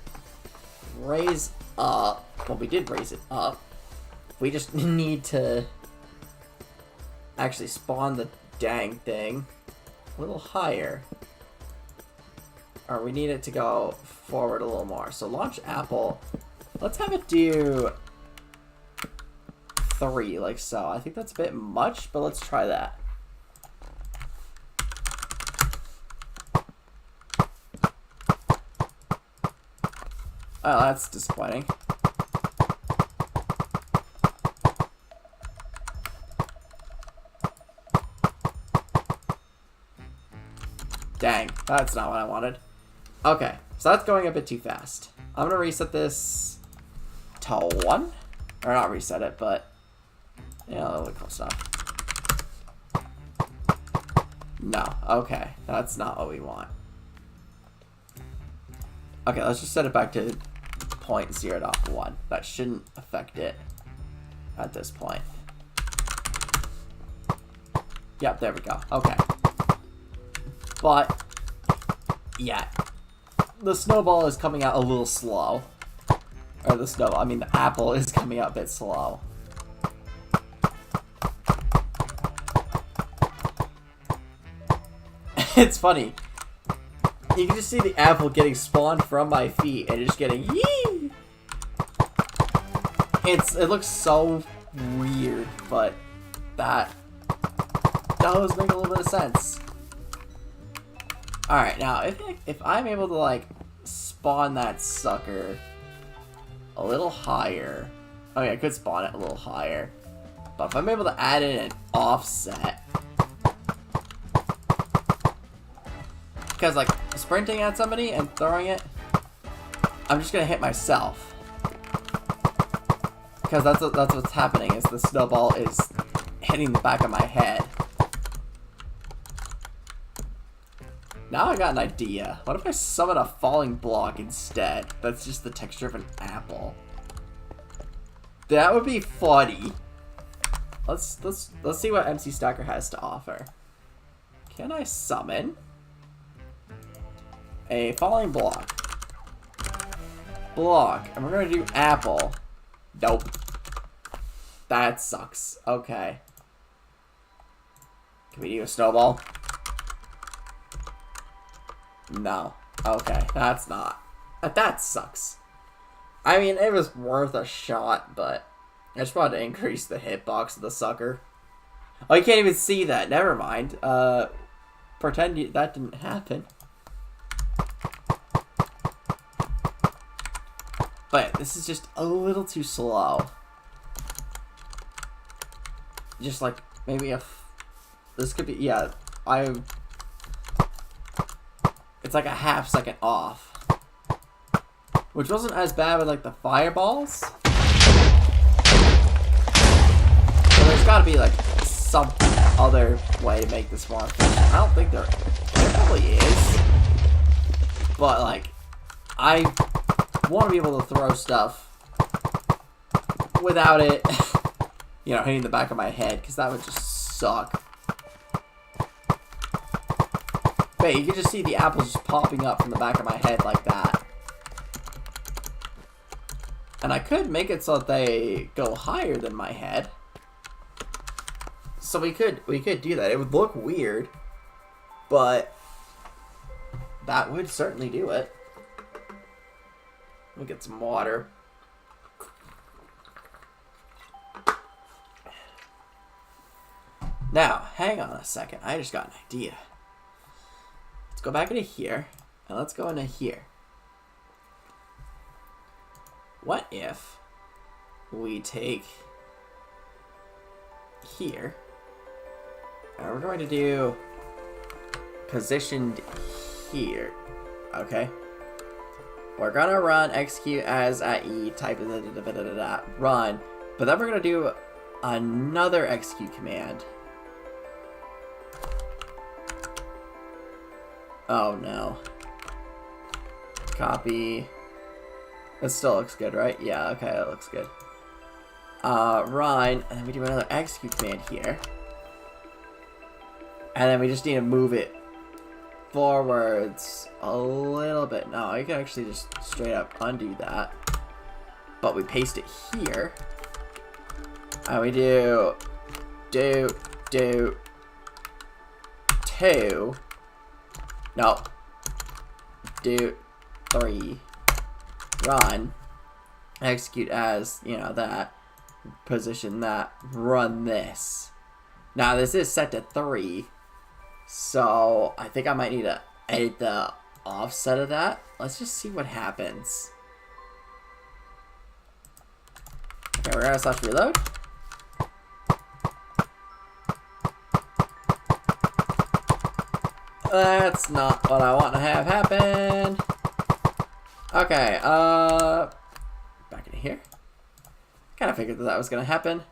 raise up. Well, we did raise it up. We just need to actually spawn the dang thing a little higher. Or we need it to go forward a little more. So launch apple. Let's have it do 3, like so. I think that's a bit much, but let's try that. Oh, that's disappointing. Dang, that's not what I wanted. Okay, so that's going a bit too fast. I'm gonna reset this to 1. Or not reset it, but yeah, that'll look close enough. No, okay, that's not what we want. Okay, let's just set it back to 0.0.1. That shouldn't affect it at this point. Yep, there we go. Okay. But, yeah. The snowball is coming out a little slow. Or the snowball, I mean the apple is coming out a bit slow. It's funny. You can just see the apple getting spawned from my feet and just getting yee. It looks so weird, but that does make a little bit of sense. Alright, now if I'm able to like spawn that sucker a little higher. Okay, I could spawn it a little higher. But if I'm able to add in an offset, because like sprinting at somebody and throwing it, I'm just gonna hit myself. Because that's what's happening, is the snowball is hitting the back of my head. Now I got an idea. What if I summon a falling block instead? That's just the texture of an apple. That would be funny. Let's see what MC Stacker has to offer. Can I summon a falling block? And we're gonna do apple. Nope. That sucks. Okay. Can we do a snowball? No. Okay, that's not. That sucks. I mean, it was worth a shot, but I just wanted to increase the hitbox of the sucker. Oh, you can't even see that. Never mind. Pretend that didn't happen. But this is just a little too slow. Just like, maybe this could be, yeah, it's like a half second off. Which wasn't as bad with like the fireballs. So there's gotta be like some other way to make this more efficient. I don't think there probably is. But like, I want to be able to throw stuff without it, you know, hitting the back of my head, because that would just suck. Wait, you can just see the apples just popping up from the back of my head like that. And I could make it so that they go higher than my head. So we could do that. It would look weird, but that would certainly do it. Let me get some water. Now, hang on a second. I just got an idea. Let's go back into here, and let's go into here. What if we take here, and we're going to do positioned here, okay? We're gonna run execute as at E, type run, but then we're gonna do another execute command. Oh no. Copy. It still looks good, right? Yeah, okay, it looks good. Run, and then we do another execute command here. And then we just need to move it forwards a little bit. No, you can actually just straight up undo that. But we paste it here. And we do 2. No. Do 3. Run. Execute as, you know, that. Position that. Run this. Now, this is set to 3. So, I think I might need to edit the offset of that. Let's just see what happens. Okay, we're gonna / reload. That's not what I want to have happen. Okay, back in here. Kind of figured that was gonna happen.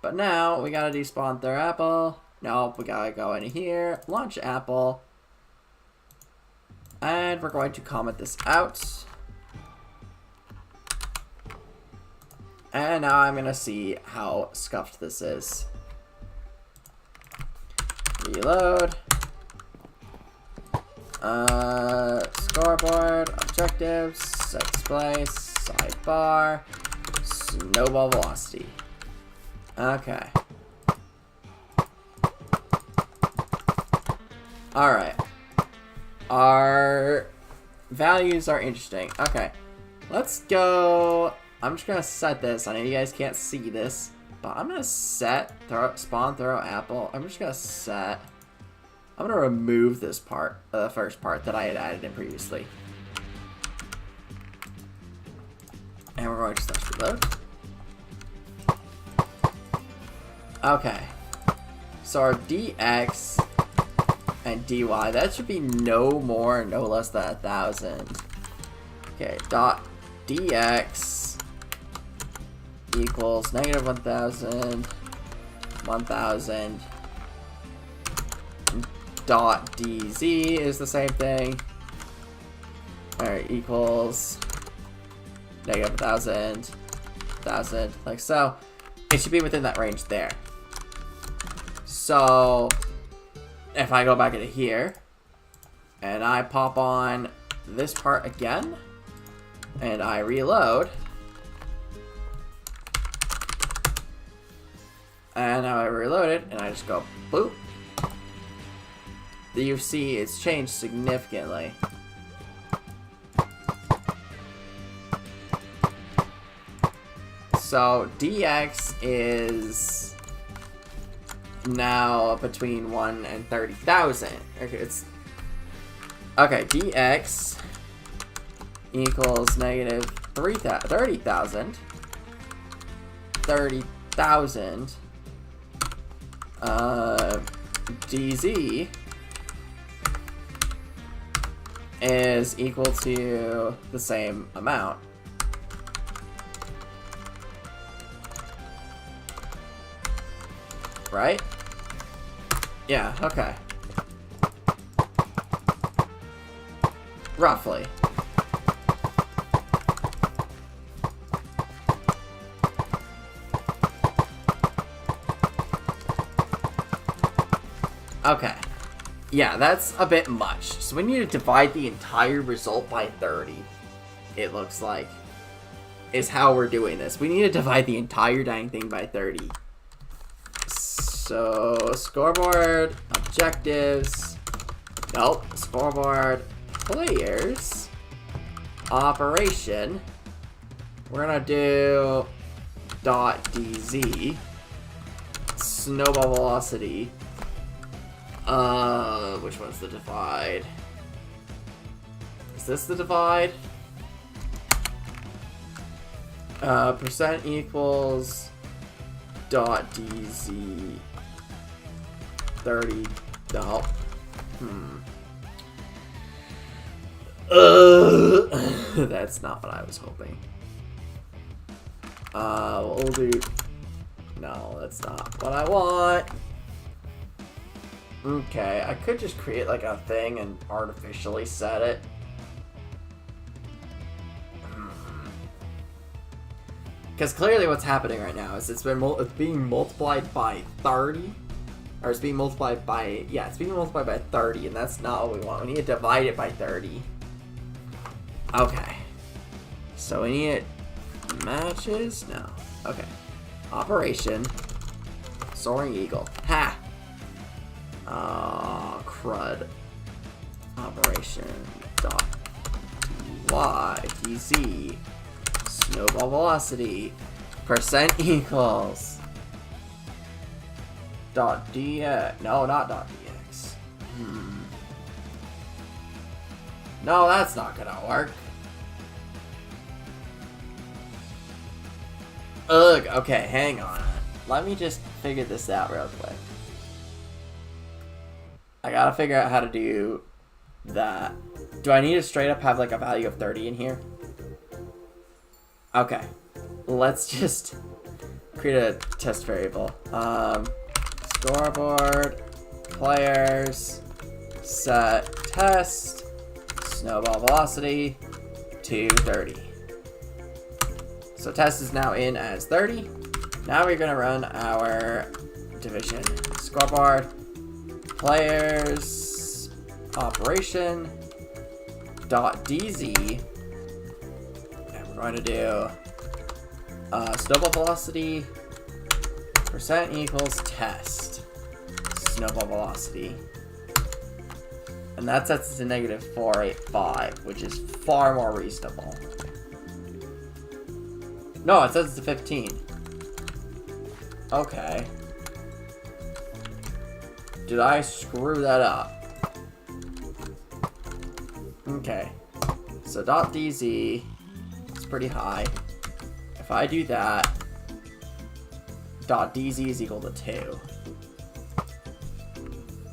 But now, we gotta despawn their apple. Nope, we gotta go in here, launch apple. And we're going to comment this out. And now I'm gonna see how scuffed this is. Reload. Scoreboard, objectives, set display, sidebar, snowball velocity. Okay. Alright. Our values are interesting. Okay. Let's go. I'm just gonna set this. I know you guys can't see this, but I'm gonna set spawn throw apple. I'm just gonna set. I'm gonna remove this part, the first part that I had added in previously. And we're going to / reload. Okay. So our DX and DY, that should be no more, no less than 1,000. Okay, dot DX equals -1,000, 1,000. Dot DZ is the same thing. Alright, equals -1,000, 1,000, like so. It should be within that range there. So, if I go back into here, and I pop on this part again, and I reload, and now I reload it, and I just go boop, you see it's changed significantly. So DX is now between 1 and 30,000. Okay, it's okay. DX equals -30,000. 30,000. DZ is equal to the same amount. Right? Yeah, okay. Roughly. Okay. Yeah, that's a bit much. So we need to divide the entire result by 30. It looks like is how we're doing this. We need to divide the entire dang thing by 30. So scoreboard, objectives. Nope. Scoreboard, players, operation. We're gonna do .dz, snowball velocity. Which one's the divide? Is this the divide? Percent equals .dz 30. No. That's not what I was hoping. We'll do... No, that's not what I want. Okay, I could just create like a thing and artificially set it. Because clearly what's happening right now is it's being multiplied by 30. Or it's being multiplied by... Yeah, it's being multiplied by 30, and that's not what we want. We need to divide it by 30. Okay. So we need it... Matches? No. Okay. Operation. Soaring Eagle. Ha! Crud. Operation dot dz snowball velocity percent equals dot dx. No, not dot dx. No, that's not gonna work. Ugh. Okay, hang on. Let me just figure this out real quick. I gotta figure out how to do that. Do I need to straight up have like a value of 30 in here? Okay. Let's just create a test variable. Scoreboard, players, set test, snowball velocity to 30. So test is now in as 30. Now we're gonna run our division. Scoreboard, players, operation, .dz, and we're going to do snowball velocity, percent equals test, snowball velocity. And that sets it to negative 485, which is far more reasonable. No, it says it's to 15. Okay. Did I screw that up? Okay. So .dz is pretty high. If I do that, .dz is equal to 2.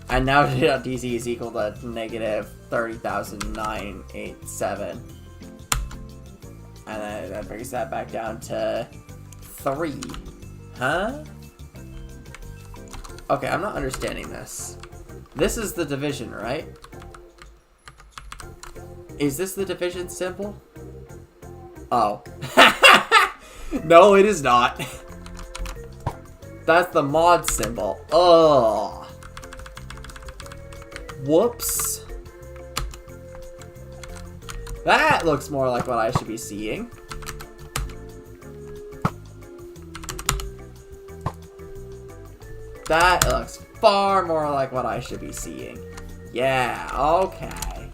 And now .dz is equal to negative 30,987. And then that brings that back down to 3. Huh? Okay, I'm not understanding this. This is the division, right? Is this the division symbol? Oh. No, it is not. That's the mod symbol. Oh. Whoops. That looks more like what I should be seeing. That looks far more like what I should be seeing. Yeah, okay.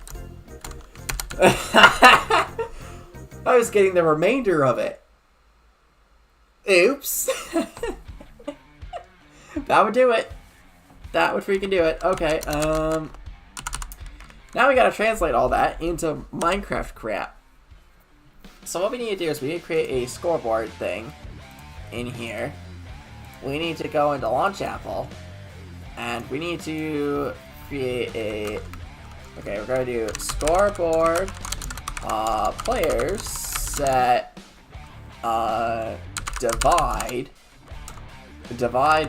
I was getting the remainder of it. Oops. That would do it. That would freaking do it. Okay, now we gotta translate all that into Minecraft crap. So what we need to do is we need to create a scoreboard thing in here. We need to go into Launch Apple, and we need to create a... Okay, we're gonna do scoreboard, players, set, divide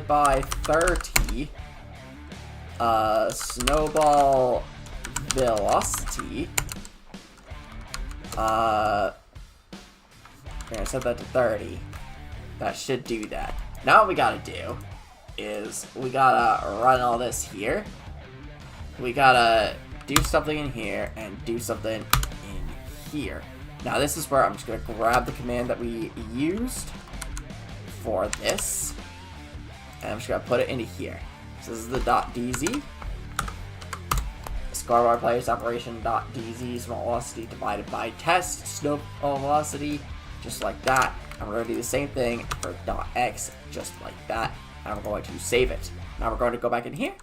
by 30, snowball velocity, we're gonna set that to 30. That should do that. Now what we gotta do is we gotta run all this here. we gotta do something in here and do something in here. Now this is where I'm just gonna grab the command that we used for this, and I'm just gonna put it into here. So this is the .dz. Scarbar players operation .dz, small velocity divided by test, snowball velocity, just like that. And we're going to do the same thing for .x, just like that. And we're going to save it. Now we're going to go back in here,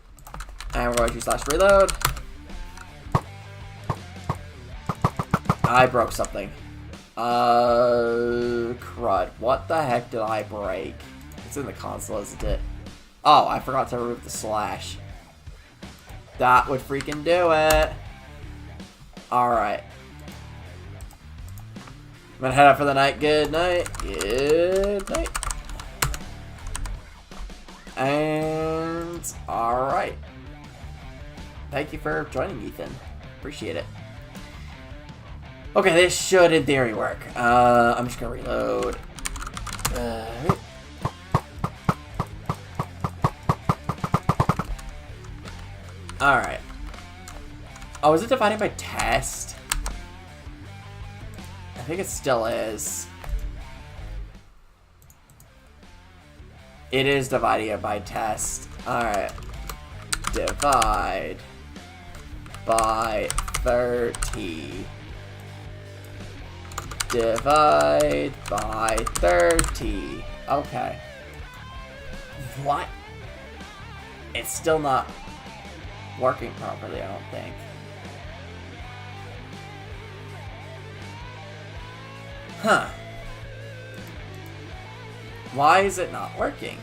and we're going to /reload. I broke something. Crud. What the heck did I break? It's in the console, isn't it? Oh, I forgot to remove the slash. That would freaking do it. Alright. I'm gonna head out for the night. Good night. Good night. And alright. Thank you for joining, Ethan. Appreciate it. Okay, this should in theory work. I'm just gonna reload. Alright. Oh, is it divided by test? I think it still is. It is divided by test. Alright. Divide by 30. Divide by 30. Okay. What? It's still not working properly, I don't think. Huh. Why is it not working?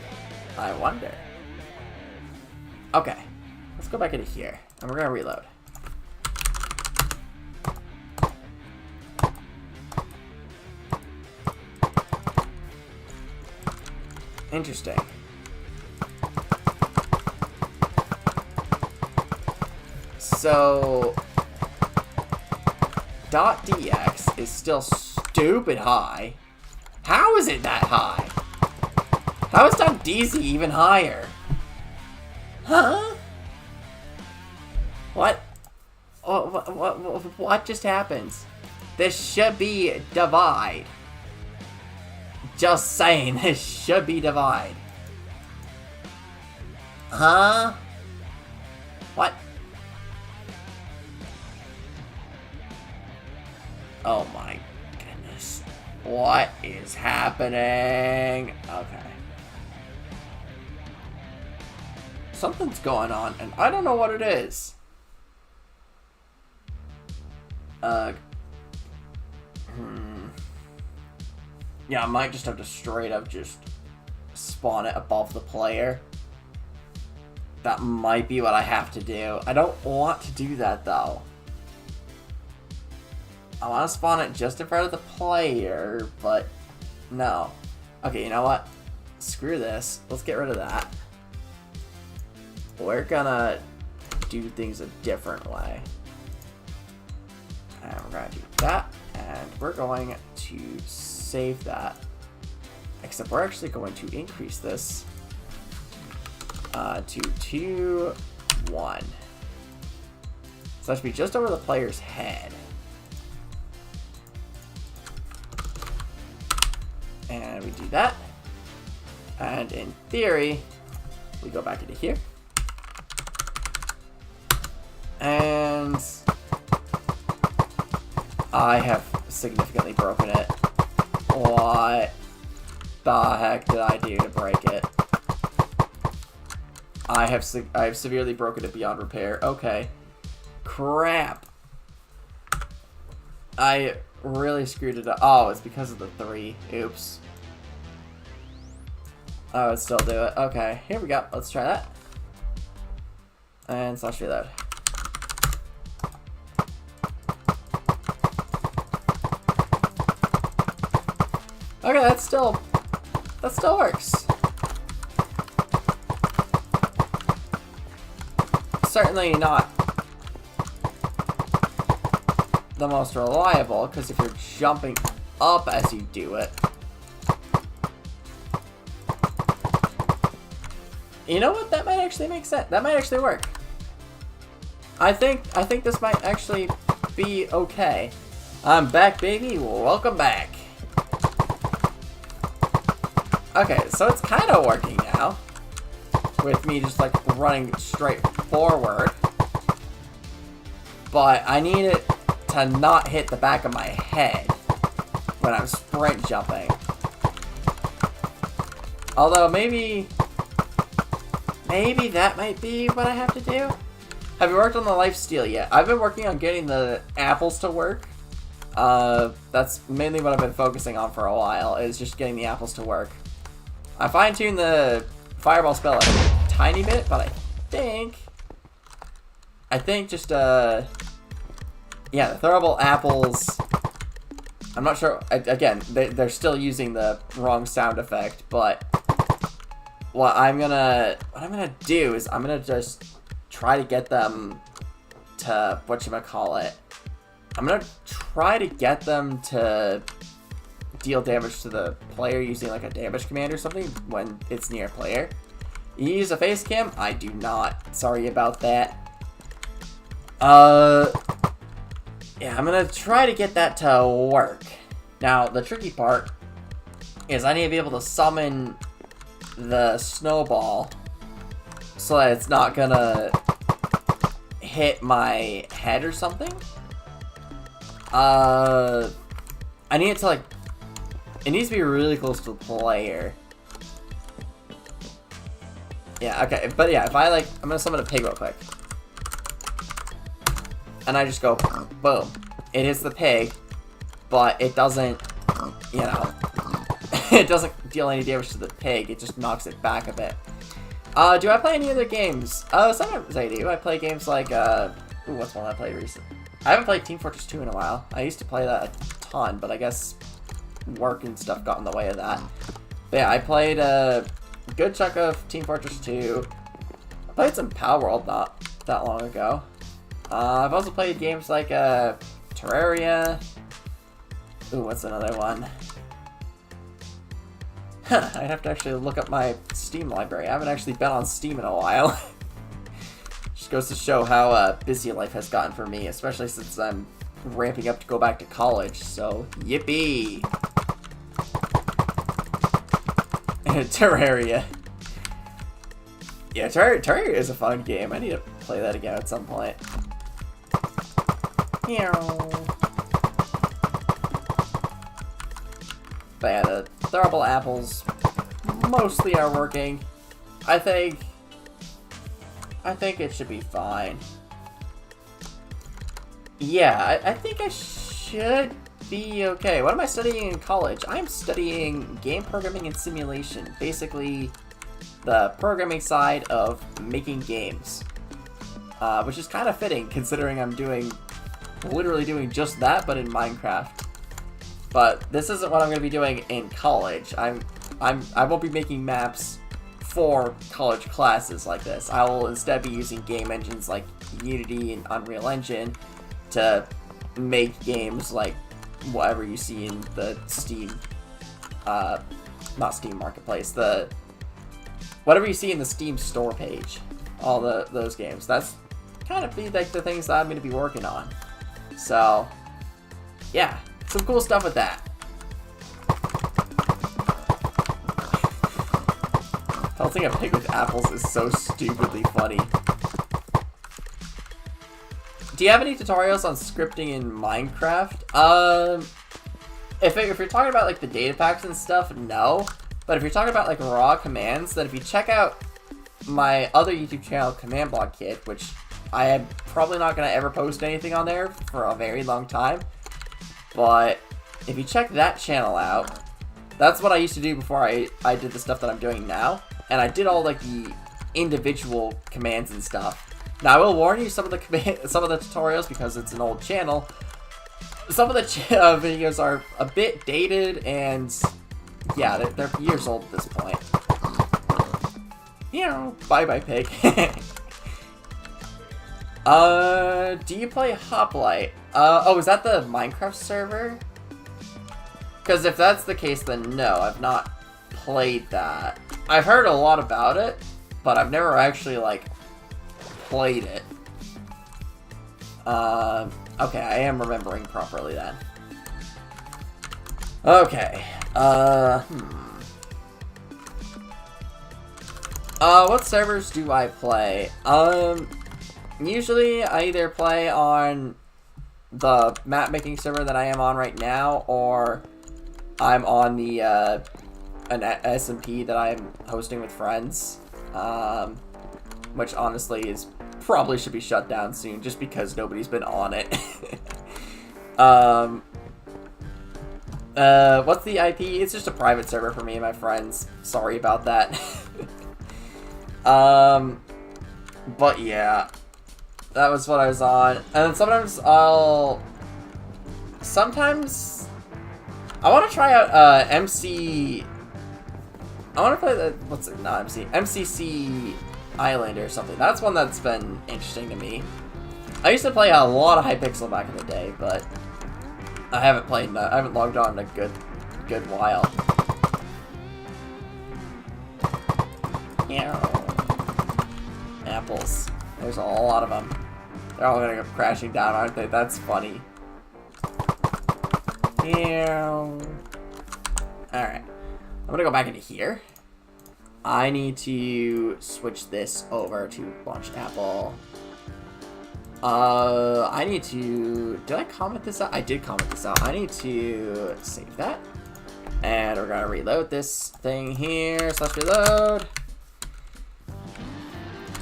I wonder. Okay. Let's go back into here. And we're gonna reload. Interesting. So .dx is still stupid high. How is it that high? How is .dz even higher? Huh? What? What just happened? This should be divide. Just saying, this should be divide. Huh? What? Oh my goodness. What is happening? Okay. Something's going on, and I don't know what it is. Yeah, I might just have to straight up just spawn it above the player. That might be what I have to do. I don't want to do that, though. I want to spawn it just in front of the player, but no. Okay, you know what? Screw this. Let's get rid of that. We're gonna do things a different way. And we're gonna do that, and we're going to save that. Except we're actually going to increase this to 2, 1. So that should be just over the player's head. And we do that. And in theory, we go back into here. And I have significantly broken it. What the heck did I do to break it? I have severely broken it beyond repair. Okay. Crap. I really screwed it up. Oh, it's because of the 3. Oops. I would still do it. Okay, here we go. Let's try that. And /reload. Okay, that still works. Certainly not the most reliable, because if you're jumping up as you do it. You know what? That might actually make sense. That might actually work. I think this might actually be okay. I'm back, baby. Welcome back. Okay, so it's kind of working now. With me just like running straight forward. But I need it to not hit the back of my head when I'm sprint jumping. Although maybe that might be what I have to do. Have you worked on the lifesteal yet? I've been working on getting the apples to work. That's mainly what I've been focusing on for a while, is just getting the apples to work. I fine-tuned the fireball spell a tiny bit, but I think just, yeah, the throwable apples, I'm not sure, again, they're still using the wrong sound effect, but what I'm gonna do is I'm gonna just try to get them to, whatchamacallit, I'm gonna try to get them to deal damage to the player using like a damage command or something when it's near a player. You use a face cam? I do not. Sorry about that. Yeah, I'm gonna try to get that to work. Now, the tricky part is I need to be able to summon the snowball so that it's not gonna hit my head or something. I need it to like, it needs to be really close to the player. Yeah, okay, but yeah, if I like, I'm gonna summon a pig real quick. And I just go, boom. It hits the pig, but it doesn't, you know, it doesn't deal any damage to the pig, it just knocks it back a bit. Do I play any other games? Sometimes I do. I play games like, ooh, what's one I played recently? I haven't played Team Fortress 2 in a while. I used to play that a ton, but I guess work and stuff got in the way of that. But yeah, I played a good chunk of Team Fortress 2. I played some Power World not that long ago. I've also played games like Terraria. Ooh, what's another one? I'd have to actually look up my Steam library. I haven't actually been on Steam in a while. Just goes to show how busy life has gotten for me, especially since I'm ramping up to go back to college, so yippee! Terraria. Yeah, Terraria is a fun game. I need to play that again at some point. But yeah, the throwable apples mostly are working. I think it should be fine. Yeah, I think I should be okay. What am I studying in college? I'm studying game programming and simulation. Basically, the programming side of making games. Which is kind of fitting, considering I'm literally doing just that, but in Minecraft. But this isn't what I'm going to be doing in college. I won't be making maps for college classes like this. I will instead be using game engines like Unity and Unreal Engine to make games like whatever you see in the Steam, not Steam Marketplace, whatever you see in the Steam store page, all those games. That's kind of like the things that I'm going to be working on. So, yeah, some cool stuff with that. Pelting a pig with apples is so stupidly funny. Do you have any tutorials on scripting in Minecraft? If you're talking about like the data packs and stuff, no. But if you're talking about like raw commands, then if you check out my other YouTube channel, Command Block Kid, which I am probably not going to ever post anything on there for a very long time. But if you check that channel out, that's what I used to do before I did the stuff that I'm doing now. And I did all like the individual commands and stuff. Now I will warn you, some of the tutorials, because it's an old channel, some of the videos are a bit dated, and yeah, they're years old at this point. You know, bye pig. Do you play Hoplite? Oh, is that the Minecraft server? Because if that's the case, then no, I've not played that. I've heard a lot about it, but I've never actually, like, played it. Okay, I am remembering properly then. Okay, what servers do I play? Usually I either play on the mapmaking server that I am on right now, or I'm on the, an SMP that I'm hosting with friends, which honestly is probably should be shut down soon just because nobody's been on it. What's the IP? It's just a private server for me and my friends. Sorry about that. But yeah, that was what I was on. And then sometimes I want to try out, MC, I want to play the, what's it, not MC, MCC Island or something. That's one that's been interesting to me. I used to play a lot of Hypixel back in the day, but I haven't logged on in a good while. Apples. There's a lot of them. They're all gonna go crashing down, aren't they? That's funny. Alright. I'm gonna go back into here. I need to switch this over to launched apple. I need to... Did I comment this out? I did comment this out. I need to save that. And we're gonna reload this thing here. / reload.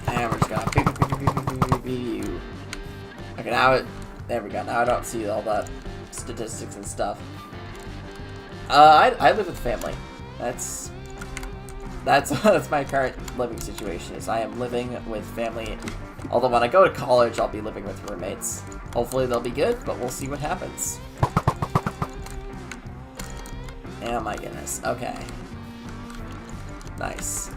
And we're just gonna... Okay, now there we go. Now I don't see all the statistics and stuff. I live with family. That's my current living situation. Is I am living with family. Although when I go to college, I'll be living with roommates. Hopefully they'll be good, but we'll see what happens. Oh my goodness. Okay. Nice.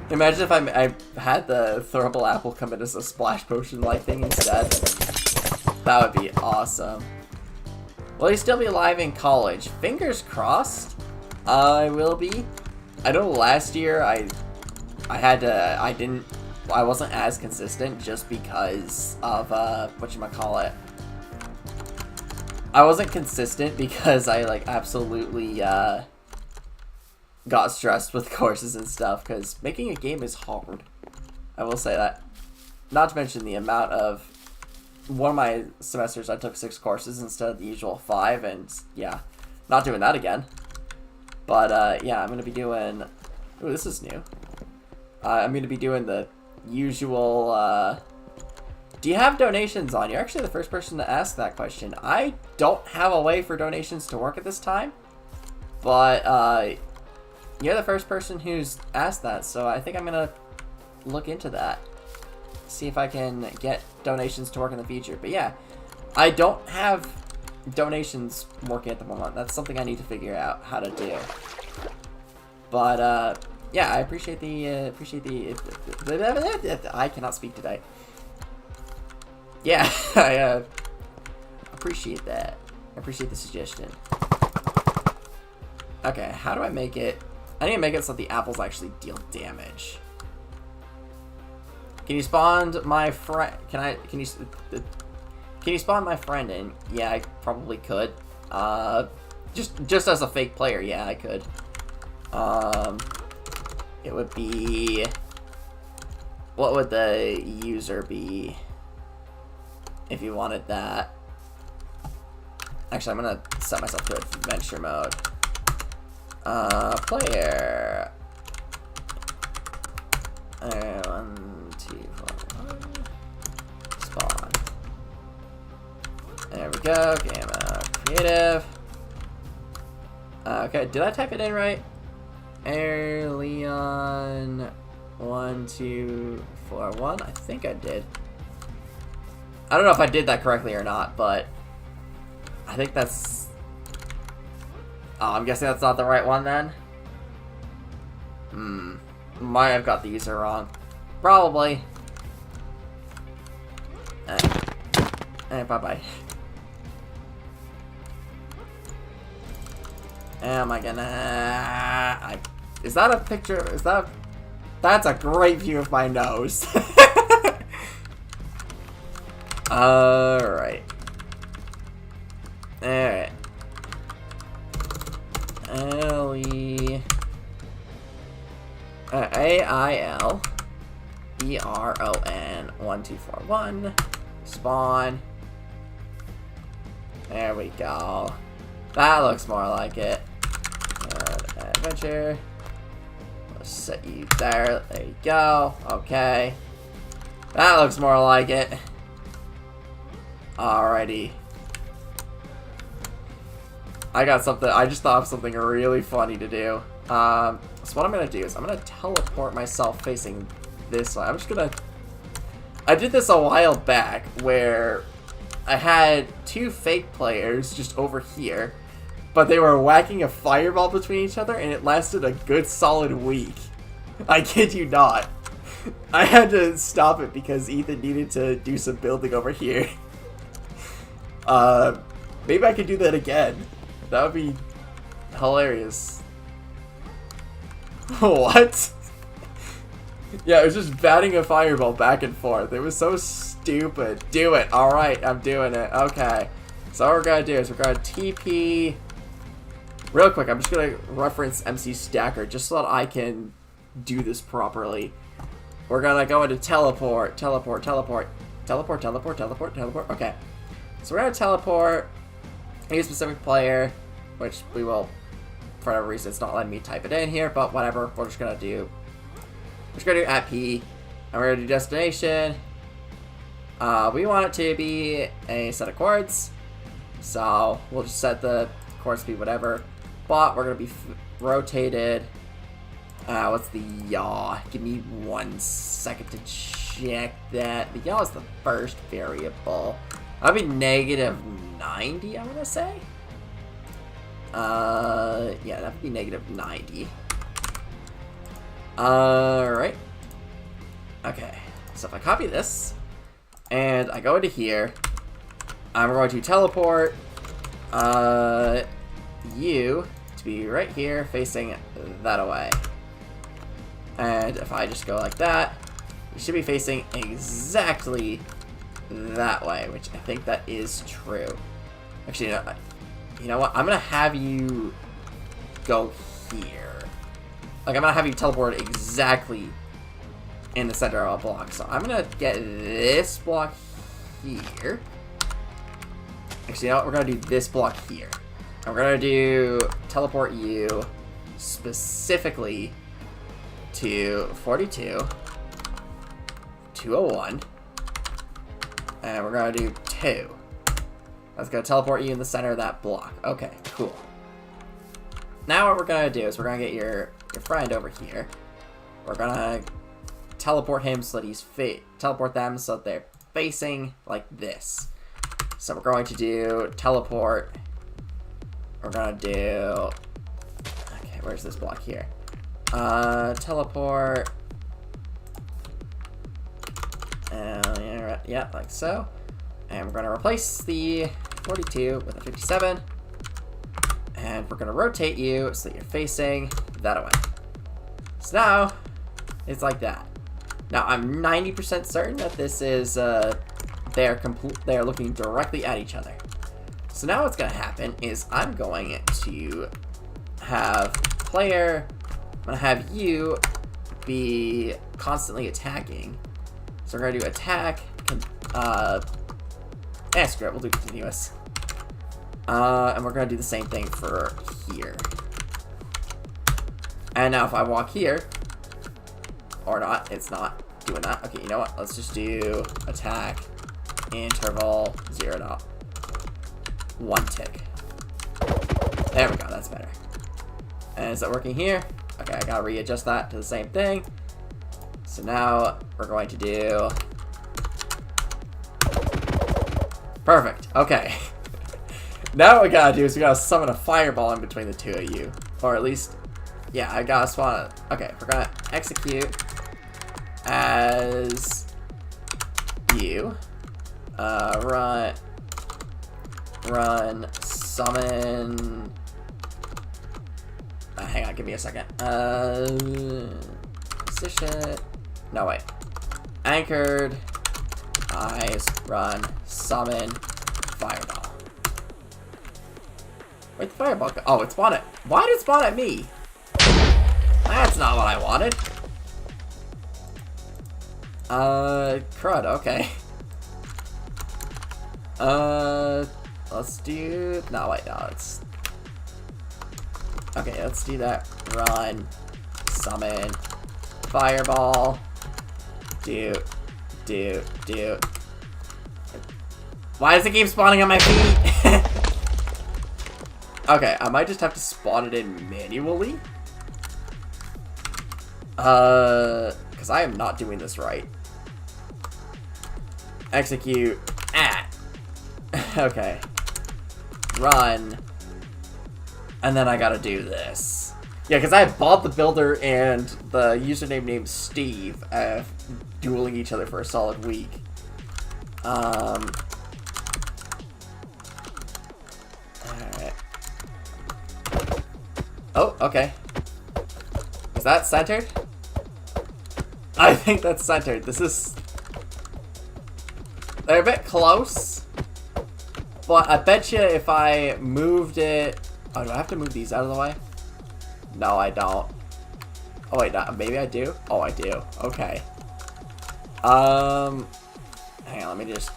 Imagine if I had the throwable apple come in as a splash potion-like thing instead. That would be awesome. Will he still be alive in college? Fingers crossed. I will be. I know last year I wasn't as consistent just because of whatchamacallit. I wasn't consistent because I like absolutely got stressed with courses and stuff, because making a game is hard. I will say that. Not to mention the amount of... One of my semesters I took 6 courses instead of the usual 5, and yeah, not doing that again. But yeah, I'm going to be doing... Ooh, this is new. I'm going to be doing the usual... Do you have donations on? You're actually the first person to ask that question. I don't have a way for donations to work at this time, but you're the first person who's asked that, so I think I'm going to look into that. See if I can get donations to work in the future. But yeah, I don't have donations working at the moment. That's something I need to figure out how to do. But yeah, I appreciate the I cannot speak today. Yeah, I appreciate that. I appreciate the suggestion. Okay, how do I make it? I need to make it so the apples actually deal damage. Can you spawn my friend? Can you spawn my friend in? Yeah, I probably could. Just as a fake player, yeah, I could. It would be... What would the user be if you wanted that? Actually, I'm gonna set myself to adventure mode. Player. 1, 2, 4, 1. Spawn. There we go. Game creative. Okay, did I type it in right? Air Leon 1, 2, 4, 1. I think I did. I don't know if I did that correctly or not, but I think that's... Oh, I'm guessing that's not the right one then? Might have got the user wrong. Probably. Bye-bye. Am I gonna... Is that a picture? Is that... That's a great view of my nose. Alright. Alright. L-E... A-I-L-E-R-O-N 1241. Spawn. There we go. That looks more like it. Adventure. Let's set you there. There you go. Okay. That looks more like it. Alrighty. I got something. I just thought of something really funny to do. So what I'm gonna do is I'm gonna teleport myself facing this way. I'm just gonna... I did this a while back where I had two fake players just over here, but they were whacking a fireball between each other, and it lasted a good solid week. I kid you not. I had to stop it because Ethan needed to do some building over here. Maybe I could do that again. That would be hilarious. What? Yeah, it was just batting a fireball back and forth. It was so stupid. Do it. Alright, I'm doing it. Okay. So what we're gonna do is we're gonna TP... Real quick, I'm just gonna reference MC Stacker just so that I can do this properly. We're gonna go into teleport, teleport, teleport, teleport, teleport, teleport, teleport. Okay. So we're gonna teleport a specific player, which we will, for whatever reason, it's not letting me type it in here, but whatever. We're just gonna do at P, and we're gonna do destination. We want it to be a set of chords, so we'll just set the chord speed whatever. But we're gonna be rotated. What's the yaw? Give me 1 second to check that. The yaw is the first variable. That'd be -90, I'm gonna say. Yeah, that would be -90. Alright. Okay, so if I copy this, and I go into here, I'm going to teleport, you to be right here, facing that away. And if I just go like that, you should be facing exactly that way, which I think that is true. Actually, you know what? I'm gonna have you go here. Like, I'm gonna have you teleport exactly in the center of a block. So I'm gonna get this block here. Actually, you know what? We're gonna do this block here. And we're gonna do teleport you specifically to 42, 201, and we're gonna do 2. That's gonna teleport you in the center of that block. Okay, cool. Now what we're gonna do is we're gonna get your friend over here. We're gonna teleport him so that he's teleport them so that they're facing like this. So we're going to do teleport. We're gonna do... Okay, where's this block here? Teleport. Yeah, like so. And we're gonna replace the 42 with a 57. And we're gonna rotate you so that you're facing that way. So now, it's like that. Now, I'm 90% certain that this is, they're looking directly at each other. So now what's gonna happen is I'm going to have player, I'm gonna have you be constantly attacking. So we're gonna do attack, screw it, we'll do continuous. And we're gonna do the same thing for here. And now if I walk here, or not, it's not doing that. Okay, you know what? Let's just do attack, interval, 0.1 tick. There we go, that's better. And is it working here? Okay, I gotta readjust that to the same thing. So now we're going to do... Perfect, okay. Now what we gotta do is we gotta summon a fireball in between the two of you. Or at least, yeah, I gotta spawn it. Okay, we're gonna execute as you. Run, summon. Hang on, give me a second. Position. No, wait. Anchored. Eyes. Run. summon, fireball. Where'd the fireball go? Oh, it spawned it. Why did it spawn at me? That's not what I wanted. Crud, okay. Let's do... No, wait, no, it's... Okay, let's do that. Run, summon, fireball, do. Why does it keep spawning on my feet? Okay, I might just have to spawn it in manually. Because I am not doing this right. Execute. Okay. Run. And then I gotta do this. Yeah, because I have Bob the Builder and the username named Steve dueling each other for a solid week. Alright. Oh, okay. Is that centered? I think that's centered. This is... They're a bit close. But I bet you if I moved it... Oh, do I have to move these out of the way? No, I don't. Oh, wait, maybe I do? Oh, I do. Okay. Hang on, let me just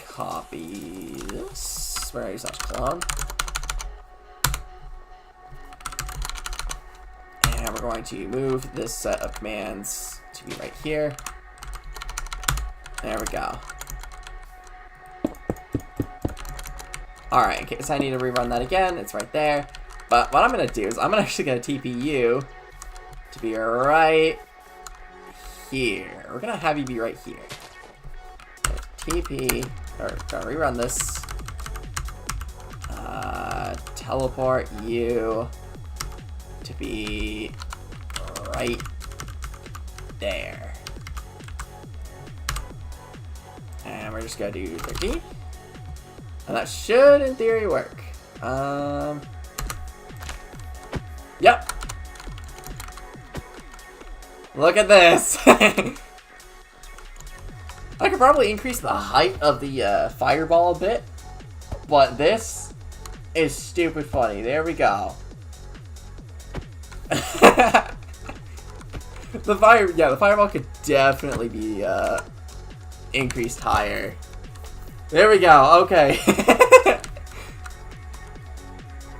copy this. Where is that clone? And we're going to move this set of commands to be right here. There we go. Alright, in case I need to rerun that again, it's right there. But what I'm going to do is I'm actually going to TP you to be right here. We're going to have you be right here. TP, or gonna rerun this. Teleport you to be right there. And we're just gonna do 13. And that should, in theory, work. Yep. Look at this. I could probably increase the height of the fireball a bit, but this is stupid funny. There we go. The fireball could definitely be increased higher. There we go. Okay.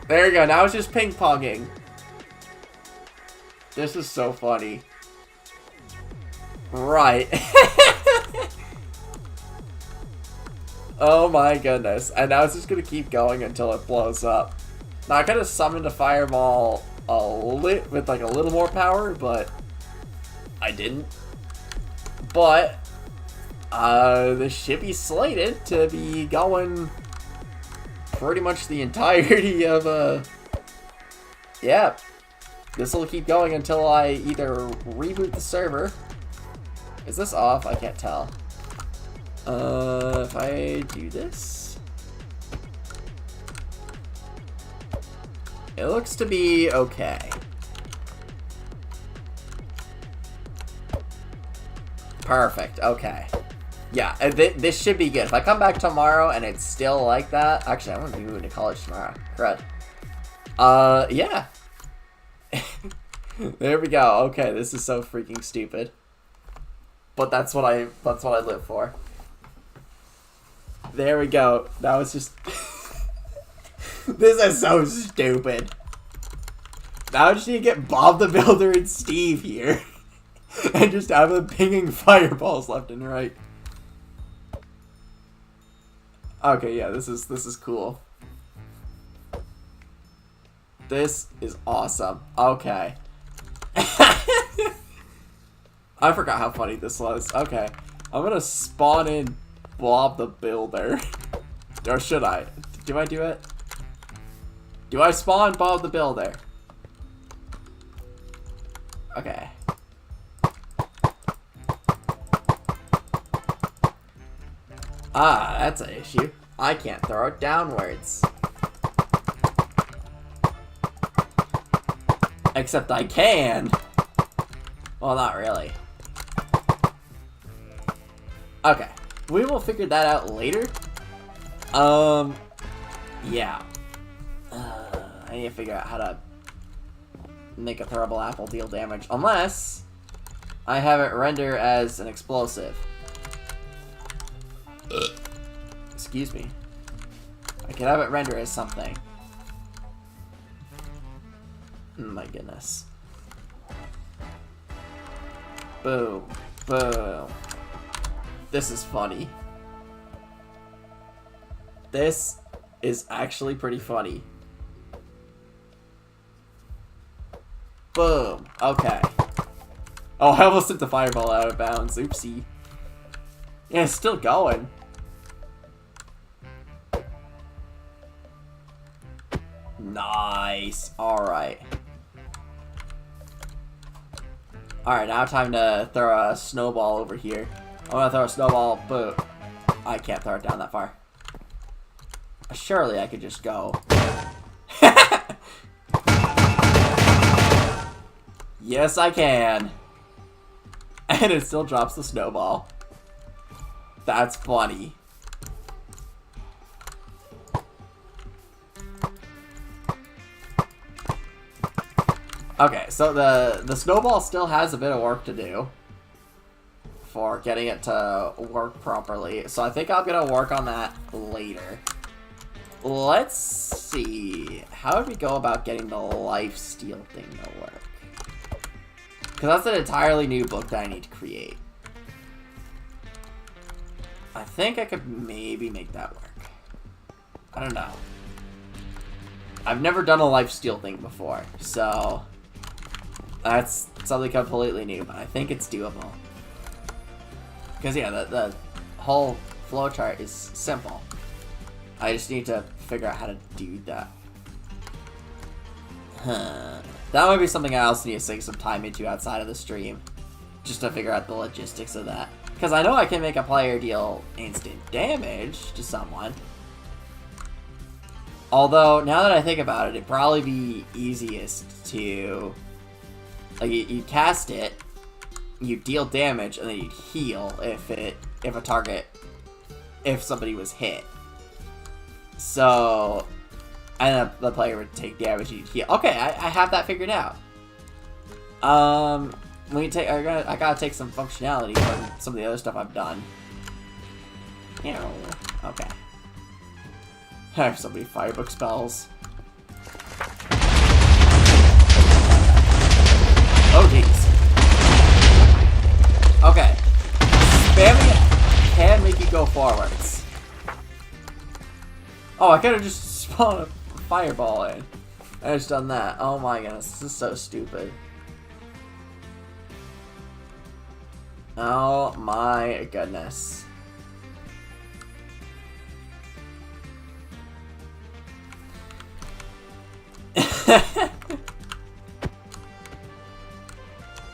There we go. Now it's just ping-ponging. This is so funny. Right. Oh my goodness. And now it's just gonna keep going until it blows up. Now I could have summoned a fireball with like a little more power, but I didn't. But this should be slated to be going pretty much the entirety of yeah. This will keep going until I either reboot the server. Is this off? I can't tell. If I do this, it looks to be okay. Perfect. Okay. Yeah, this should be good. If I come back tomorrow and it's still like that, actually, I'm gonna be moving to college tomorrow. Crud. Yeah. There we go. Okay, this is so freaking stupid. But that's what I live for. There we go. That was just... This is so stupid. Now I just need to get Bob the Builder and Steve here. And just have them pinging fireballs left and right. Okay, yeah, this is cool. This is awesome. Okay. I forgot how funny this was. Okay. I'm gonna spawn in Bob the Builder. Or should I? Do I do it? Do I spawn Bob the Builder? Okay. Ah, that's an issue. I can't throw it downwards. Except I can. Well, not really. Okay. we will figure that out later. Yeah. I need to figure out how to make a throwable apple deal damage. Unless I have it render as an explosive. Excuse me. I could have it render as something. My goodness. Boom. Boom. This is funny. This is actually pretty funny. Boom. Okay. Oh, I almost took the fireball out of bounds. Oopsie. Yeah, it's still going. Nice. Alright. Alright, now time to throw a snowball over here. I'm gonna throw a snowball, but I can't throw it down that far. Surely I could just go. Yes, I can. And it still drops the snowball. That's funny. Okay, so the snowball still has a bit of work to do for getting it to work properly. So I think I'm gonna work on that later. Let's see. How would we go about getting the lifesteal thing to work? Because that's an entirely new book that I need to create. I think I could maybe make that work. I don't know. I've never done a lifesteal thing before, so that's something completely new, but I think it's doable. Because yeah, the whole flowchart is simple. I just need to figure out how to do that. That might be something I also need to sink some time into outside of the stream. Just to figure out the logistics of that. Because I know I can make a player deal instant damage to someone. Although, now that I think about it, it'd probably be easiest to... Like, you cast it, you deal damage, and then you'd heal if somebody was hit. So, and the player would take damage, you'd heal. Okay, I have that figured out. I gotta take some functionality from some of the other stuff I've done. Okay. I have so many firebook spells. Oh jeez. Okay. Spamming it can make you go forwards. Oh, I could've just spawned a fireball in. I just done that. Oh my goodness, this is so stupid. Oh my goodness.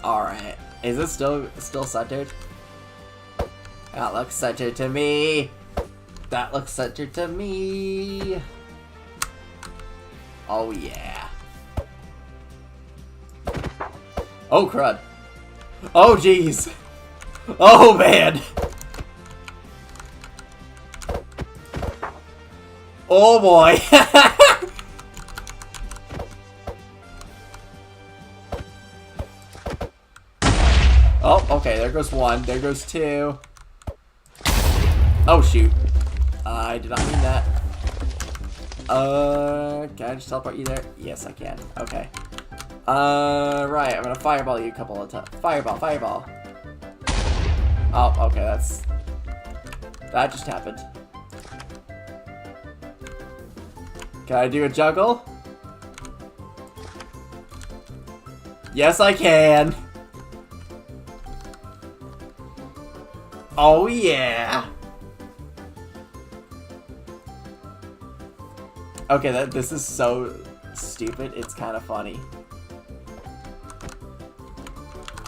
Alright. Is it still centered? That looks centered to me. That looks centered to me. Oh yeah. Oh crud. Oh jeez. Oh man. Oh boy. Oh, okay, there goes one. There goes two. Oh shoot. I did not mean that. Can I just teleport you there? Yes, I can. Okay. Right, I'm gonna fireball you a couple of times. Fireball. Oh, okay, that just happened. Can I do a juggle? Yes, I can. Oh yeah. Okay, this is so stupid, it's kind of funny.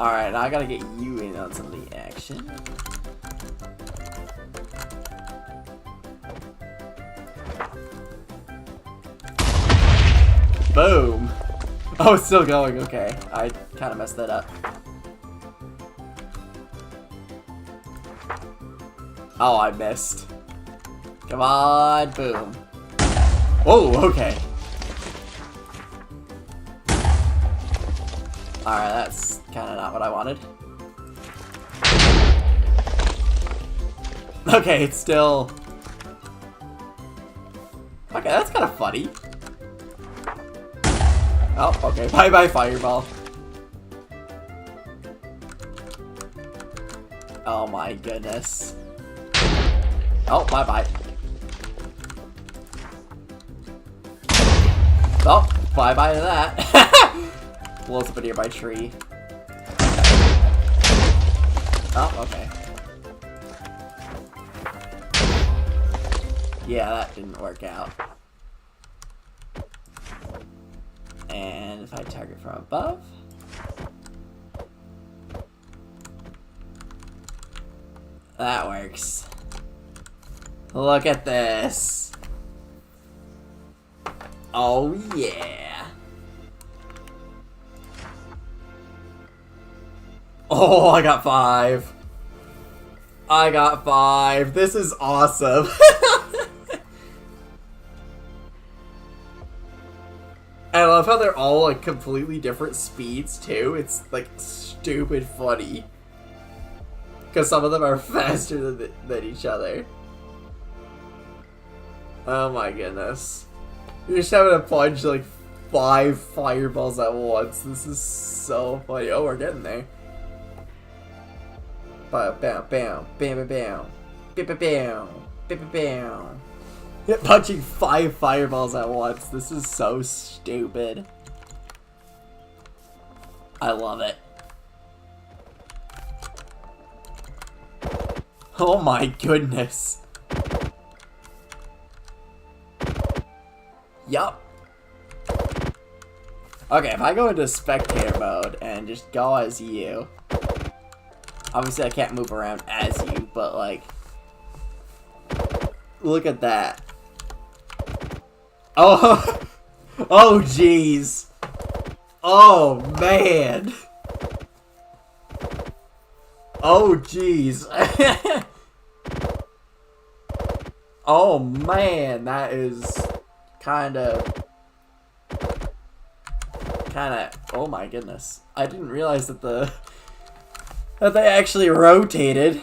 Alright, now I gotta get you in on some of the action. Boom! Oh, it's still going, okay. I kind of messed that up. Oh, I missed. Come on, boom. Oh, okay. Alright, that's kind of not what I wanted. Okay, it's still... Okay, that's kind of funny. Oh, okay. Bye-bye, fireball. Oh my goodness. Oh, bye-bye. Oh, bye-bye to that. Blows up a nearby tree. Oh, okay. Yeah, that didn't work out. And if I target from above... That works. Look at this. Oh, yeah. Oh, I got 5. I got 5. This is awesome. I love how they're all like completely different speeds too. It's like stupid funny. Because some of them are faster than each other. Oh my goodness. You're just having to punch like 5 fireballs at once. This is so funny. Oh, we're getting there. Bam, bam, bam, bam, bam, bam, bam, bam, bam, bam. Punching 5 fireballs at once. This is so stupid. I love it. Oh my goodness. Yup. Okay, if I go into spectator mode and just go as you. Obviously I can't move around as you, but like... Look at that. Oh, oh jeez. Oh man. Oh jeez. Oh man, that is kinda, oh my goodness. I didn't realize that that they actually rotated.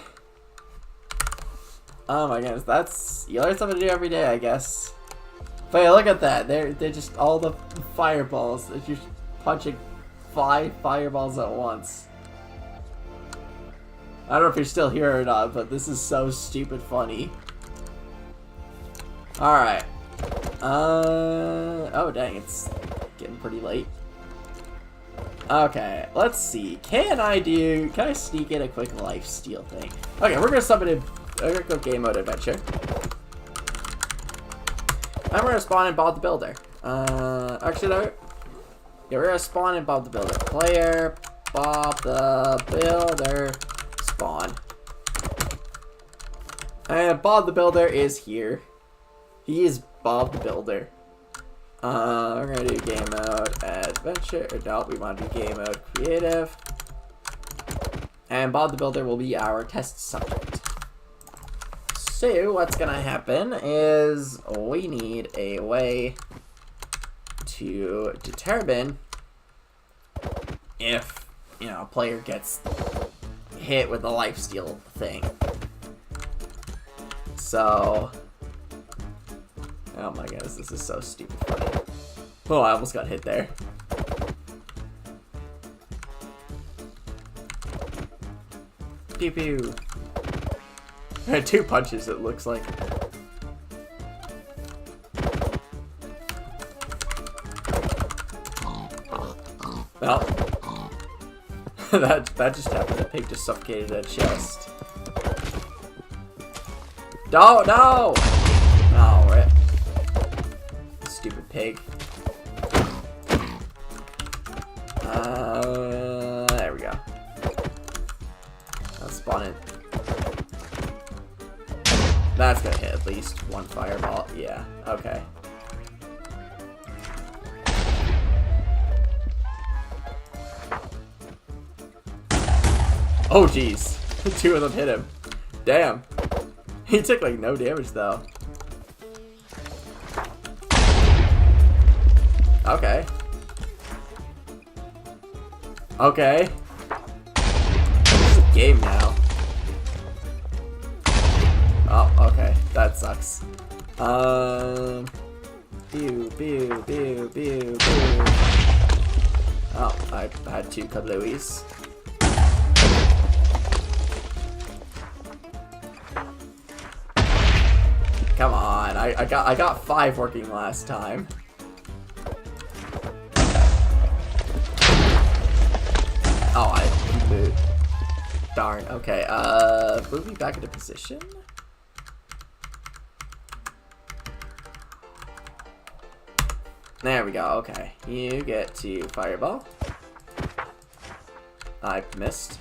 Oh my goodness, that's, you learn something to do every day, I guess. But yeah, look at that. They're just all the fireballs. If you're punching 5 fireballs at once. I don't know if you're still here or not, but this is so stupid funny. Alright. Oh dang, it's getting pretty late. Okay, let's see. Can I sneak in a quick lifesteal thing? Okay, we're gonna summon in, we're gonna go game mode adventure. And we're gonna spawn in Bob the Builder. Actually no. Yeah, we're gonna spawn in Bob the Builder. Player, Bob the Builder, spawn. And Bob the Builder is here. He is Bob the Builder. We're gonna do game mode adventure. Or no, we want to do game mode creative. And Bob the Builder will be our test subject. So what's gonna happen is we need a way to determine if, you know, a player gets hit with a lifesteal thing. So, oh my goodness, this is so stupid funny. Oh, I almost got hit there. Pew pew. I had 2 punches, it looks like. Well, that just happened. The pig just suffocated a chest. No, no! Oh, rip. Stupid pig. There we go. Let's spawn in. That's gonna hit at least 1 fireball. Yeah, okay. Oh, jeez. 2 of them hit him. Damn. He took like no damage though. Okay. Okay. This is a game now. Oh, okay. That sucks. Pew, pew, pew, pew, pew. Oh, I had 2 kablooies. Come on, I got 5 working last time. Oh, I moved. Darn. Okay. Move me back into position. There we go. Okay, you get to fireball. I missed.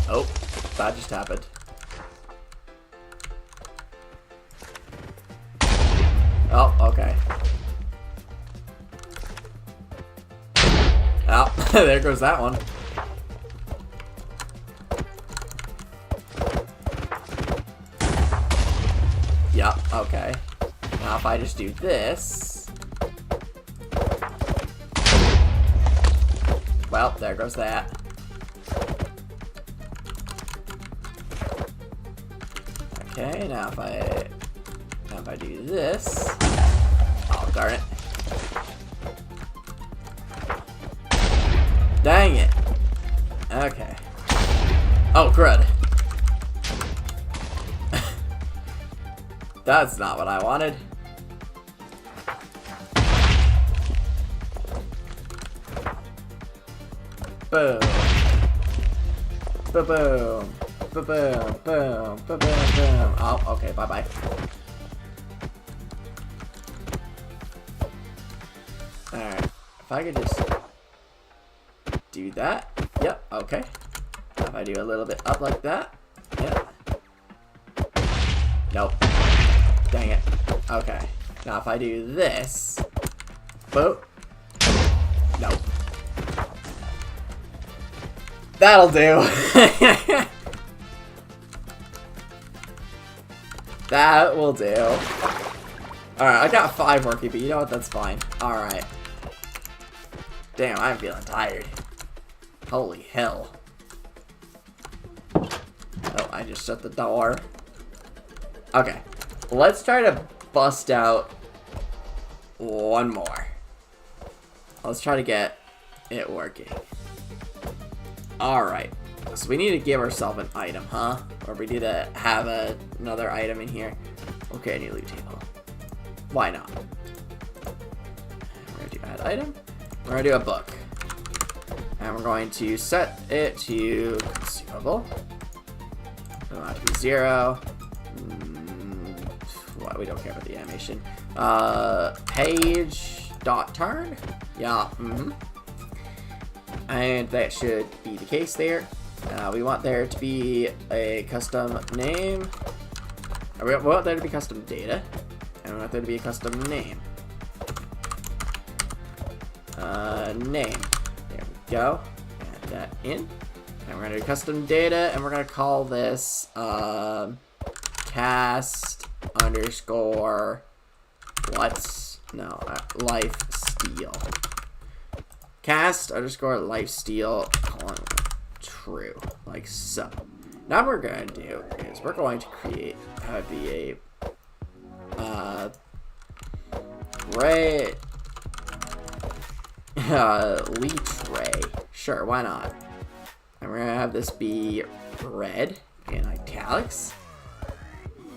Oh, that just happened. Oh, okay. Oh, there goes that one. Yep, okay. Now if I just do this... Well, there goes that. Okay, now if I do this... Oh, darn it. Dang it. Okay. Oh, crud. That's not what I wanted. Boom. Ba-boom. Ba-boom. Boom. Ba-boom. Boom. Oh, okay. Bye-bye. Alright. If I could just do that. Yep. Okay. If I do a little bit up like that. Yep. Nope. Dang it. Okay. Now if I do this. Boop. Nope. That'll do. That will do. Alright, I got 5 working, but you know what? That's fine. Alright. Damn, I'm feeling tired. Holy hell. Oh, I just shut the door. Okay. Let's try to bust out one more. Let's try to get it working. Alright. So we need to give ourselves an item, huh? Or we need to have another item in here. Okay, new loot table. Why not? We're going to do add item. We're going to do a book. And we're going to set it to consumable. We want it to be 0. Well, we don't care about the animation. Page dot turn. Yeah. And that should be the case there. We want there to be a custom name. We want there to be custom data. And we want there to be a custom name. Name. There we go. Add that in. And we're going to do custom data. And we're going to call this cast underscore what's no life steal. Cast underscore life steal colon true, like so. Now what we're gonna do is we're going to create be a ray leech ray. Sure, why not? And we're gonna have this be red in italics.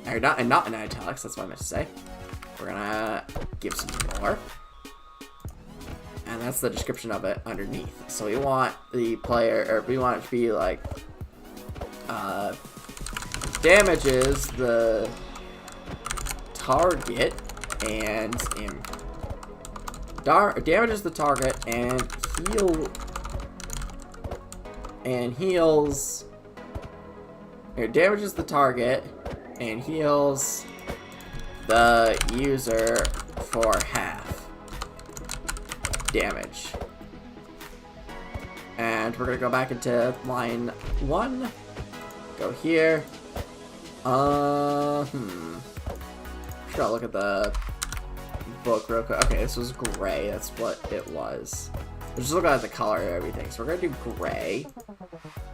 Or not in italics, that's what I meant to say. We're gonna give some more. And that's the description of it underneath. So we want the player, or we want it to be like, damages the target and damages the target and heals, or damages the target and heals the user for half damage. And we're gonna go back into line 1 Go here. Gotta look at the book real quick. Okay, this was gray. That's what it was. Just look at the color and everything. So we're gonna do gray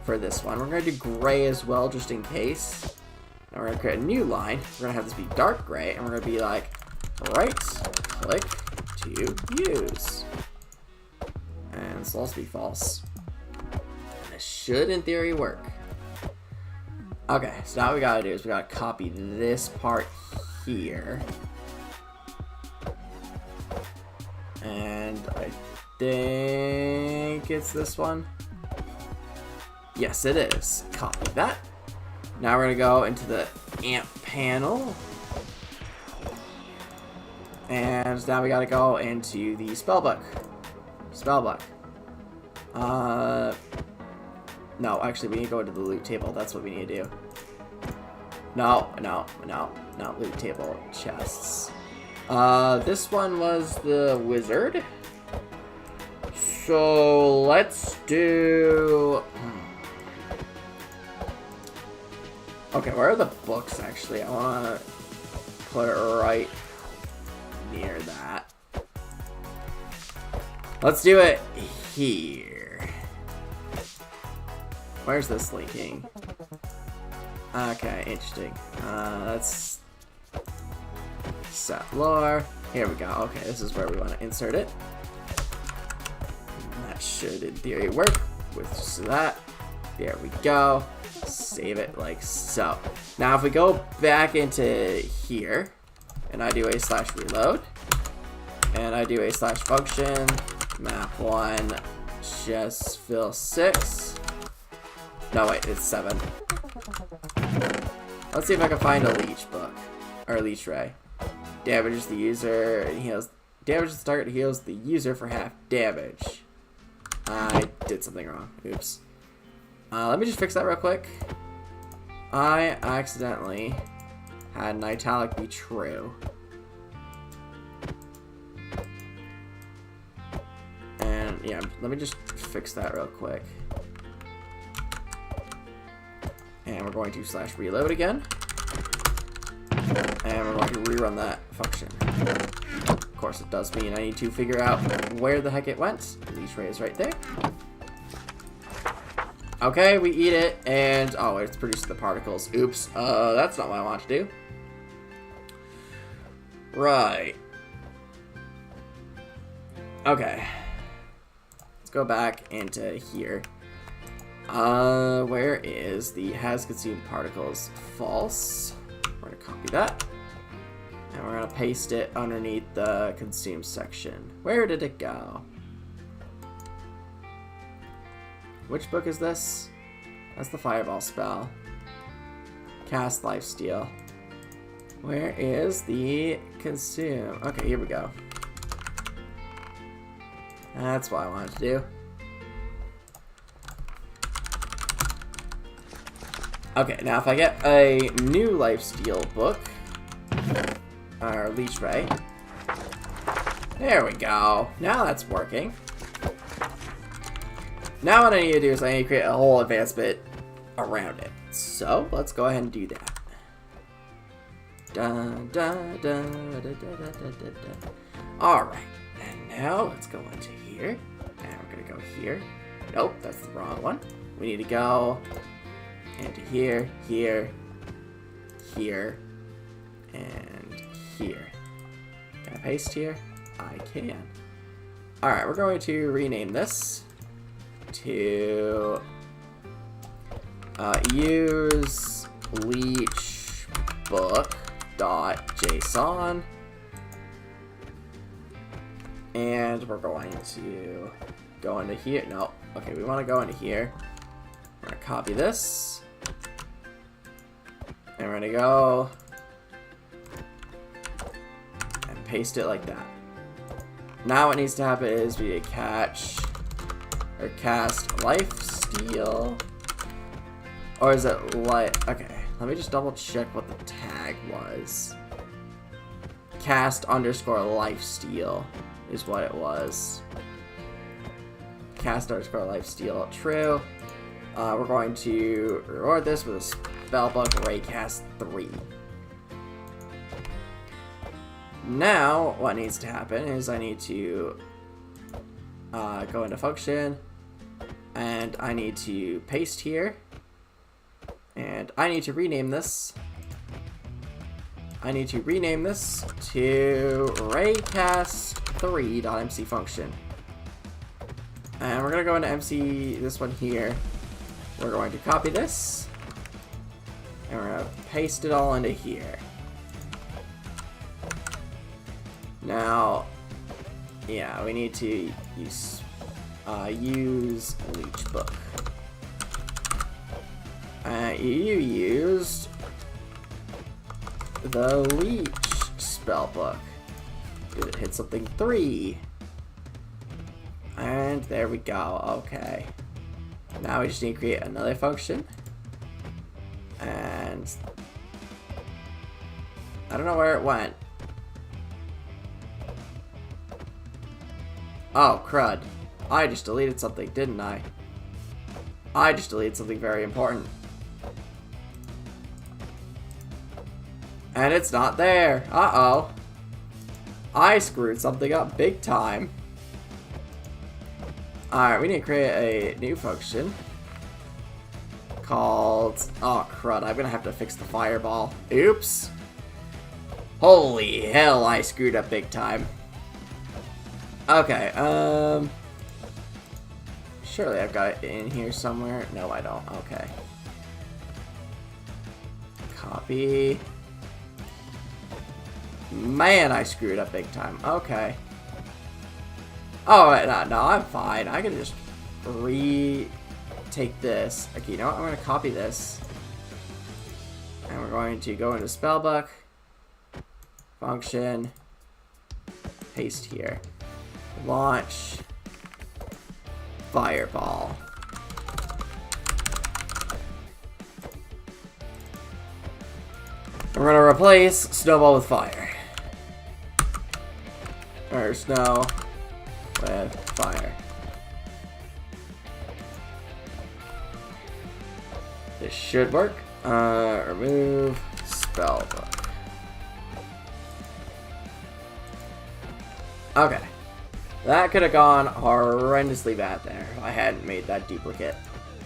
for this one. We're gonna do gray as well, just in case. Now we're gonna create a new line. We're gonna have this be dark gray, and we're gonna be like, right click to use. And this will also be false. And it should, in theory, work. Okay, so now what we gotta do is we gotta copy this part here. And I think it's this one. Yes, it is. Copy that. Now we're gonna go into the AMP panel. And now we gotta go into the spellbook. Spellbook. No, actually we need to go into the loot table. That's what we need to do. No, loot table chests. This one was the wizard. So let's do... Okay, where are the books actually? I wanna put it right near that. Let's do it here. Where's this linking? Okay, interesting. Let's set lore. Here we go. Okay, this is where we want to insert it. And that should, in theory, work with just that. There we go. Save it like so. Now, if we go back into here, and I do a /reload, and I do a /function, map1, just fill 6. No, wait, it's 7. Let's see if I can find a leech book. Or a leech ray. Damages the user and heals. Damages the target, heals the user for half damage. I did something wrong. Oops. Let me just fix that real quick. I accidentally had an italic be true. And yeah, let me just fix that real quick. And we're going to /reload again. And we're going to rerun that function. Of course, it does mean I need to figure out where the heck it went. Leech ray is right there. Okay, we eat it, and oh, it's producing the particles. Oops, that's not what I want to do. Right. Okay. Let's go back into here. Where is the has consumed particles? False. We're gonna copy that. And we're gonna paste it underneath the consume section. Where did it go? Which book is this? That's the fireball spell. Cast lifesteal. Where is the consume? Okay, here we go. That's what I wanted to do. Okay, now if I get a new lifesteal book, or leech ray, there we go. Now that's working. Now what I need to do is I need to create a whole advancement around it. So let's go ahead and do that. Alright, and now let's go into here. And we're gonna go here. Nope, that's the wrong one. We need to go into here, here, here, and here. Can I paste here? I can. Alright, we're going to rename this to use leech book.json, and we're going to go into here. No, okay, we want to go into here. We're gonna copy this, and we're gonna go and paste it like that. Now what needs to happen is we catch or cast lifesteal, or is it like, okay, let me just double check what the tag was. Cast underscore lifesteal is what it was. Cast underscore lifesteal, true. we're going to reward this with a spellbook raycast 3. Now, what needs to happen is I need to go into function, and I need to paste here, and I need to rename this. I need to rename this to raycast3.mc function. And we're going to go into MC, this one here. We're going to copy this, and we're going to paste it all into here. Now, yeah, we need to use leech book. You used the leech spellbook. Did it hit something 3? And there we go. Okay. Now we just need to create another function. And I don't know where it went. Oh, crud. I just deleted something, didn't I? I just deleted something very important. And it's not there. Uh-oh. I screwed something up big time. Alright, we need to create a new function called... Oh, crud. I'm gonna have to fix the fireball. Oops. Holy hell, I screwed up big time. Okay, surely I've got it in here somewhere. No, I don't. Okay. Copy. Man, I screwed up big time. Okay. Oh, no, I'm fine. I can just retake this. Okay, you know what? I'm going to copy this. And we're going to go into spellbook. Function. Paste here. Launch. Fireball. We're going to replace snowball with fire. Or snow with fire. This should work. Remove spellbook. Okay. That could have gone horrendously bad there if I hadn't made that duplicate.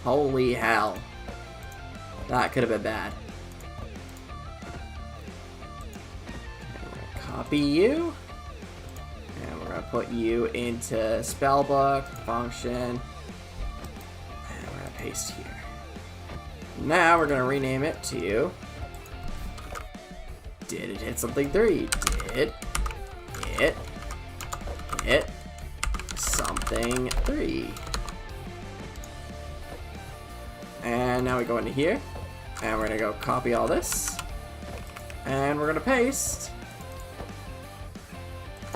Holy hell. That could have been bad. Copy you. And we're going to put you into spellbook, function. And we're going to paste here. Now we're going to rename it to... Did it hit something 3? Did it hit something 3? And now we go into here. And we're going to go copy all this. And we're going to paste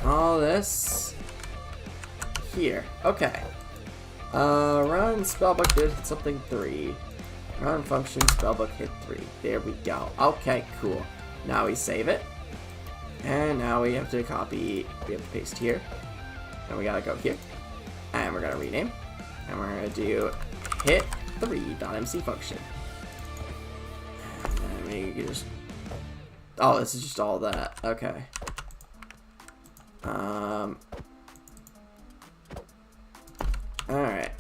all this here. Okay. Run spellbook did hit something 3. Run function spellbook hit 3. There we go. Okay, cool. Now we save it. And now we have to copy, we have to paste here. And we gotta go here. And we're gonna rename. And we're gonna do hit3.mc function. And then we just... Oh, this is just all that. Okay. Alright.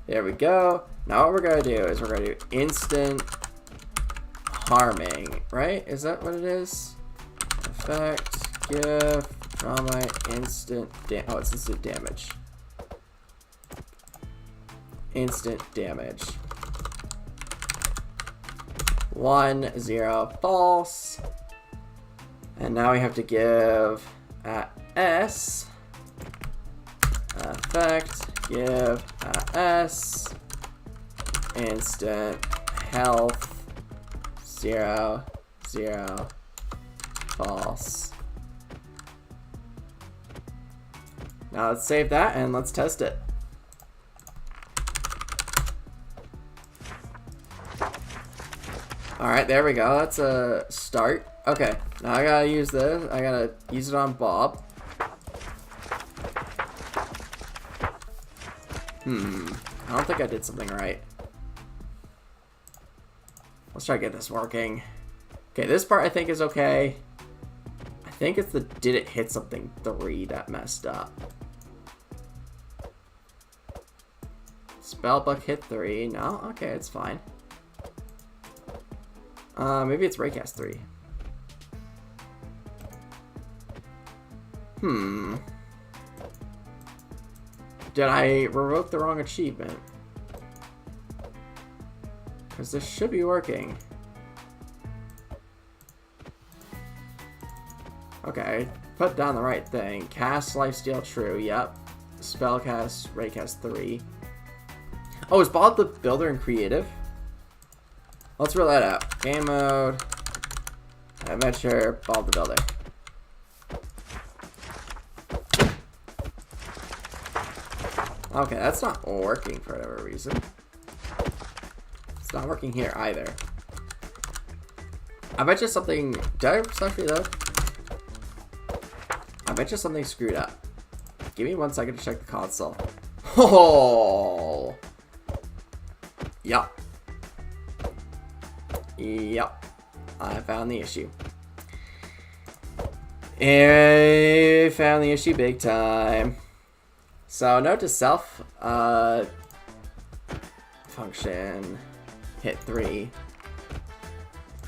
There we go. Now what we're going to do is we're going to do instant harming, right? Is that what it is? Effect, give, trauma, instant oh, it's instant damage. Instant damage. 1, 0, false. And now we have to give S effect, give S instant health 0, 0, false. Now let's save that and let's test it. Alright, there we go. That's a start. Okay, now I gotta use this. I gotta use it on Bob. I don't think I did something right. Let's try to get this working. Okay, this part I think is okay. I think it's the did it hit something 3 that messed up. Spellbook hit 3. No? Okay, it's fine. Maybe it's Raycast 3. Did I revoke the wrong achievement? Because this should be working. Okay, put down the right thing. Cast Lifesteal true, yep. Spellcast, Raycast 3. Oh, is Bob the Builder in creative? Let's rule that out. Game mode. Adventure, Bob the Builder. Okay, that's not working for whatever reason. It's not working here either. I bet you something... Did I select reload? I bet you something screwed up. Give me 1 second to check the console. Oh! Yup. Yup. I found the issue. I found the issue big time. So, note to self, function, hit 3.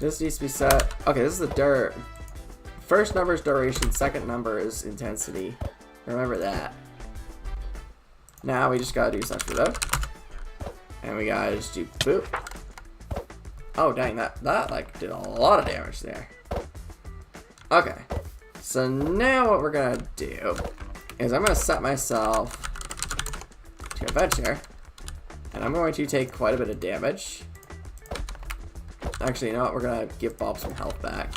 This needs to be set. Okay, this is the first number is duration, second number is intensity. Remember that. Now we just gotta do slash reload. And we gotta just do boop. Oh, dang, that like did a lot of damage there. Okay. So now what we're gonna do is I'm going to set myself to adventure, and I'm going to take quite a bit of damage. Actually, you know what? We're going to give Bob some health back.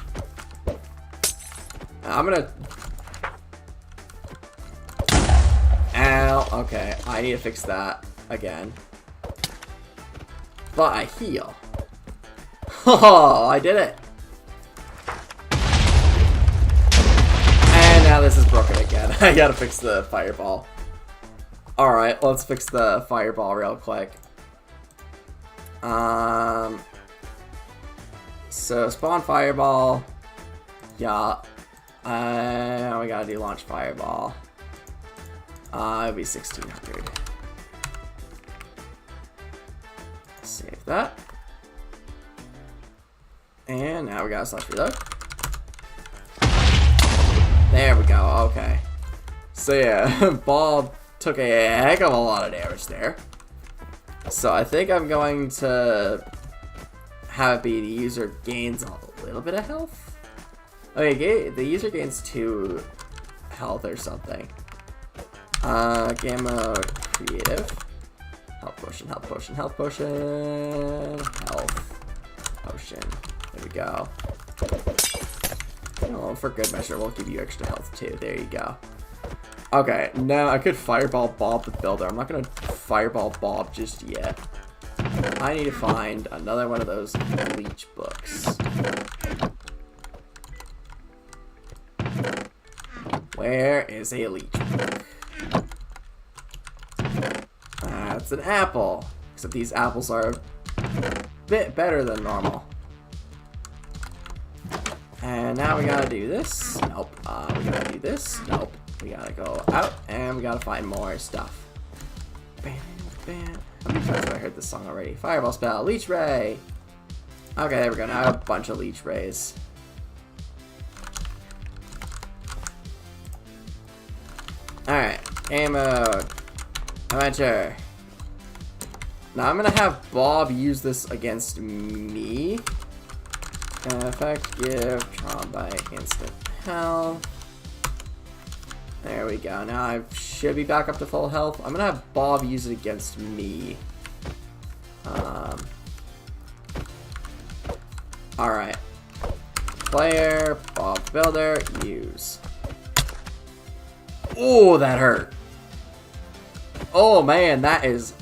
I'm going to... Ow. Okay, I need to fix that again. But I heal. Oh, I did it. Now this is broken again. I gotta fix the fireball. Alright, let's fix the fireball real quick. So spawn fireball. Yeah. We gotta do launch fireball. It'll be 1600. Save that. And now we gotta slash reload. There we go, okay. So yeah, Bob took a heck of a lot of damage there. So I think I'm going to have it be the user gains a little bit of health. Okay, the user gains 2 health or something. Game mode, creative. Health potion, health potion, health potion, health potion. There we go. Oh, for good measure, we'll give you extra health too. There you go. Okay, now I could fireball Bob the Builder. I'm not gonna fireball Bob just yet. I need to find another one of those leech books. Where is a leech book? That's an apple. Except these apples are a bit better than normal. And now we gotta do this. Nope. We gotta do this. Nope. We gotta go out and we gotta find more stuff. Bam, bam. How many times have I heard this song already? Fireball spell, leech ray. Okay, there we go. Now I have a bunch of leech rays. Alright, game mode. Adventure. Now I'm gonna have Bob use this against me. Effect, give, Trombite, instant health. There we go. Now I should be back up to full health. I'm gonna have Bob use it against me. Alright. Player, Bob Builder, use. Oh, that hurt. Oh man, that is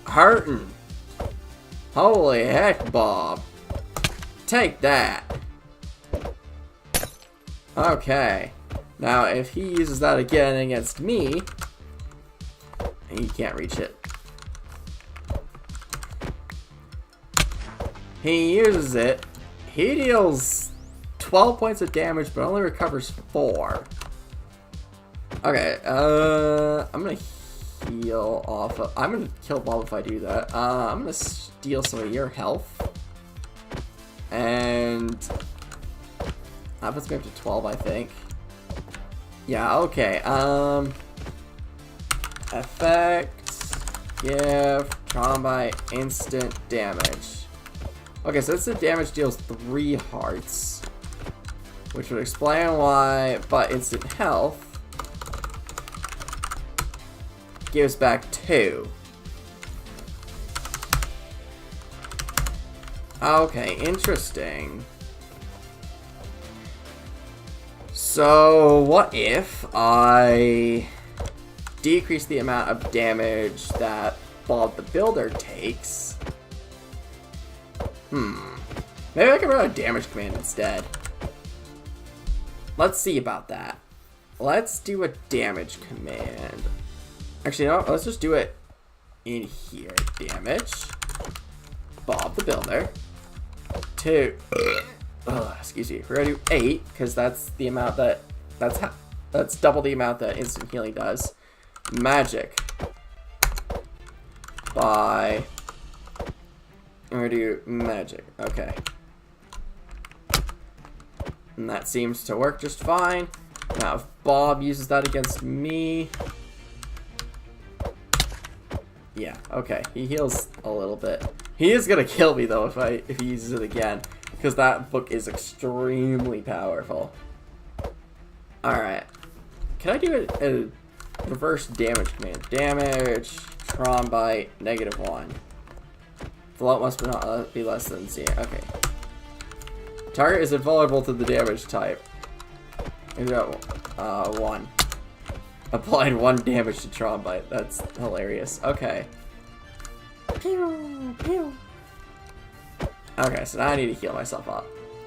hurting. Holy heck, Bob. Take that. Okay. Now, if he uses that again against me, He can't reach it. He uses it. He deals 12 points of damage, but only recovers 4. Okay, I'm gonna heal off of... I'm gonna kill Bob if I do that. I'm gonna steal some of your health. And... that puts me up to 12, I think. Yeah, okay, effect, give, trauma, instant damage. Okay, so instant damage deals 3 hearts, which would explain why, but instant health gives back 2. Okay, interesting. So, what if I decrease the amount of damage that Bob the Builder takes? Maybe I can run a damage command instead. Let's see about that. Let's do a damage command. Actually, no, let's just do it in here. Damage. Bob the Builder. 2. Excuse me. We're gonna do 8 because that's the amount that that's double the amount that instant healing does. Magic. By. I'm gonna do magic. Okay. And that seems to work just fine. Now, if Bob uses that against me. Yeah, okay. He heals a little bit. He is gonna kill me though if he uses it again. Because that book is extremely powerful. Alright. Can I do a reverse damage command? Damage, Trombite, -1. Float must not be less than 0. Okay. Target is invulnerable to the damage type. Is that 1. Applied 1 damage to Trombite. That's hilarious. Okay. Pew, pew. Okay, so now I need to heal myself up.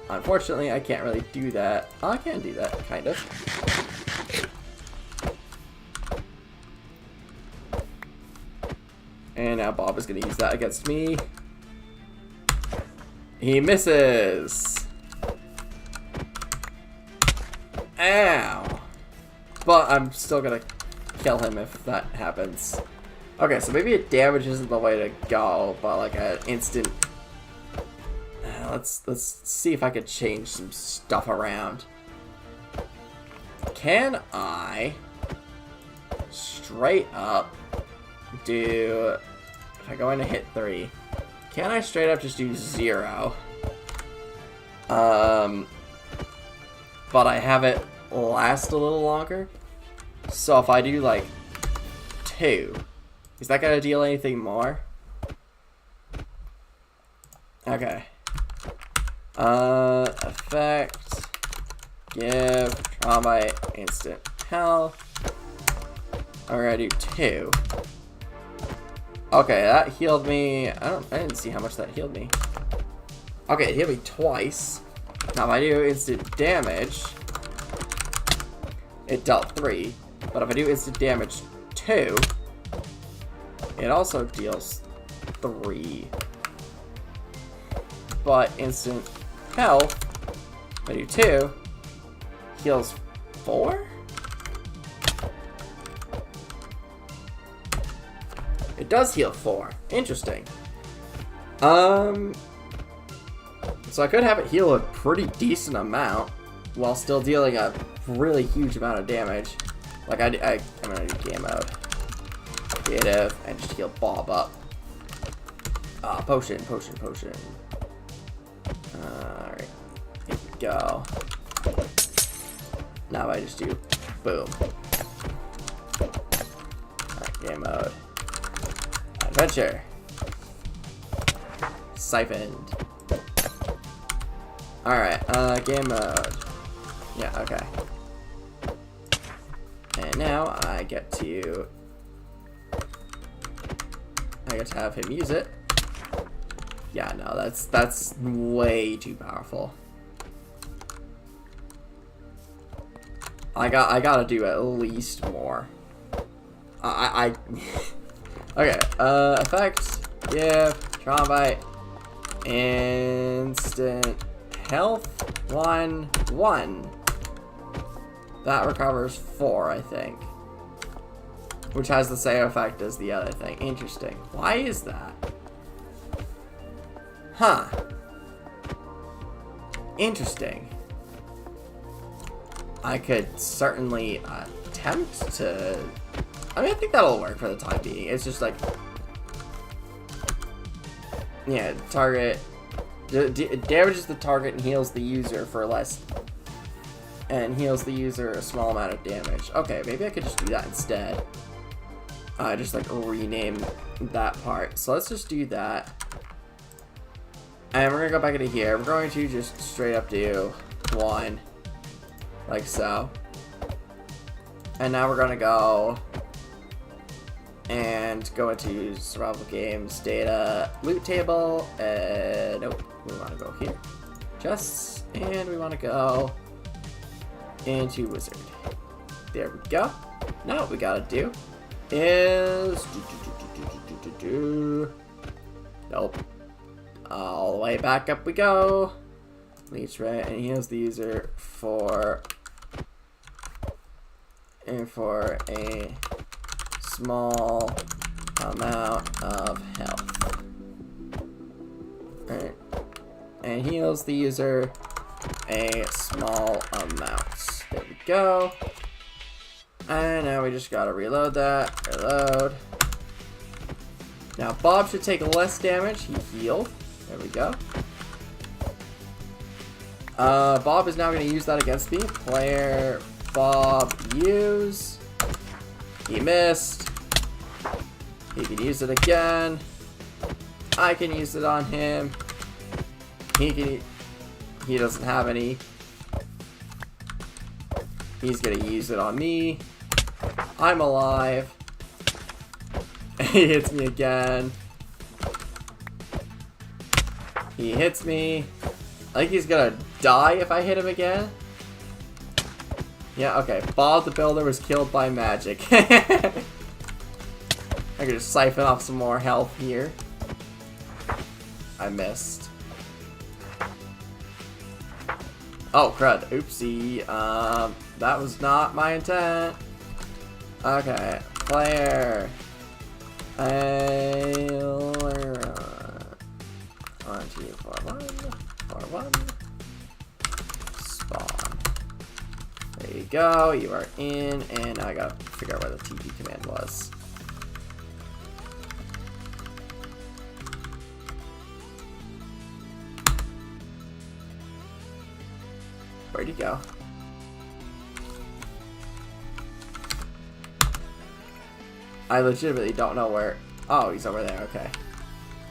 Unfortunately, I can't really do that. Oh, I can do that, kind of. And now Bob is going to use that against me. He misses. Ow. But I'm still going to kill him if that happens. Okay, so maybe it damage isn't the way to go, but like an instant... Let's see if I could change some stuff around. Can I straight up do... if I go in to hit 3, can I straight up just do 0? But I have it last a little longer. So if I do like 2, is that gonna deal anything more? Okay. Effect, give, trauma, instant health. I'm gonna do 2. Okay, that healed me. I didn't see how much that healed me. Okay, it healed me twice. Now if I do instant damage, it dealt 3. But if I do instant damage 2, it also deals 3. But instant health, if I do 2, heals 4? It does heal 4. Interesting. So I could have it heal a pretty decent amount while still dealing a really huge amount of damage. Like I'm gonna do game mode. Creative, and just heal Bob up. Potion. Alright. Here we go. Now I just do boom. Alright, game mode. Adventure. Siphoned. Alright, game mode. Yeah, okay. And now I get to have him use it. Yeah, no, that's way too powerful. I gotta do at least more. Okay, effect, give, trauma bite, instant health, 1. That recovers 4, I think. Which has the same effect as the other thing. Interesting. Why is that? Huh. Interesting. I could certainly attempt to... I mean, I think that'll work for the time being. It's just like... Yeah, target... damages the target and heals the user for less... And heals the user a small amount of damage. Okay, maybe I could just do that instead. Just like rename that part. So let's just do that. And we're gonna go back into here. We're going to just straight up do 1. Like so. And now we're gonna go and go into survival games, data, loot table, nope, we wanna go here. Chests, and we wanna go into wizard. There we go. Now what we gotta do is nope. All the way back up we go. Leech ray and heals the user for a small amount of health. Alright. And heals the user a small amount. There we go. And now we just gotta reload that. Reload. Now Bob should take less damage. He healed. There we go. Bob is now going to use that against me. Player Bob use. He missed. He can use it again. I can use it on him. He doesn't have any. He's going to use it on me. I'm alive. He hits me again. He hits me. I think he's gonna die if I hit him again. Yeah, okay. Bob the Builder was killed by magic. I could just siphon off some more health here. I missed. Oh, crud. Oopsie. That was not my intent. Okay. Player. 1, 2, 4, 1. 4, 1. Spawn. There you go. You are in, and now I gotta figure out where the TP command was. Where'd he go? I legitimately don't know where. Oh, he's over there. Okay.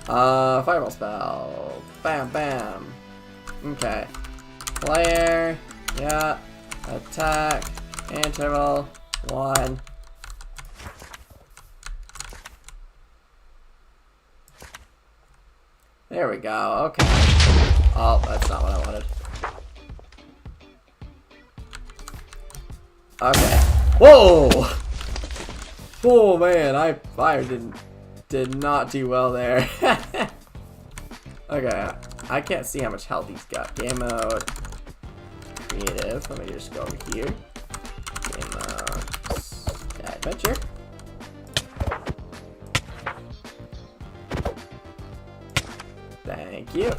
Fireball spell. Bam, bam. Okay. Player. Yeah. Attack. Interval. 1. There we go. Okay. Oh, that's not what I wanted. Okay. Whoa! Oh man, I did not do well there. Okay, I can't see how much health he's got. Game mode, creative. Let me just go over here. Game mode, adventure. Thank you.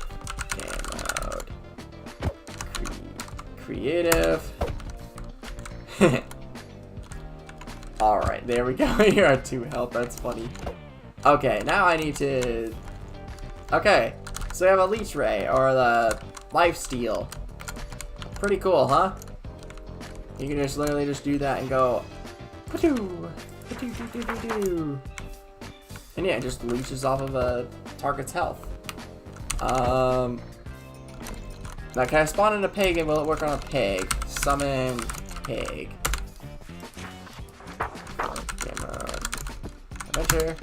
Game mode, creative. Alright, there we go. You're at 2 health. That's funny. Okay, now I need to... Okay, so we have a Leech Ray, or the Life Steal. Pretty cool, huh? You can just literally just do that and go... Patoo! Patoo-doo-doo-doo-doo. And yeah, it just leeches off of a target's health. Now can I spawn in a pig and will it work on a pig? Summon pig. Adventure.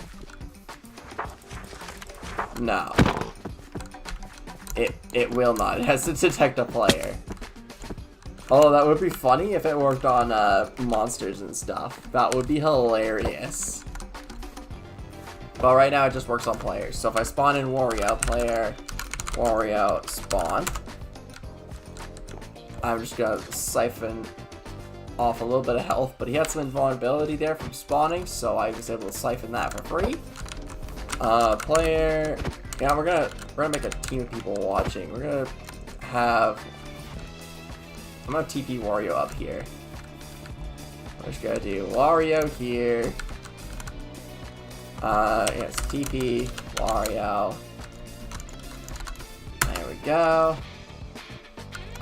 No. It will not. It has to detect a player. Oh, that would be funny if it worked on monsters and stuff. That would be hilarious. But right now it just works on players. So if I spawn in Wario, player, Wario, spawn. I'm just gonna siphon off a little bit of health, but he had some invulnerability there from spawning, so I was able to siphon that for free. Player, yeah, we're gonna make a team of people watching. We're gonna have, I'm gonna TP Wario up here. We're just gonna do Wario here. Yes, TP Wario. There we go.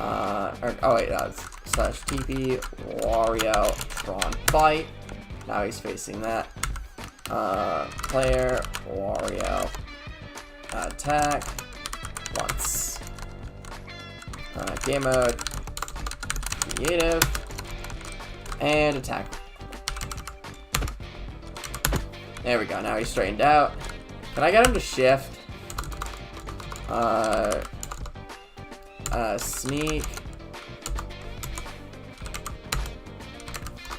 Oh wait, slash TP Wario Tron fight. Now he's facing that. Player Wario attack once. Game mode creative and attack. There we go. Now he's straightened out. Can I get him to shift? Sneak.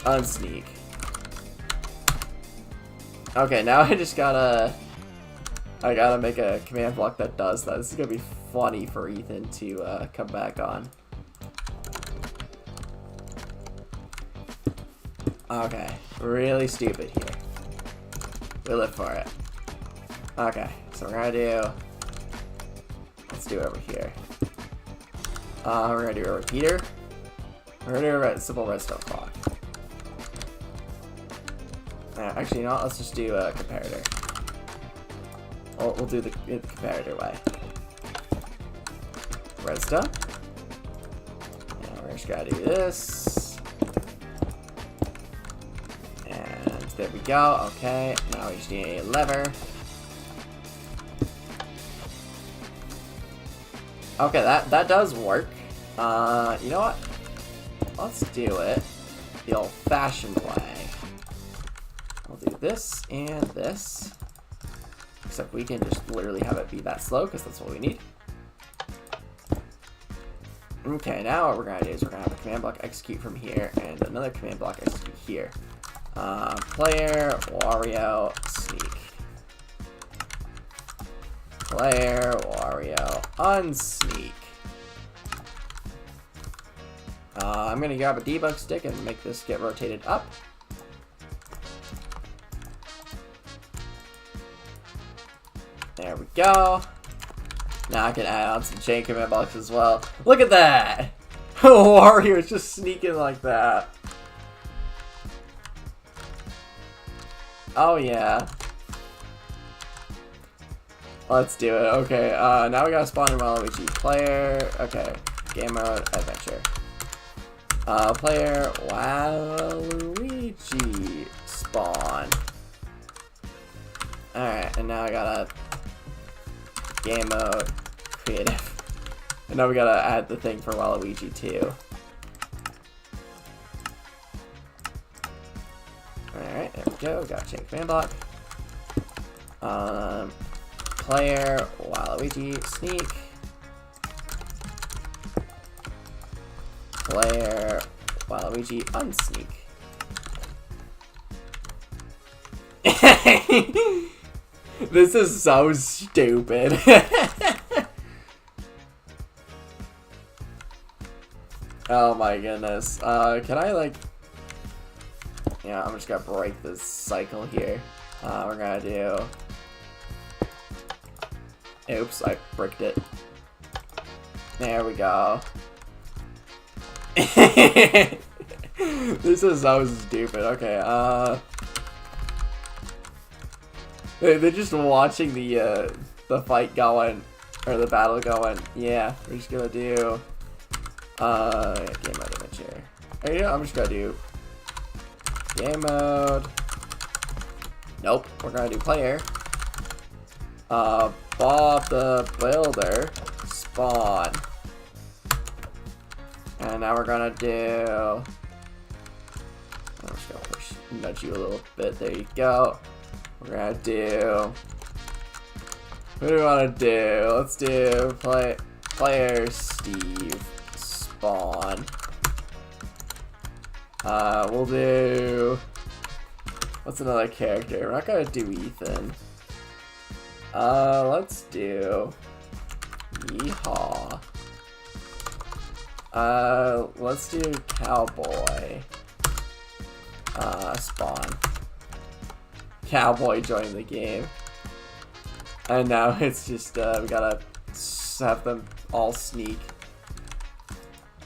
Unsneak. Okay, now I just gotta make a command block that does that. This is gonna be funny for Ethan to come back on. Okay, really stupid here. We live for it. Okay, so we're gonna do, let's do it over here. We're gonna do a repeater. We're gonna do a simple redstone clock. Actually, you know what? Let's just do a comparator. We'll do the comparator way. Redstone. And we're just gonna do this. And there we go. Okay, now we just need a lever. Okay, that does work. You know what? Let's do it the old-fashioned way. I'll do this and this. Except we can just literally have it be that slow, because that's what we need. Okay, now what we're going to do is we're going to have a command block execute from here, and another command block execute here. Player, Wario, sneak. Player, Wario, unsneak. I'm going to grab a debug stick and make this get rotated up. There we go. Now I can add on some chain command blocks as well. Look at that! Wario's just sneaking like that. Oh yeah. Let's do it. Okay, now we gotta spawn in Waluigi. Player, okay, game mode, adventure. Player, Waluigi, spawn. Alright, and now I gotta game mode, creative. And now we gotta add the thing for Waluigi too. Alright, there we go, gotta change command block. Player, Waluigi, sneak. Player, Waluigi, unsneak. This is so stupid. Oh my goodness. Can I like... Yeah, I'm just gonna break this cycle here. We're gonna do... Oops, I bricked it. There we go. This is so stupid. Okay, they're just watching the fight going, or the battle going. Yeah, we're just gonna do game mode adventure. Or, yeah, I'm just gonna do game mode. Nope, we're gonna do player. Bob the Builder, spawn. And now we're gonna do... I'm just gonna nudge you a little bit. There you go. We're gonna do... What do we wanna do? Let's do player Steve, spawn. We'll do... What's another character? We're not gonna do Ethan. Let's do yeehaw. Let's do cowboy. Spawn. Cowboy joined the game. And now it's just, we gotta have them all sneak.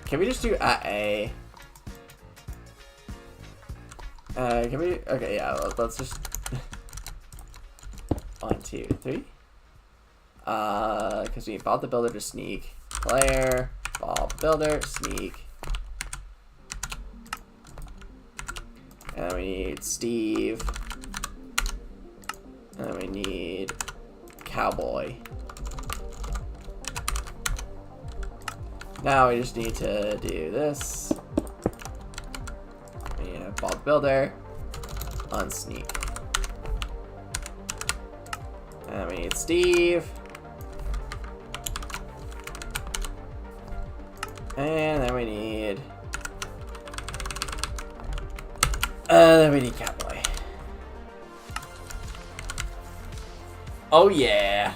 Can we just do A? Can we? Okay, yeah, let's just 1, 2, 3. Because we need Bob the Builder to sneak. Player, Bob Builder, sneak. And we need Steve. And we need Cowboy. Now we just need to do this. We have Bob Builder, unsneak. And we need Steve. And then we need Cowboy. Oh yeah.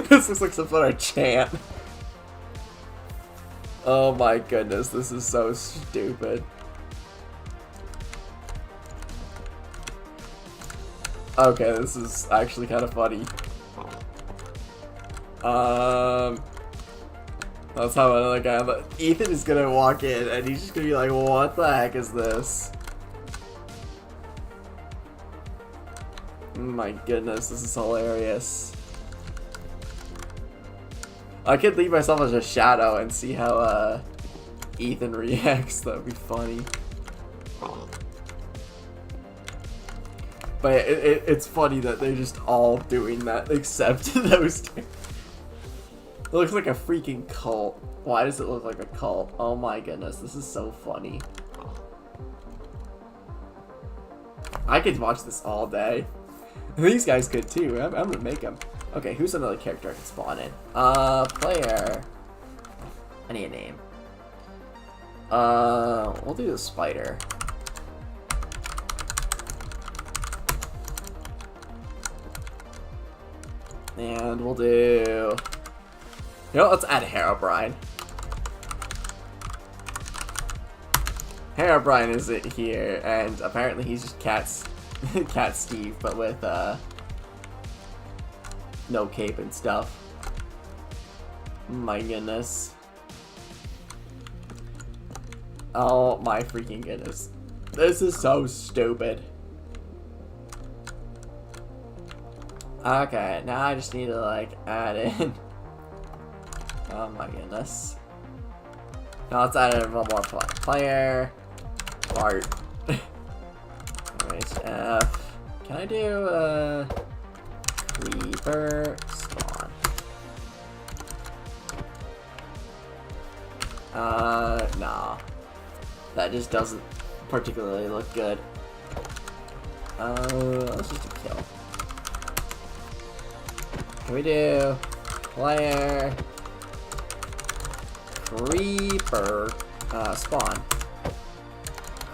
This looks like some sort of chant. Oh my goodness, this is so stupid. Okay, this is actually kind of funny. Let's have another guy. Ethan is gonna walk in and he's just gonna be like, what the heck is this? My goodness, this is hilarious. I could leave myself as a shadow and see how Ethan reacts. That would be funny. But it's funny that they're just all doing that except those two. It looks like a freaking cult. Why does it look like a cult? Oh my goodness, this is so funny. I could watch this all day. These guys could too. I'm gonna make them. Okay, who's another character I can spawn in? Player. I need a name. We'll do the spider. And we'll do... You know, let's add Herobrine. Herobrine is it here, and apparently he's just Cat Steve, but with no cape and stuff. My goodness. Oh my freaking goodness. This is so stupid. Okay, now I just need to like add in. Oh my goodness. Now let's add in one more player. Art. F. Can I do Creeper spawn? Nah. That just doesn't particularly look good. Let's just do kill. Can we do player Creeper spawn?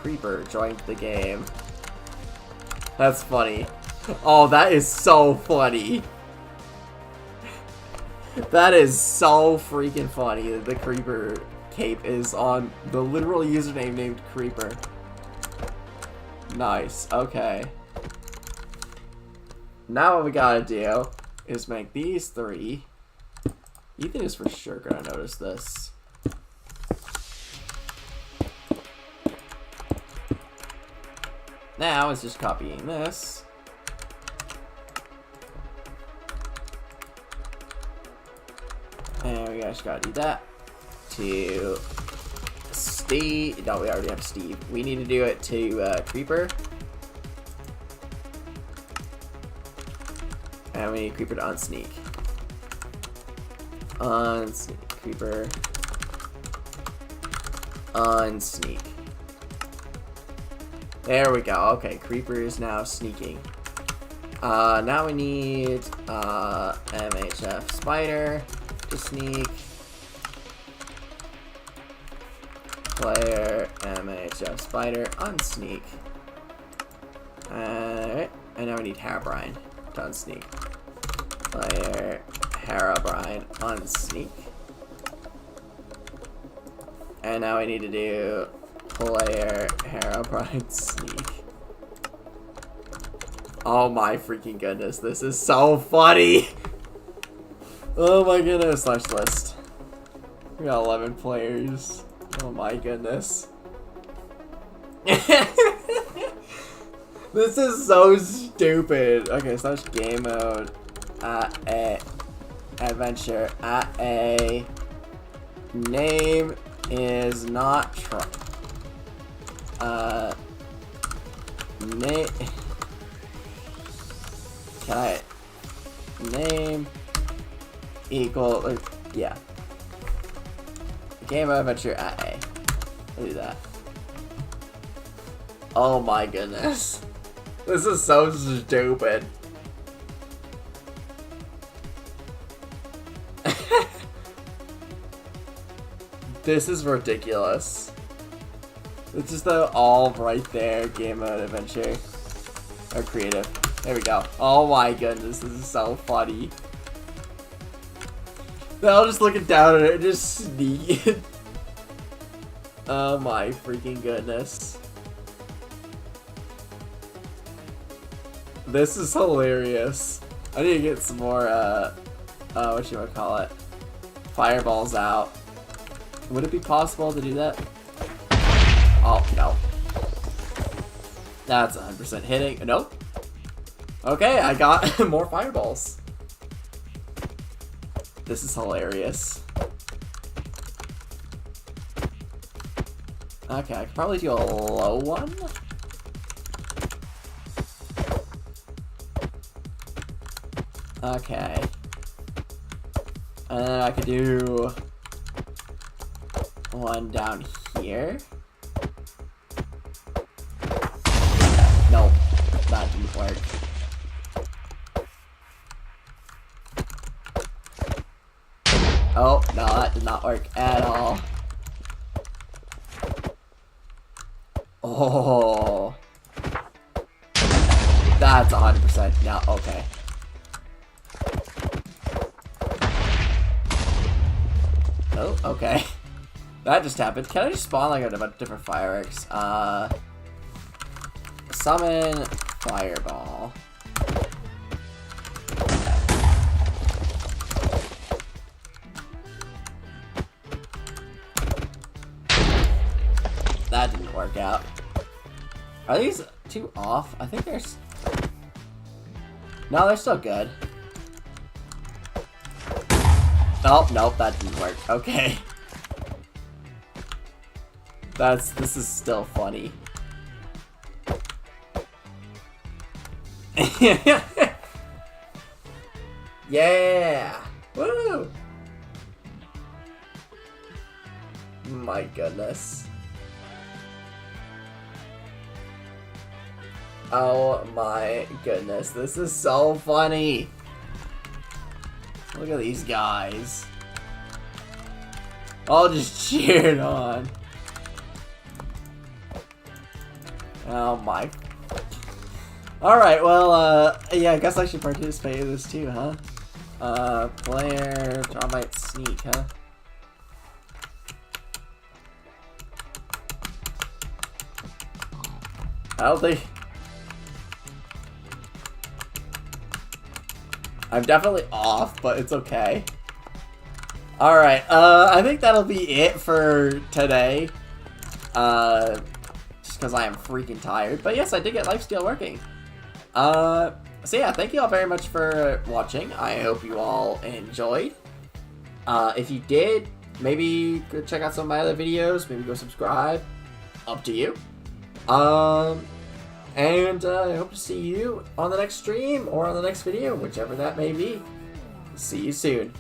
Creeper joined the game. That's funny. Oh, that is so funny. That is so freaking funny that the Creeper cape is on the literal username named Creeper. Nice. Okay. Now what we gotta do is make these 3. Ethan is for sure gonna notice this. Now it's just copying this. And we just gotta do that to Steve. No, we already have Steve. We need to do it to Creeper. And we need Creeper to unsneak. Unsneak. Creeper. Unsneak. There we go. Okay, Creeper is now sneaking. Now we need MHF Spider to sneak. Player MHF Spider unsneak. Alright, And now we need Herobrine to unsneak. Player Herobrine unsneak. And now we need to do player Herobrine sneak. Oh my freaking goodness, this is so funny! Oh my goodness, slash list. We got 11 players. Oh my goodness. This is so stupid. Okay, slash game mode at a adventure at a name is not name. Can I name equal yeah. Game mode adventure at a. I'll do that. Oh my goodness. This is so stupid. This is ridiculous. It's just all right there. Game mode adventure. Or creative. There we go. Oh my goodness, this is so funny. They're all just looking down at it and just sneaking. Oh my freaking goodness. This is hilarious. I need to get some more, whatchamacallit, fireballs out. Would it be possible to do that? Oh, no. That's 100% hitting. Nope. Okay, I got more fireballs. This is hilarious. Okay, I could probably do a low one. Okay. And then I could do one down here. Nope, that didn't work. Oh, no, that did not work at all. Oh. That's 100%. Now, okay. Oh, okay. That just happened. Can I just spawn like a bunch of different fireworks? Summon fireball. That didn't work out. Are these too off? I think there's... No, they're still good. Oh, nope, that didn't work. Okay. This is still funny. Yeah! Woo! My goodness. Oh my goodness, this is so funny. Look at these guys. All just cheered on. Oh my. Alright, well, yeah, I guess I should participate in this too, huh? Player, I might sneak, huh? I don't think... I'm definitely off, but it's okay. Alright, I think that'll be it for today. Just because I am freaking tired. But yes, I did get lifesteal working. So yeah, thank you all very much for watching. I hope you all enjoyed. If you did, maybe go check out some of my other videos. Maybe go subscribe. Up to you. And I hope to see you on the next stream or on the next video, whichever that may be. See you soon.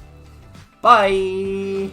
Bye!